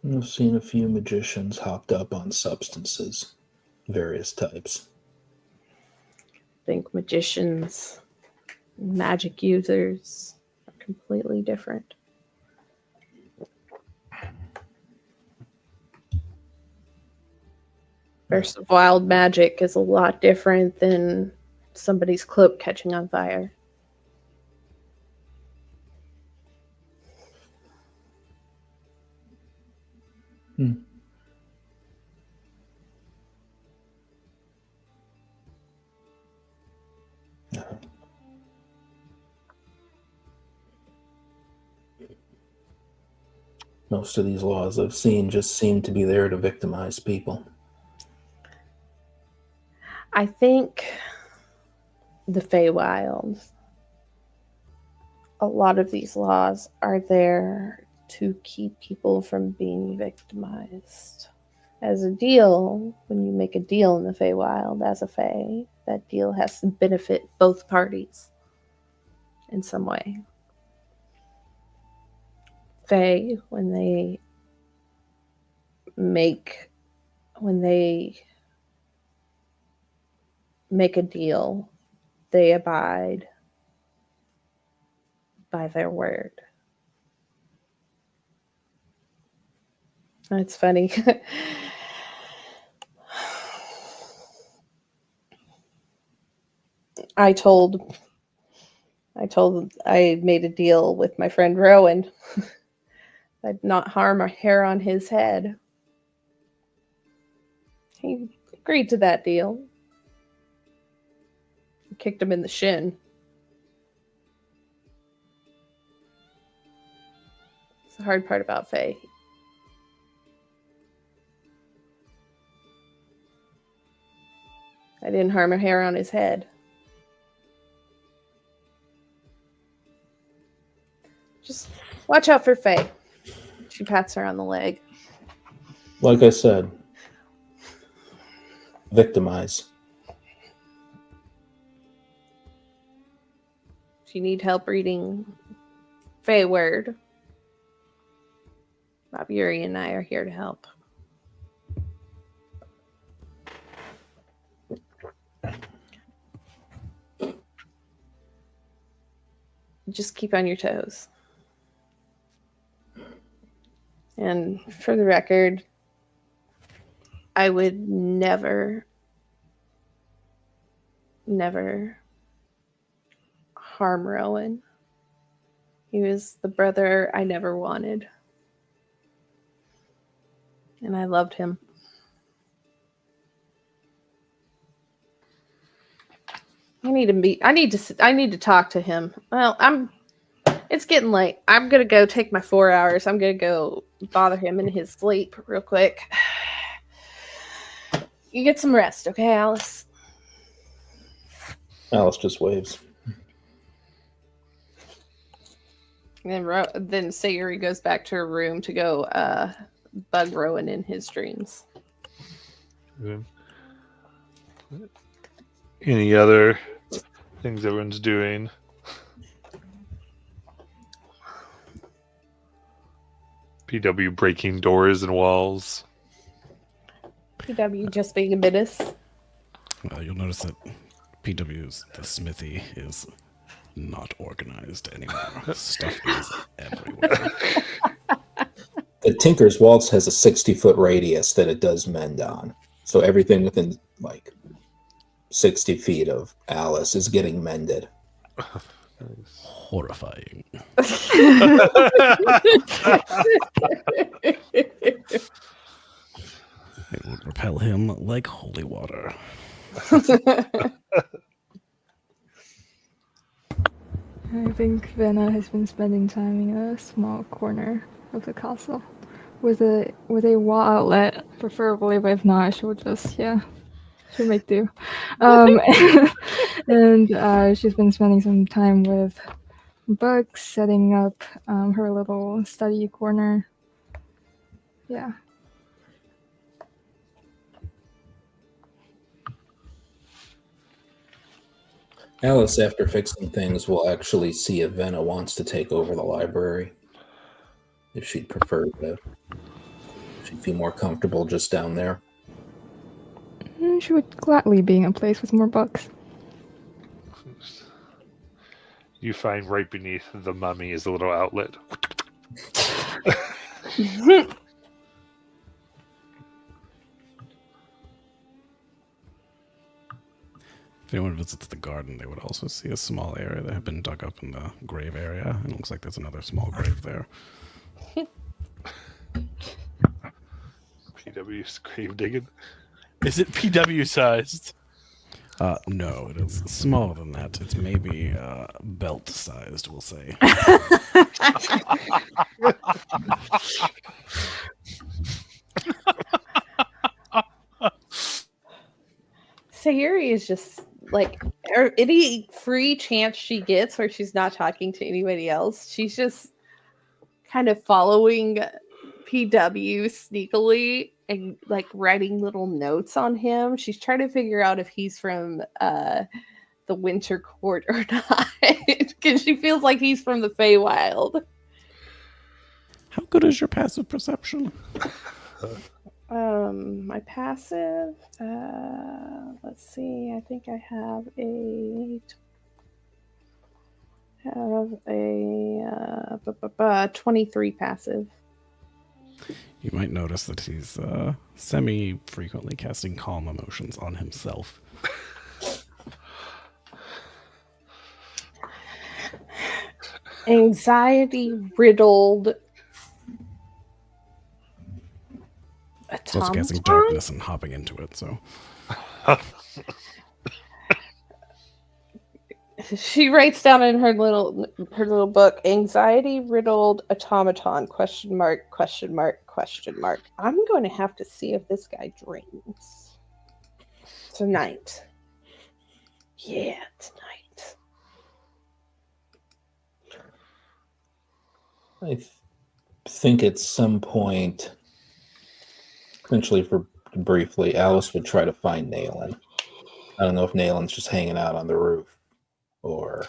I've seen a few magicians hopped up on substances, various types. I think magicians, magic users are completely different. Burst of wild magic is a lot different than somebody's cloak catching on fire. Most of these laws I've seen just seem to be there to victimize people. I think the Feywild, a lot of these laws are there to keep people from being victimized. As a deal, when you make a deal in the Feywild as a Fey, that deal has to benefit both parties in some way. Fey, when they make a deal, they abide by their word. It's funny. I made a deal with my friend Rowan. I'd not harm a hair on his head. He agreed to that deal. I kicked him in the shin. It's the hard part about Faye. I didn't harm a hair on his head. Just watch out for Faye. She pats her on the leg. Like I said, victimize. you need help reading Fey Word, Bob Yuri and I are here to help. Just keep on your toes. And for the record, I would never harm Rowan. He was the brother I never wanted. And I loved him. I need to talk to him. Well, it's getting late. I'm gonna go take my 4 hours. I'm gonna go bother him in his sleep real quick. You get some rest, okay, Alice? Alice just waves. And then Sayuri goes back to her room to go bug Rowan in his dreams. Any other things everyone's doing? PW breaking doors and walls. PW just being a menace. You'll notice that PW's the smithy is not organized anymore. Stuff is everywhere. The Tinker's Waltz has a 60-foot radius that it does mend on. So everything within, 60 feet of Alice is getting mended. Horrifying. It would repel him like holy water. I think Vecna has been spending time in a small corner of the castle with a wall outlet, preferably, but if not, she'll just she'll make do. And she's been spending some time with books, setting up her little study corner. Yeah. Alice, after fixing things, will actually see if Vecna wants to take over the library. If she'd prefer to. She'd feel more comfortable just down there. She would gladly be in a place with more books. You find right beneath the mummy is a little outlet. If anyone visits the garden, they would also see a small area that had been dug up in the grave area. And it looks like there's another small grave there. PW's grave digging. Is it PW sized? No, it is smaller than that. It's maybe belt sized, we'll say. Sayuri is just any free chance she gets where she's not talking to anybody else, she's just kind of following PW sneakily and writing little notes on him. She's trying to figure out if he's from the Winter Court or not, because she feels like he's from the Feywild. How good is your passive perception? My passive, let's see, I think I have a 23 passive. You might notice that he's semi-frequently casting calm emotions on himself. Anxiety-riddled So it's casting darkness and hopping into it, so... She writes down in her little book, anxiety-riddled automaton, question mark, question mark, question mark. I'm going to have to see if this guy drinks tonight. Yeah, tonight. I think at some point, potentially briefly, Alice would try to find Naylin. I don't know if Naylin's just hanging out on the roof or...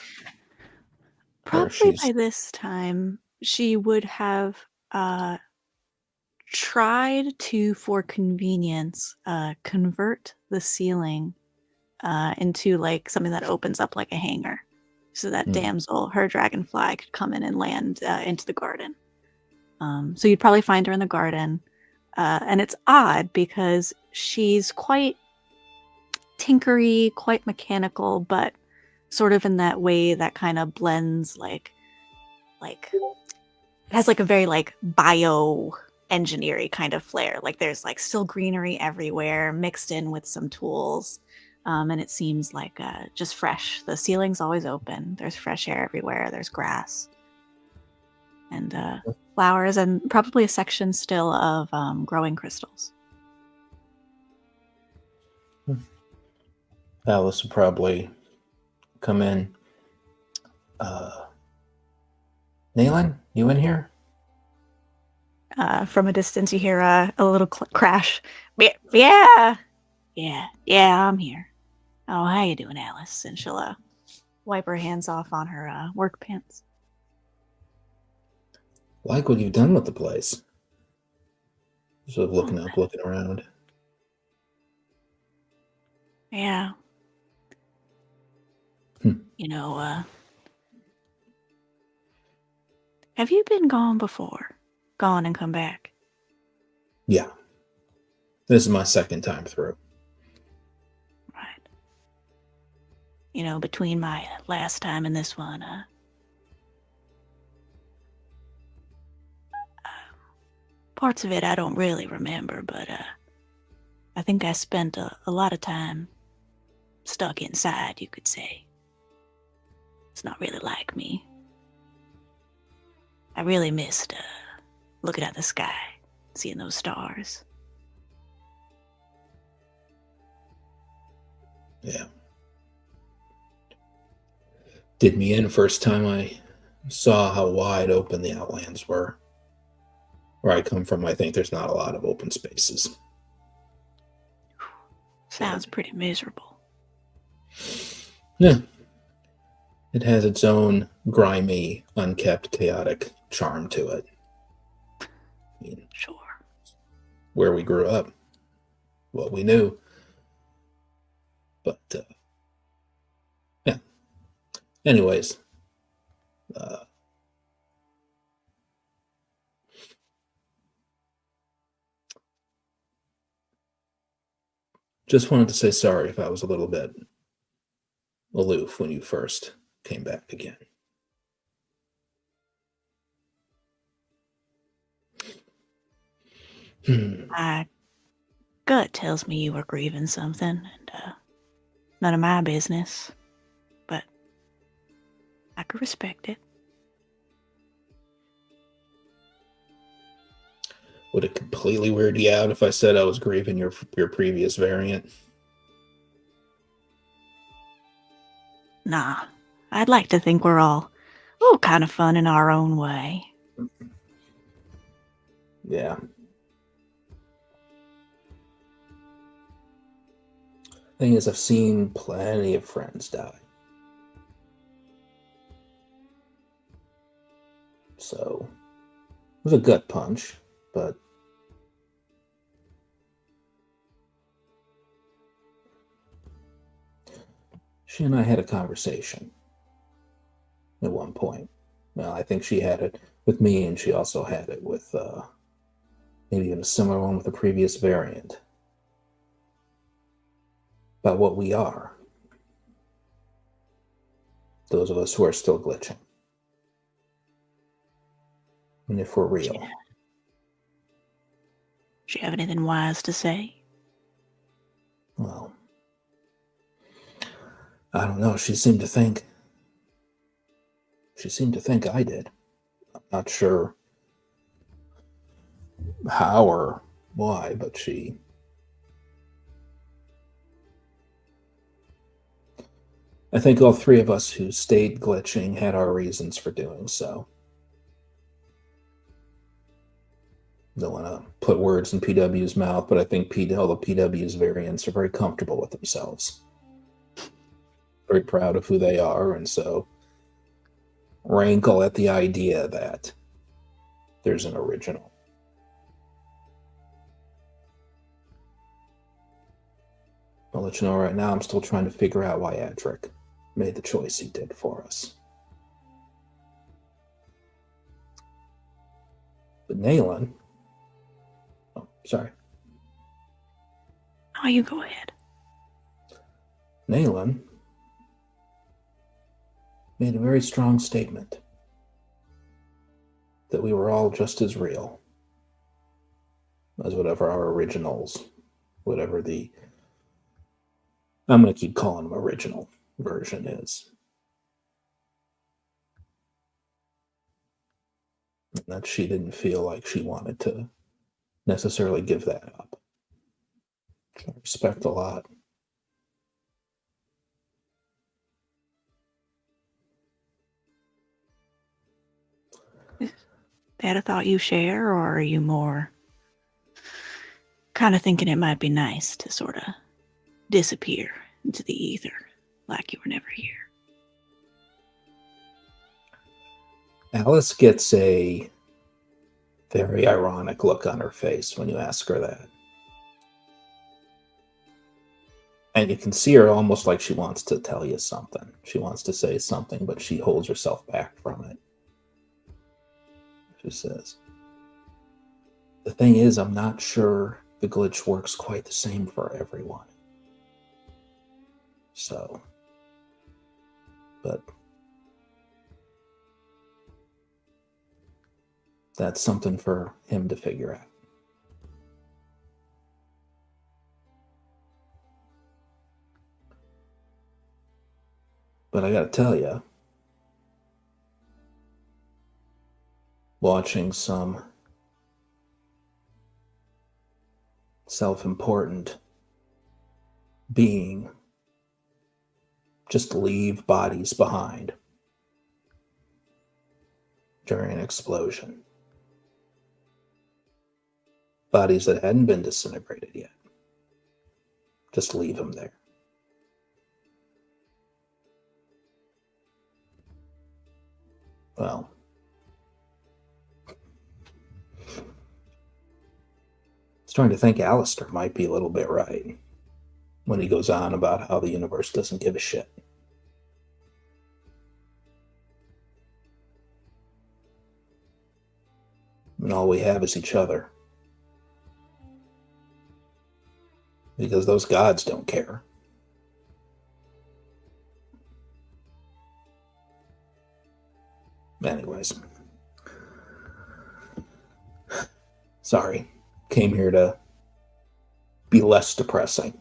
Probably she's by this time, she would have tried to, for convenience, convert the ceiling into like something that opens up like a hangar, so that damsel, her dragonfly, could come in and land into the garden. So you'd probably find her in the garden, and it's odd because she's quite tinkery, quite mechanical, but sort of in that way that kind of blends like it has like a very like bio engineering kind of flair. Like there's like still greenery everywhere mixed in with some tools. And it seems like just fresh. The ceiling's always open. There's fresh air everywhere. There's grass and flowers, and probably a section still of growing crystals. Alice would probably come in. Nayland, you in here? From a distance, you hear a little crash. Yeah, I'm here. Oh, how you doing, Alice? And she'll wipe her hands off on her work pants. Like what you've done with the place. Sort of looking up, looking around. Yeah. You know, have you been gone before? Gone and come back? Yeah. This is my second time through. Right. You know, between my last time and this one, parts of it I don't really remember, but I think I spent a lot of time stuck inside, you could say. It's not really like me. I really missed looking at the sky, seeing those stars. Yeah. Did me in first time I saw how wide open the Outlands were. Where I come from, I think there's not a lot of open spaces. Sounds pretty miserable. Yeah. It has its own grimy, unkept, chaotic charm to it. I mean, Sure. where we grew up, what we knew. But, yeah. Anyways, just wanted to say sorry if I was a little bit aloof when you first came back again. My gut tells me you were grieving something, and none of my business, but I could respect it. Would it completely weird you out if I said I was grieving your previous variant? Nah, I'd like to think we're all kind of fun in our own way. Yeah. Thing is, I've seen plenty of friends die. So, it was a gut punch, but she and I had a conversation at one point. Well, I think she had it with me, and she also had it with maybe even a similar one with the previous variant. About what we are. Those of us who are still glitching. And if we're real. Does she have anything wise to say? Well, I don't know. She seemed to think I did. I'm not sure how or why, but I think all three of us who stayed glitching had our reasons for doing so. Don't want to put words in PW's mouth, but I think all the PW's variants are very comfortable with themselves. Very proud of who they are, and so rankle at the idea that there's an original. I'll let you know right now, I'm still trying to figure out why Adric made the choice he did for us. But Nayland... Oh, sorry. Oh, you go ahead. Nayland made a very strong statement that we were all just as real as whatever our originals, whatever the... I'm going to keep calling them original version is. And that she didn't feel like she wanted to necessarily give that up. Which I respect a lot. Is that a thought you share, or are you more kind of thinking it might be nice to sort of disappear into the ether like you were never here? Alice gets a very ironic look on her face when you ask her that. And you can see her almost like she wants to tell you something. She wants to say something, but she holds herself back from it. She says, "The thing is, I'm not sure the glitch works quite the same for everyone. So, but that's something for him to figure out." But I gotta tell you, watching some self-important being just leave bodies behind during an explosion, bodies that hadn't been disintegrated yet, just leave them there. Well, starting to think Alistair might be a little bit right when he goes on about how the universe doesn't give a shit. And all we have is each other. Because those gods don't care. Anyways. Sorry. Came here to be less depressing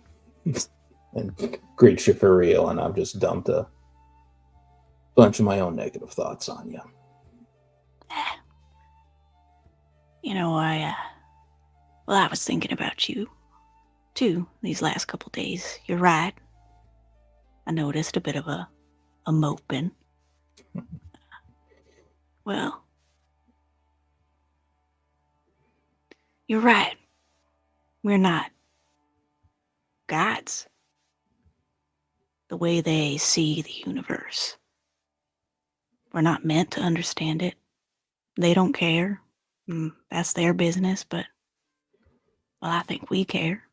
and greet you for real, and I've just dumped a bunch of my own negative thoughts on you. You know, I was thinking about you, too, these last couple days. You're right. I noticed a bit of a moping. Well, you're right. We're not gods. The way they see the universe. We're not meant to understand it. They don't care. That's their business, but, well, I think we care.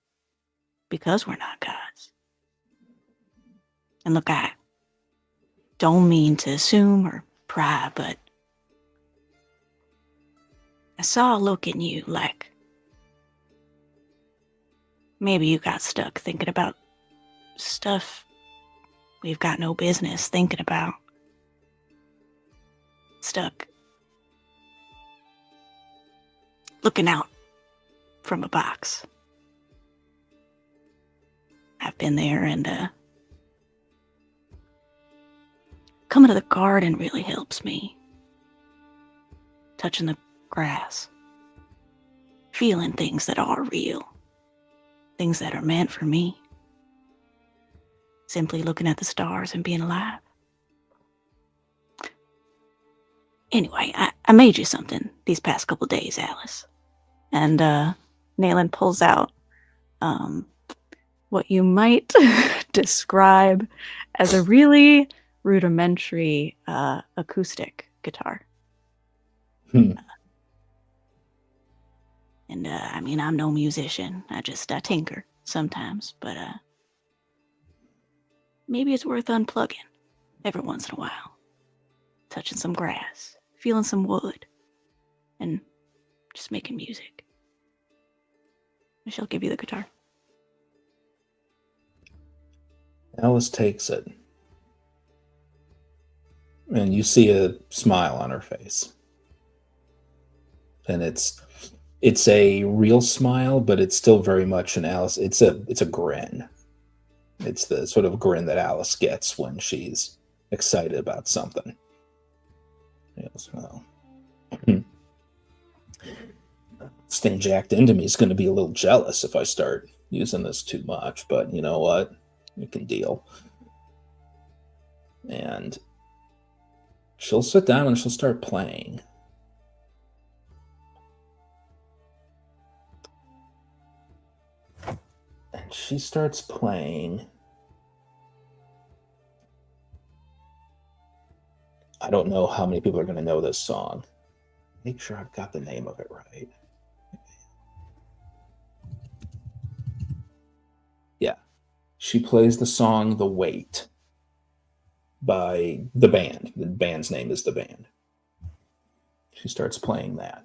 Because we're not gods. And look, I don't mean to assume or pry, but I saw a look in you like maybe you got stuck thinking about stuff we've got no business thinking about. Stuck looking out from a box. I've been there, and coming to the garden really helps me. Touching the grass. Feeling things that are real. Things that are meant for me. Simply looking at the stars and being alive. Anyway, I made you something these past couple days, Alice. And Nayland pulls out what you might describe as a really rudimentary acoustic guitar. Hmm. And I mean, I'm no musician. I tinker sometimes, but maybe it's worth unplugging every once in a while, touching some grass, feeling some wood, and just making music. I shall give you the guitar. Alice takes it. And you see a smile on her face. And it's a real smile, but it's still very much an Alice. It's a grin. It's the sort of grin that Alice gets when she's excited about something. Yes, well, this thing jacked into me is going to be a little jealous if I start using this too much, but you know what? You can deal. And she'll sit down and she'll start playing. And she starts playing. I don't know how many people are going to know this song. Make sure I've got the name of it right. Yeah. She plays the song The Weight by The Band. The band's name is The Band. She starts playing that.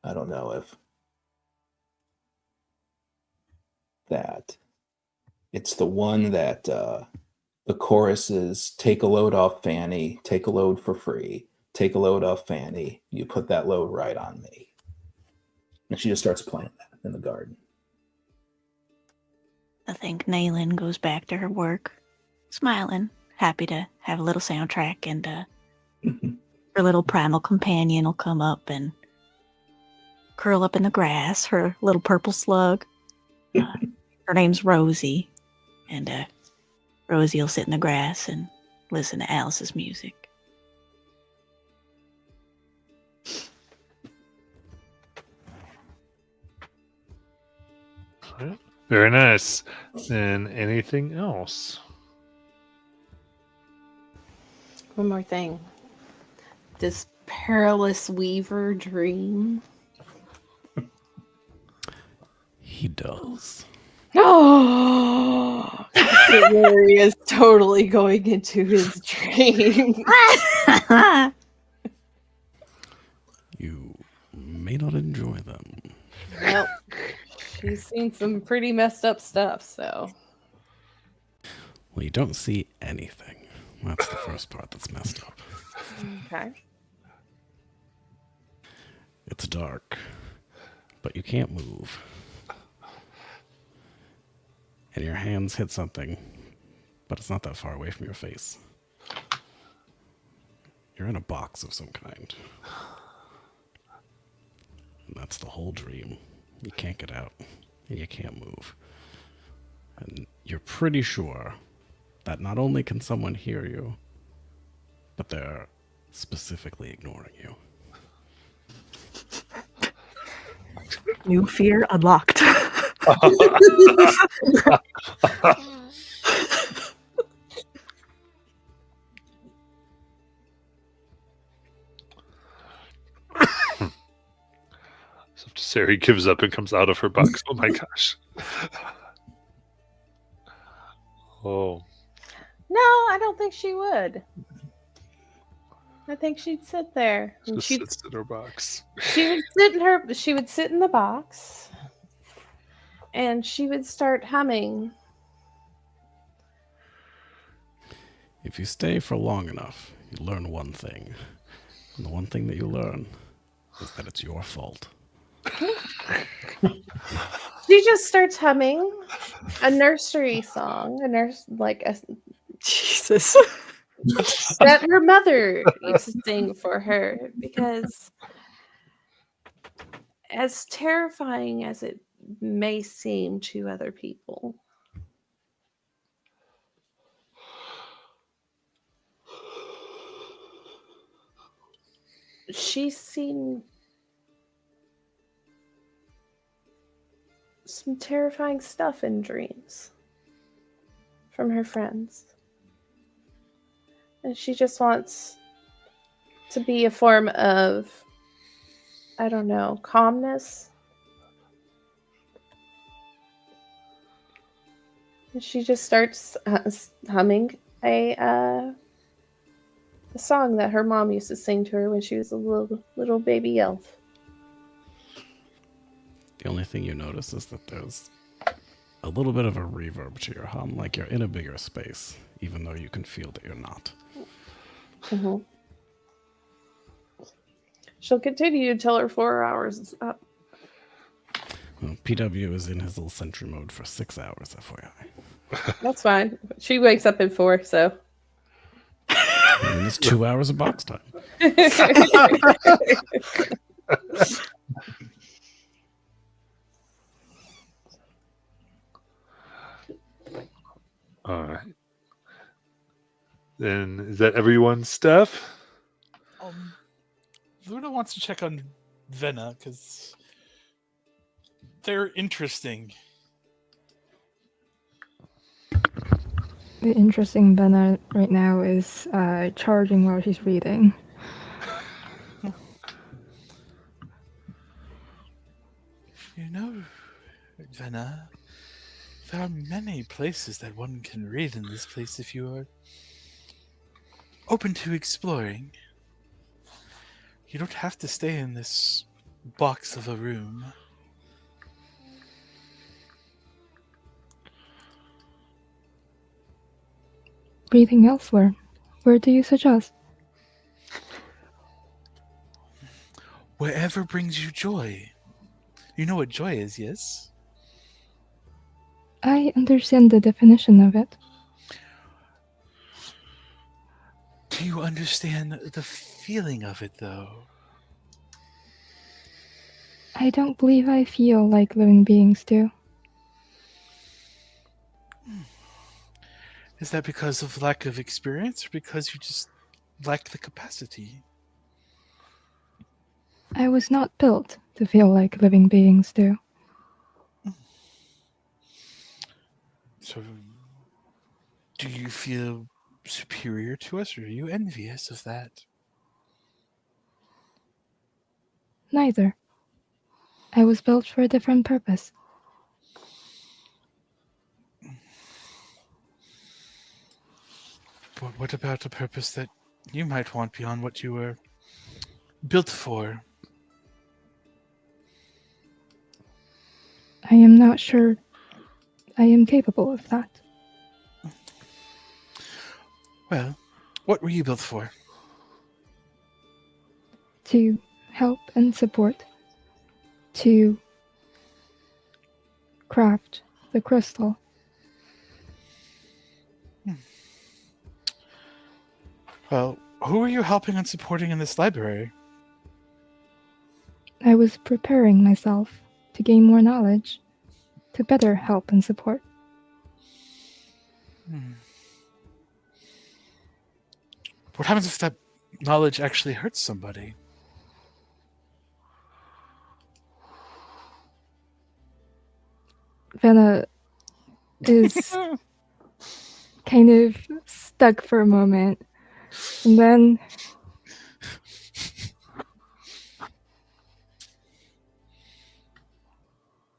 I don't know if that it's the one that the chorus is take a load off Fanny, take a load for free, take a load off Fanny, you put that load right on me. And she just starts playing that in the garden. I think Naylin goes back to her work, smiling, happy to have a little soundtrack, and her little primal companion will come up and curl up in the grass, her little purple slug. Her name's Rosie, and Rosie will sit in the grass and listen to Alice's music. Very nice. And anything else? One more thing. Does Perilous Weaver dream? He does. Oh, Rory is totally going into his dream. You may not enjoy them. Well, she's seen some pretty messed up stuff, so. Well, you don't see anything. That's the first part that's messed up. Okay. It's dark, but you can't move. And your hands hit something, but it's not that far away from your face. You're in a box of some kind. And that's the whole dream. You can't get out, and you can't move. And you're pretty sure that not only can someone hear you, but they're specifically ignoring you. New fear unlocked. So Sari gives up and comes out of her box. Oh my gosh. Oh. No, I don't think she would. I think she'd sit there. And Just sits in her box. She would sit in the box and she would start humming. If you stay for long enough, you learn one thing. And the one thing that you learn is that it's your fault. She just starts humming a nursery song, Jesus. that her mother used to sing for her, because as terrifying as it may seem to other people, she's seen some terrifying stuff in dreams from her friends. And she just wants to be a form of, I don't know, calmness. And she just starts humming a song that her mom used to sing to her when she was a little baby elf. The only thing you notice is that there's a little bit of a reverb to your hum, like you're in a bigger space, even though you can feel that you're not. Mm-hmm. She'll continue until her 4 hours is up. Well, PW is in his little sentry mode for 6 hours, FYI. That's fine. She wakes up at 4, so. And it's 2 hours of box time. All right. Then is that everyone's stuff? Luna wants to check on Vecna because they're interesting. The interesting Vecna right now is charging while she's reading. You know, Vecna, there are many places that one can read in this place if you are open to exploring. You don't have to stay in this box of a room. Reading elsewhere. Where do you suggest? Wherever brings you joy. You know what joy is, yes? I understand the definition of it. Do you understand the feeling of it, though? I don't believe I feel like living beings do. Is that because of lack of experience or because you just lack the capacity? I was not built to feel like living beings do. So, do you feel superior to us, or are you envious of that? Neither. I was built for a different purpose. But what about a purpose that you might want beyond what you were built for? I am not sure I am capable of that. Well, what were you built for? To help and support. To craft the crystal. Well, who are you helping and supporting in this library? I was preparing myself to gain more knowledge, to better help and support. What happens if that knowledge actually hurts somebody? Vecna is kind of stuck for a moment, and then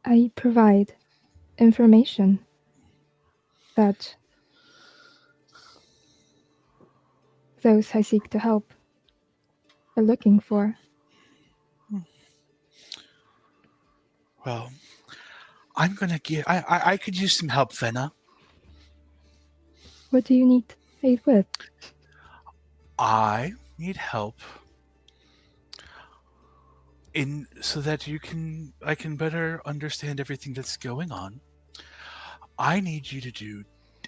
I provide information that those I seek to help are looking for. Well, I'm gonna give. I could use some help, Vecna. What do you need aid with? I need help in so that I can better understand everything that's going on. I need you to do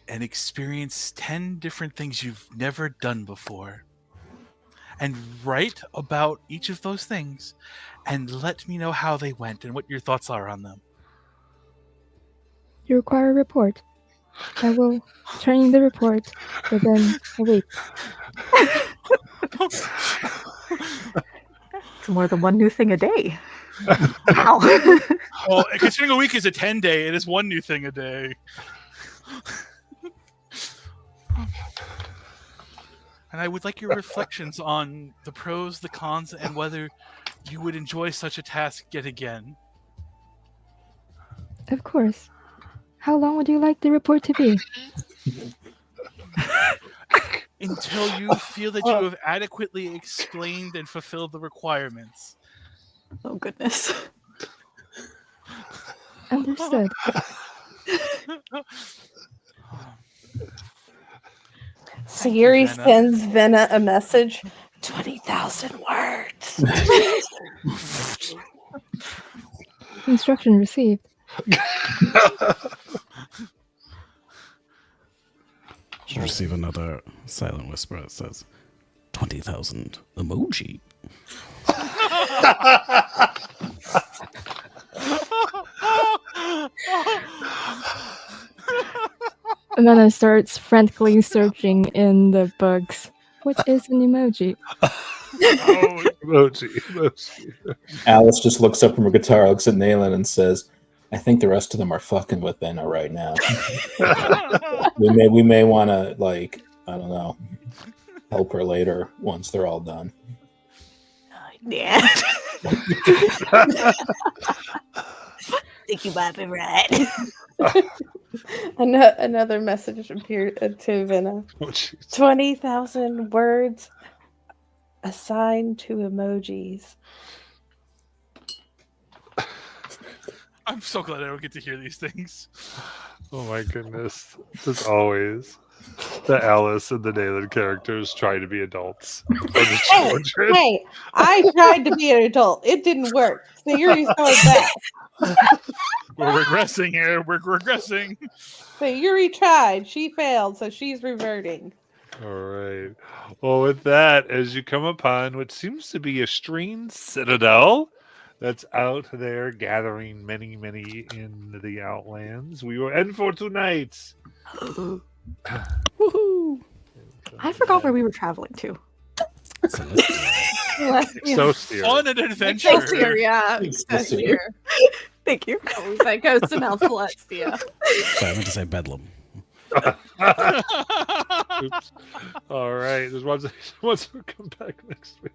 and experience 10 different things you've never done before. And write about each of those things and let me know how they went and what your thoughts are on them. You require a report. I will turn in the report within a week. It's more than one new thing a day. Wow. Well, considering a week is a 10-day, it is one new thing a day. and I would like your reflections on the pros, the cons, and whether you would enjoy such a task yet again. Of course. How long would you like the report to be? Until you feel that you have adequately explained and fulfilled the requirements. Oh goodness. Understood. Sayuri Vecna. sends Vena a message. 20,000 words. Instruction received. You receive another silent whisper that says 20,000 emoji. And then I starts frantically searching in the books. What is an emoji? Emoji. Alice just looks up from her guitar, looks at Nayland, and says, "I think the rest of them are fucking with Vena right now. we may want to, like, I don't know, help her later once they're all done." Yeah. Think you might be right. Another message appeared to Vena. Oh, jeez. 20,000 words assigned to emojis. I'm so glad I don't get to hear these things. Oh my goodness. As always, the Alice and the Nayland characters try to be adults. Or the children. Hey, I tried to be an adult. It didn't work. Sayuri's going back. We're regressing here. We're regressing. Sayuri tried. She failed, so she's reverting. All right. Well, with that, as you come upon what seems to be a strange citadel that's out there gathering many in the Outlands, we will end for tonight. Woohoo! I forgot where we were traveling to. Excelsior. On an adventure. Excelsior, yeah. Excelsior. Thank you. That goes to Mount Celestia. Sorry, I meant to say Bedlam. Oops. All right. There's one. We'll come back next week.